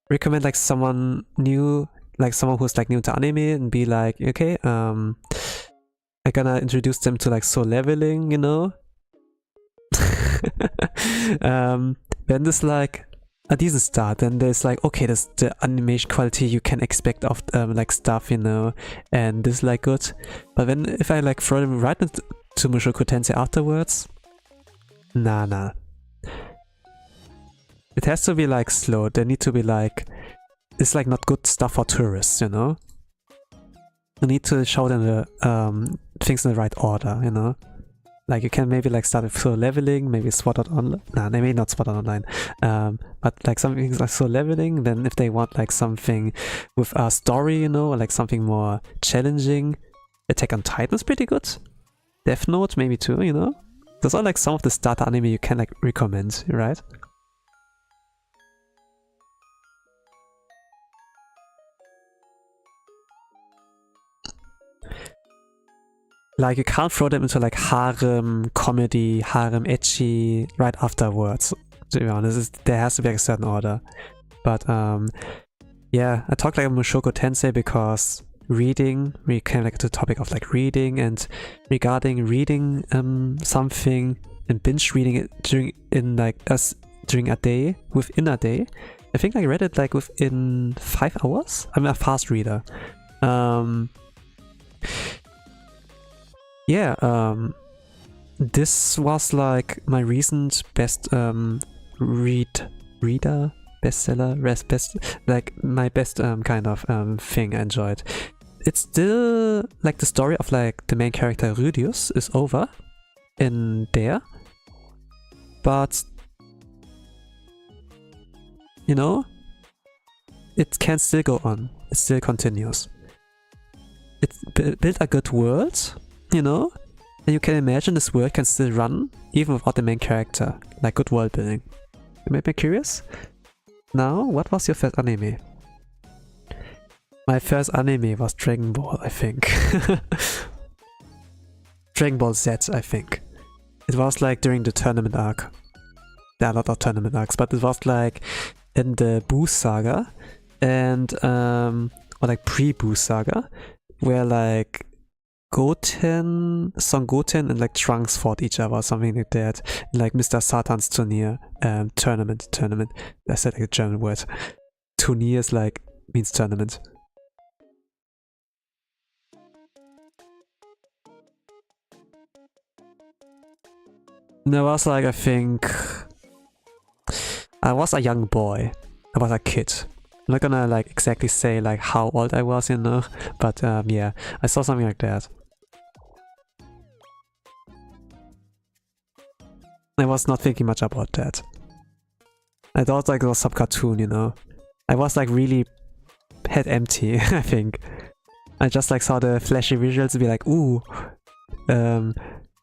recommend like someone new, like someone who's like new to anime, and be like, okay, I'm gonna introduce them to like Soul Leveling, you know? Then there's like a decent start, then there's like, okay, there's the animation quality you can expect of like stuff, you know, and this is like good. But then if I like throw them right into Mushoku Tensei afterwards, nah. It has to be like slow. They need to be like, it's like not good stuff for tourists, you know. You need to show them the things in the right order, you know. Like you can maybe like start with Soul Leveling, maybe Sword Art Online. Nah, maybe not Sword Art Online. But like something like Soul Leveling. Then if they want like something with a story, you know, or like something more challenging, Attack on Titan is pretty good. Death Note maybe too, you know. Those are like some of the starter anime you can like recommend, right? Like you can't throw them into like harem comedy, harem ecchi right afterwards. To be honest, there has to be like a certain order. But yeah, I talk like Mushoku Tensei because reading, we came like to the topic of like reading, and regarding reading something and binge reading it during a day, within a day. I think I read it like within 5 hours. I'm a fast reader. Yeah, this was like my recent best reader, bestseller, like my best kind of thing I enjoyed. It's still like the story of like the main character Rudius is over in there, but you know, it can still go on. It still continues. It's built a good world, you know, and you can imagine this world can still run even without the main character, like good world building. You made me curious? Now, what was your first anime? My first anime was Dragon Ball, I think. Dragon Ball Z, I think. It was like during the tournament arc. There are a lot of tournament arcs, but it was like in the Buu saga, and or like pre-Buu saga, where like Son Goten and like Trunks fought each other or something like that. Like Mr. Satan's tournament. I said like a German word. Turniers like means tournament. And I was like, I think I was a young boy. I was a kid. I'm not gonna like exactly say like how old I was, you know, but yeah, I saw something like that. I was not thinking much about that. I thought like it was some cartoon, you know. I was like really head empty, I think. I just like saw the flashy visuals and be like, ooh,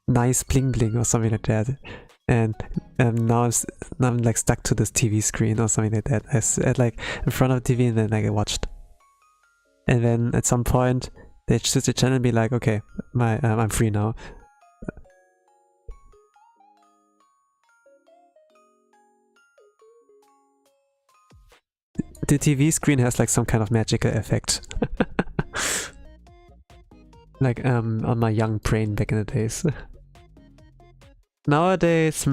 nice bling bling or something like that. and now I'm like stuck to this TV screen or something like that. I sat like in front of the TV and then like I watched, and then at some point they switch the channel and be like, okay, I'm free now. The TV screen has like some kind of magical effect. Like on my young brain back in the days. Nowadays,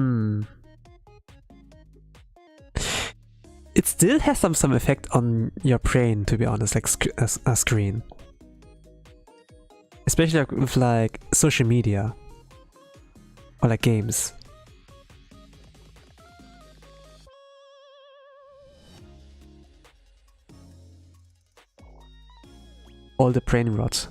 it still has some effect on your brain, to be honest, like a screen. Especially like with like social media or like games. All the brain rot.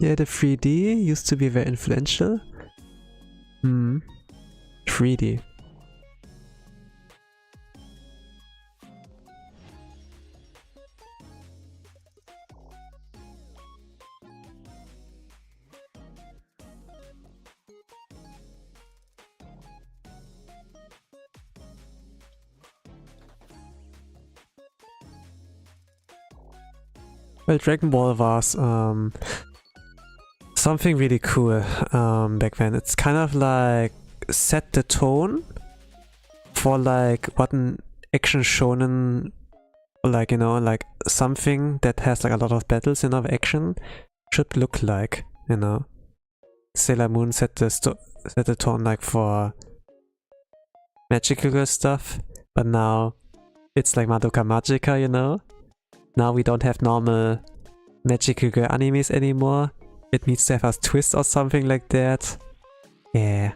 Yeah, the 3D used to be very influential. 3D. Well, Dragon Ball was something really cool back then. It's kind of like set the tone for like what an action shonen, like, you know, like something that has like a lot of battles, you know, action should look like, you know. Sailor Moon set the tone like for magical girl stuff, but now it's like Madoka Magica, you know. Now we don't have normal magical girl animes anymore. It needs to have a twist or something like that. Yeah.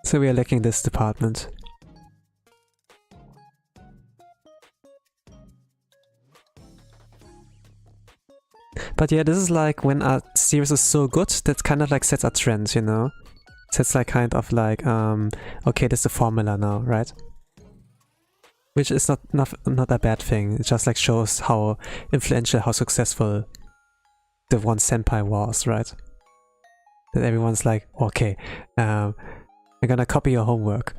So we are lacking this department. But yeah, this is like when a series is so good that kind of like sets a trend, you know? Sets like kind of like, okay, this is the formula now, right? Which is not a bad thing. It just like shows how influential, how successful the one senpai was, right? That everyone's like, okay, I'm gonna copy your homework.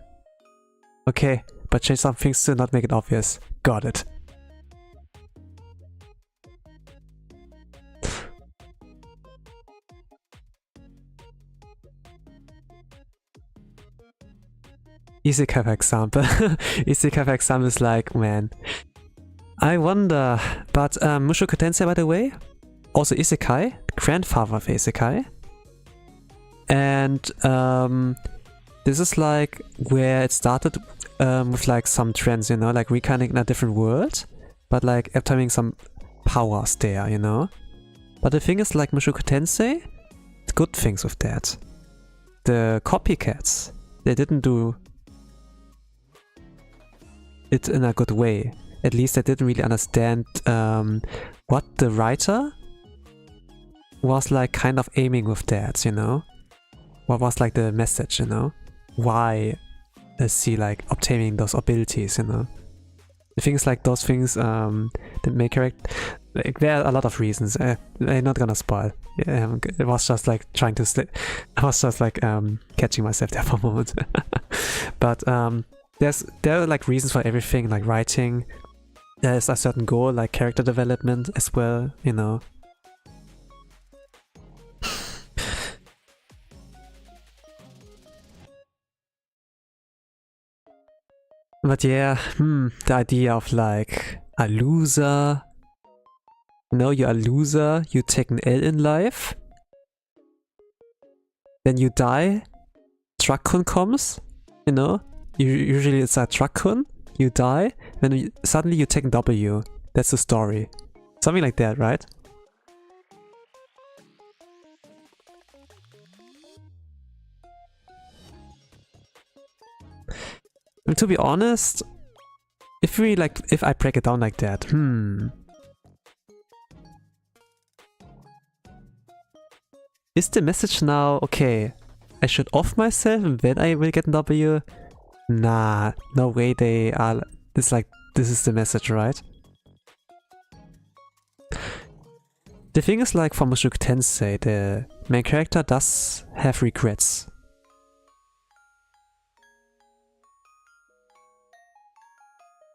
Okay, but change some things to not make it obvious. Got it. Isekai, for example. Isekai, for example, is like, man, I wonder. But Mushoku Tensei, by the way, also Isekai, grandfather of Isekai. And this is like where it started with like some trends, you know, like reincarnating in a different world, but like obtaining some powers there, you know. But the thing is, like Mushoku Tensei, good things with that. The copycats, they didn't do it in a good way. At least I didn't really understand what the writer was like kind of aiming with that, you know? What was like the message, you know? Why is he like obtaining those abilities, you know? The things like those things that make correct, like, there are a lot of reasons. I'm not gonna spoil. It was just like trying to slip. I was just like catching myself there for a moment. But there are like reasons for everything, like writing. There's a certain goal, like character development as well, you know. But yeah, the idea of like a loser. You know, you're a loser, you take an L in life. Then you die. Truck-kun comes, you know. Usually it's a truck-kun. You die, then suddenly you take a W. That's the story. Something like that, right? And to be honest, if I break it down like that, Is the message now, okay, I should off myself and then I will get a W? Nah, no way they are... It's like, this is the message, right? The thing is, like for Mushoku Tensei, the main character does have regrets.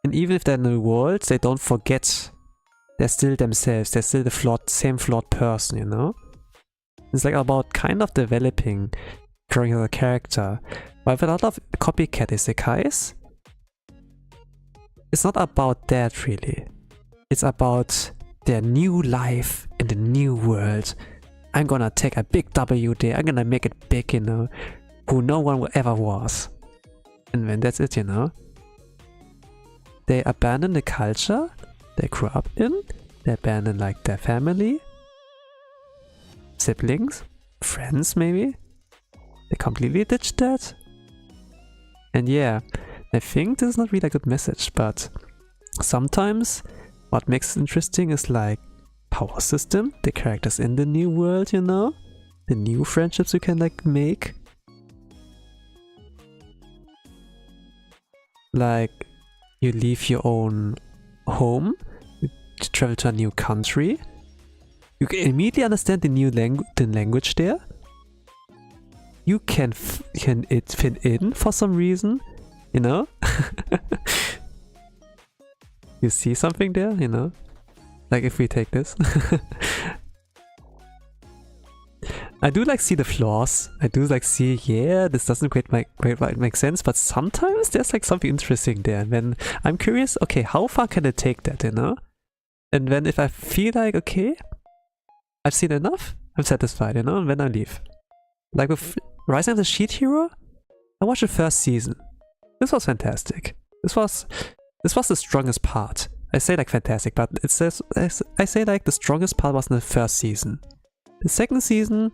And even if they're in the world, they don't forget. They're still themselves, they're still the same flawed person, you know? It's like about kind of developing, growing as a character. But with a lot of copycat isekais, it's not about that really. It's about their new life in the new world. I'm gonna take a big W there, I'm gonna make it big, you know, who no one ever was. And then that's it, you know. They abandon the culture they grew up in, they abandon like their family, siblings, friends maybe. They completely ditched that. And yeah, I think this is not really a good message, but sometimes what makes it interesting is like power system, the characters in the new world, you know? The new friendships you can like make. Like you leave your own home, you travel to a new country. You can immediately understand the new language there. You can it fit in for some reason, you know? You see something there, you know? Like if we take this. I do like see the flaws. I do like see, yeah, this doesn't quite make sense, but sometimes there's like something interesting there. And then I'm curious, okay, how far can I take that, you know? And then if I feel like, okay, I've seen enough, I'm satisfied, you know, and then I leave. Like with Rising of the Shield Hero, I watched the first season. This was fantastic. This was the strongest part. I say like fantastic, but it says I say like the strongest part was in the first season. The second season,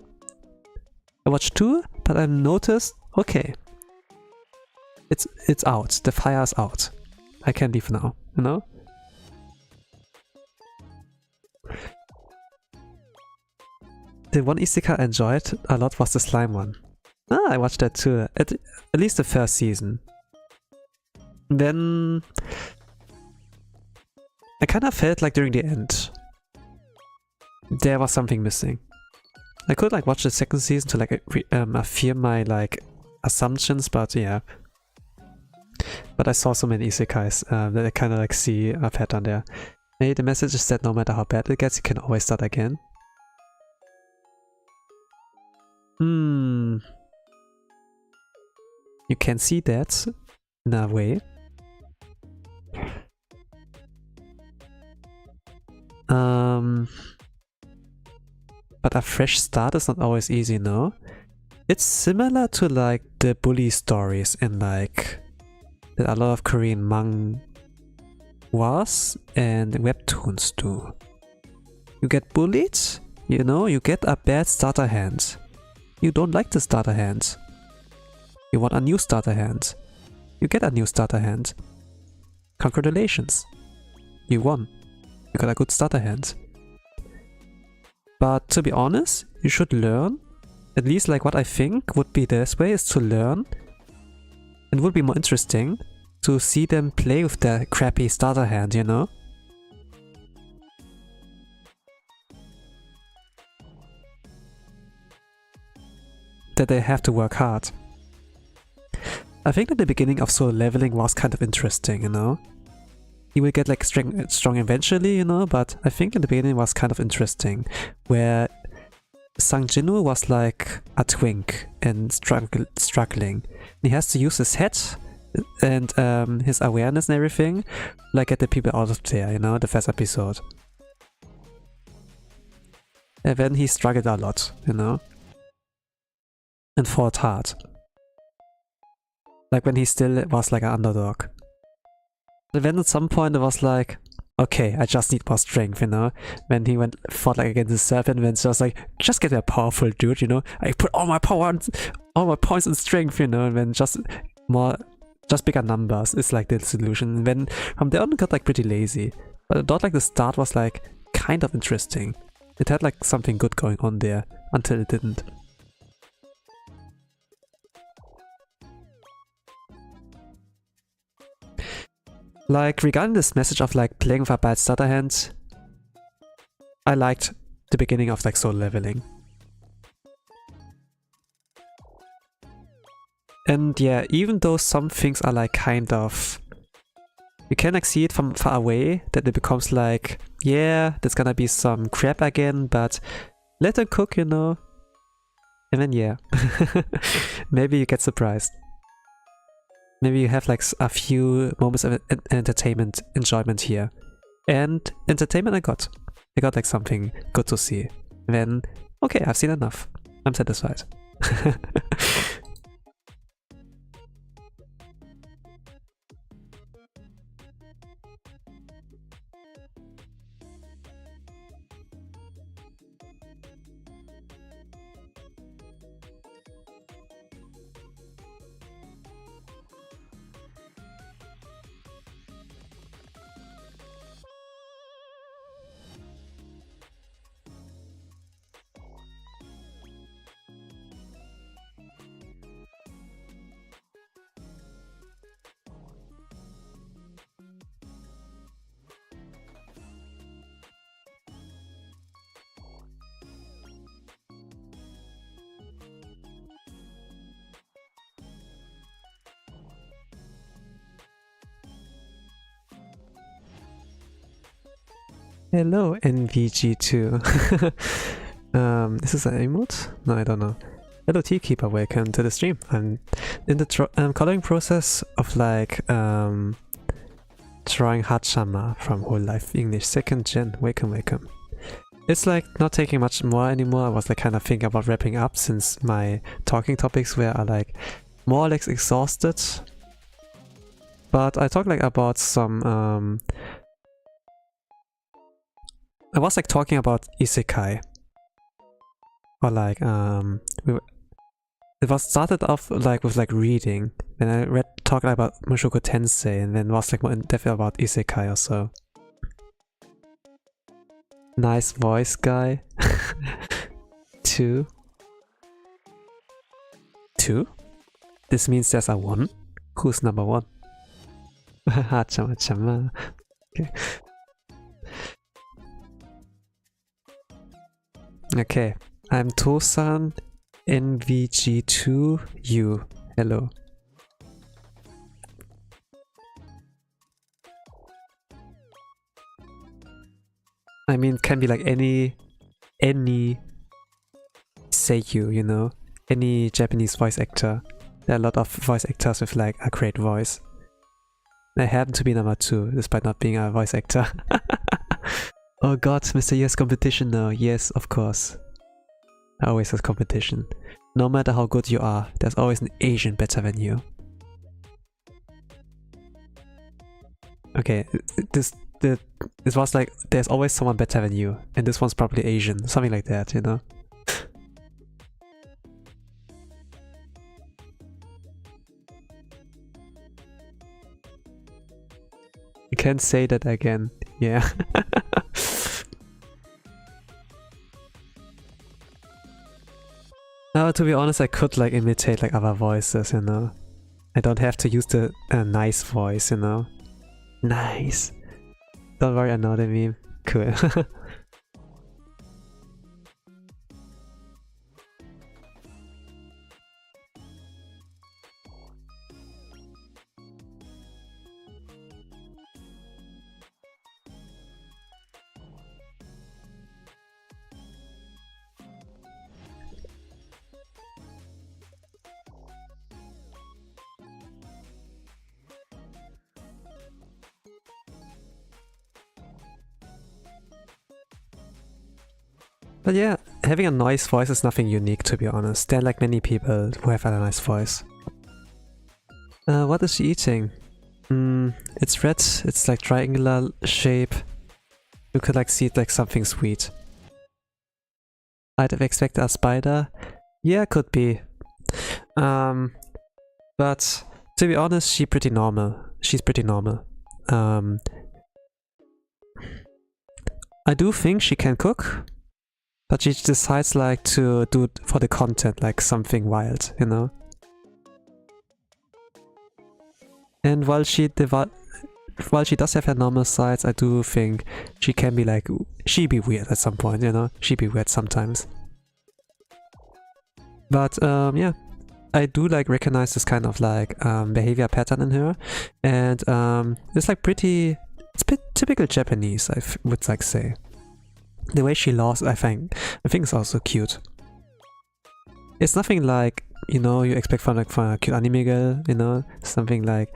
I watched 2, but I noticed, okay, it's out. The fire's out. I can leave now, you know? The one isekai I enjoyed a lot was the slime one. Ah, I watched that too. At least the first season. Then I kind of felt like during the end there was something missing. I could like watch the second season to like affirm my like assumptions, but yeah. But I saw so many isekais that I kind of like see a pattern there. Maybe the message is that no matter how bad it gets, you can always start again. You can see that in a way. But a fresh start is not always easy, no? It's similar to like the bully stories in like that a lot of Korean manhwas and webtoons do. You get bullied, you know, you get a bad starter hand. You don't like the starter hand. You want a new starter hand. You get a new starter hand. Congratulations. You won. You got a good starter hand. But to be honest, you should learn. At least like what I think would be the best way is to learn. It would be more interesting to see them play with their crappy starter hand, you know? That they have to work hard. I think that the beginning of solo leveling was kind of interesting, you know? He will get like strong eventually, you know, but I think in the beginning was kind of interesting, where Sang Jinwoo was like a twink and struggling. He has to use his head and his awareness and everything, like get the people out of there, you know, the first episode. And then he struggled a lot, you know, and fought hard. Like when he still was like an underdog. And then at some point it was like, okay, I just need more strength, you know? When he fought like against the serpent, then it's just like, just get a powerful dude, you know? I put all my power on, all my points in strength, you know? And then just bigger numbers is like the solution. And then from there on it got like pretty lazy. But I thought like the start was like kind of interesting. It had like something good going on there. until it didn't. Like, regarding this message of like playing with a bad starter hand, I liked the beginning of like solo leveling. And yeah, even though some things are like kind of... You can like see it from far away, that it becomes like, yeah, there's gonna be some crap again, but let them cook, you know? And then yeah, maybe you get surprised. Maybe you have like a few moments of entertainment, enjoyment here. And entertainment I got. I got like something good to see. And then, okay, I've seen enough. I'm satisfied. Hello, NVG2. Is this an emote? No, I don't know. Hello, Teakeeper, welcome to the stream. I'm in the coloring process of like drawing Haachama from Whole Life English 2nd Gen. Welcome, welcome. It's like not taking much more anymore. I was like kind of thinking about wrapping up since my talking topics were like more or less exhausted. But I talked like about some I was like talking about isekai, or like it was started off like with like reading, and I talked about Mushoku Tensei, and then was like more in depth about isekai or so. Nice voice, guy. 2. 2? This means there's a 1? Who's number 1? Haachama. Okay. Okay, I'm Tosan NVG2U. Hello. I mean, can be like any seiyuu, you know, any Japanese voice actor. There are a lot of voice actors with like a great voice. I happen to be number 2, despite not being a voice actor. Oh god, Mr. Yes competition now. Yes, of course. I always have competition. No matter how good you are, there's always an Asian better than you. Okay, this was like, there's always someone better than you, and this one's probably Asian, something like that, you know? You can't say that again, yeah. No, to be honest, I could like imitate like other voices, you know. I don't have to use the nice voice, you know. Nice. Don't worry, I know the meme. Cool. But yeah, having a nice voice is nothing unique, to be honest. There are like many people who have a nice voice. What is she eating? It's red, it's like triangular shape. You could like see it like something sweet. I'd have expected a spider. Yeah, could be. But to be honest, she's pretty normal. She's pretty normal. I do think she can cook. But she decides like to do it for the content, like something wild, you know? And while she does have her normal sides, I do think she can be like, she be weird at some point, you know? She be weird sometimes. But yeah, I do like recognize this kind of like behavior pattern in her. And it's like pretty, it's typical Japanese, I would like say. The way she lost, I think is also cute. It's nothing like, you know, you expect from a cute anime girl, you know, something like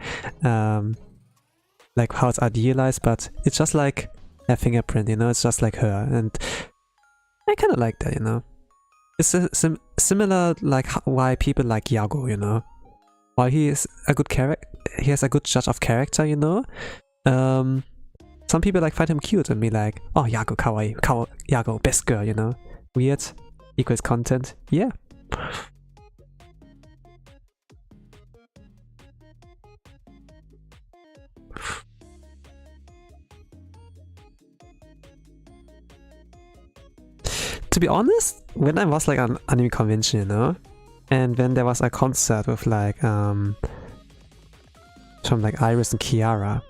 how it's idealized, but it's just like a fingerprint, you know, it's just like her, and I kind of like that, you know. It's similar like why people like Yago, you know. While he is a good character, he has a good judge of character, you know. Some people like find him cute and be like, oh, Yago kawaii, Yago best girl, you know. Weird equals content, yeah. To be honest, when I was like an anime convention, you know, and when there was a concert with like from like Iris and Kiara,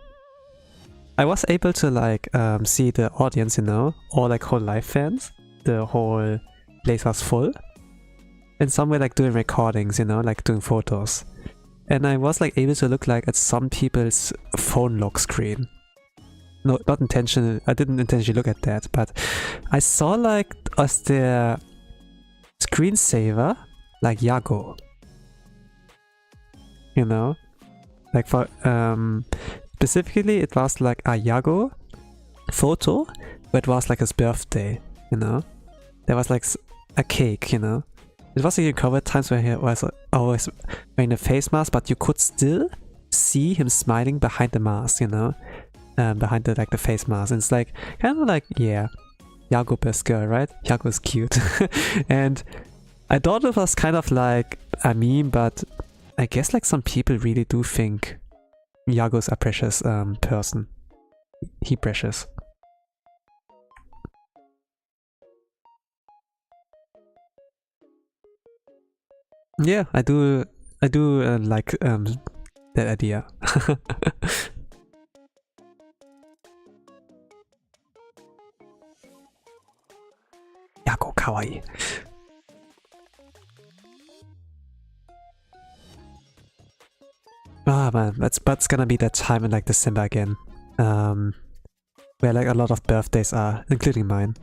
I was able to like see the audience, you know, or like whole live fans. The whole place was full. And some were like doing recordings, you know, like doing photos. And I was like able to look like at some people's phone lock screen. No, not intentional. I didn't intentionally look at that, but I saw like as their screensaver, like Yago. You know, like for specifically, it was like a Yago photo, but it was like his birthday. You know, there was like a cake. You know, it was even covered times where he was always wearing a face mask, but you could still see him smiling behind the mask. You know. Behind the like the face mask, and it's like kind of like, yeah, Yago best girl, right? Yago's cute. And I thought it was kind of like a meme, but I guess like some people really do think Yago's a precious person. He precious. Yeah, I do like that idea. Yago kawaii. Ah man, that's gonna be that time in like December again. Where like a lot of birthdays are, including mine.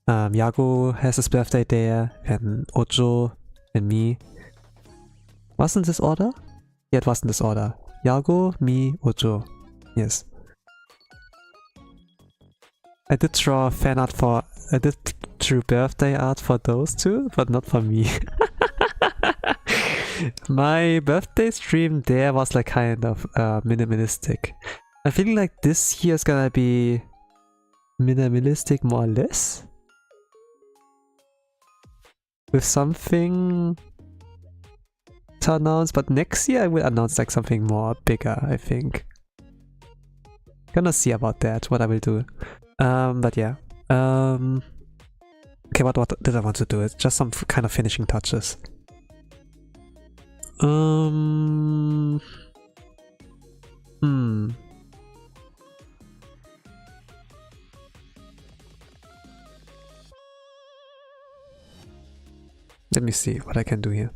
Yago has his birthday there, and Ojo, and me. Wasn't this order? Yeah, it wasn't this order. Yago, me, Ojo. Yes. I did draw fan art for... I did drew birthday art for those two, but not for me. My birthday stream there was like kind of minimalistic. I feel like this year is gonna be minimalistic more or less. With something to announce, but next year I will announce like something more bigger, I think. Gonna see about that, what I will do. But yeah. Okay, what did I want to do? It's just some kind of finishing touches. Let me see what I can do here.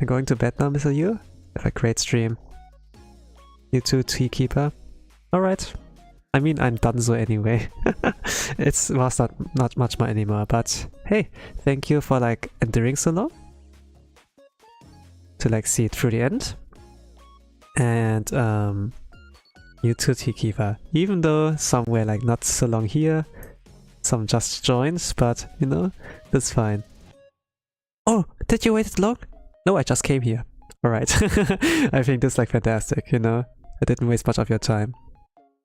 I'm going to bed now, Mr. Yu. Have a great stream. You too, Tea Keeper. Alright. I mean, I'm done so anyway. It was not much more anymore, but hey, thank you for like enduring so long. To like see it through the end. And you too, Tea Keeper. Even though some were like not so long here, some just joined, but you know, that's fine. Oh, did you wait long? No, I just came here. Alright. I think this is like fantastic, you know? I didn't waste much of your time.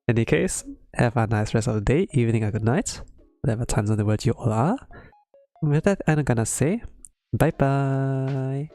In any case, have a nice rest of the day, evening, or good night. Whatever times in the world you all are. With that, I'm gonna say bye bye.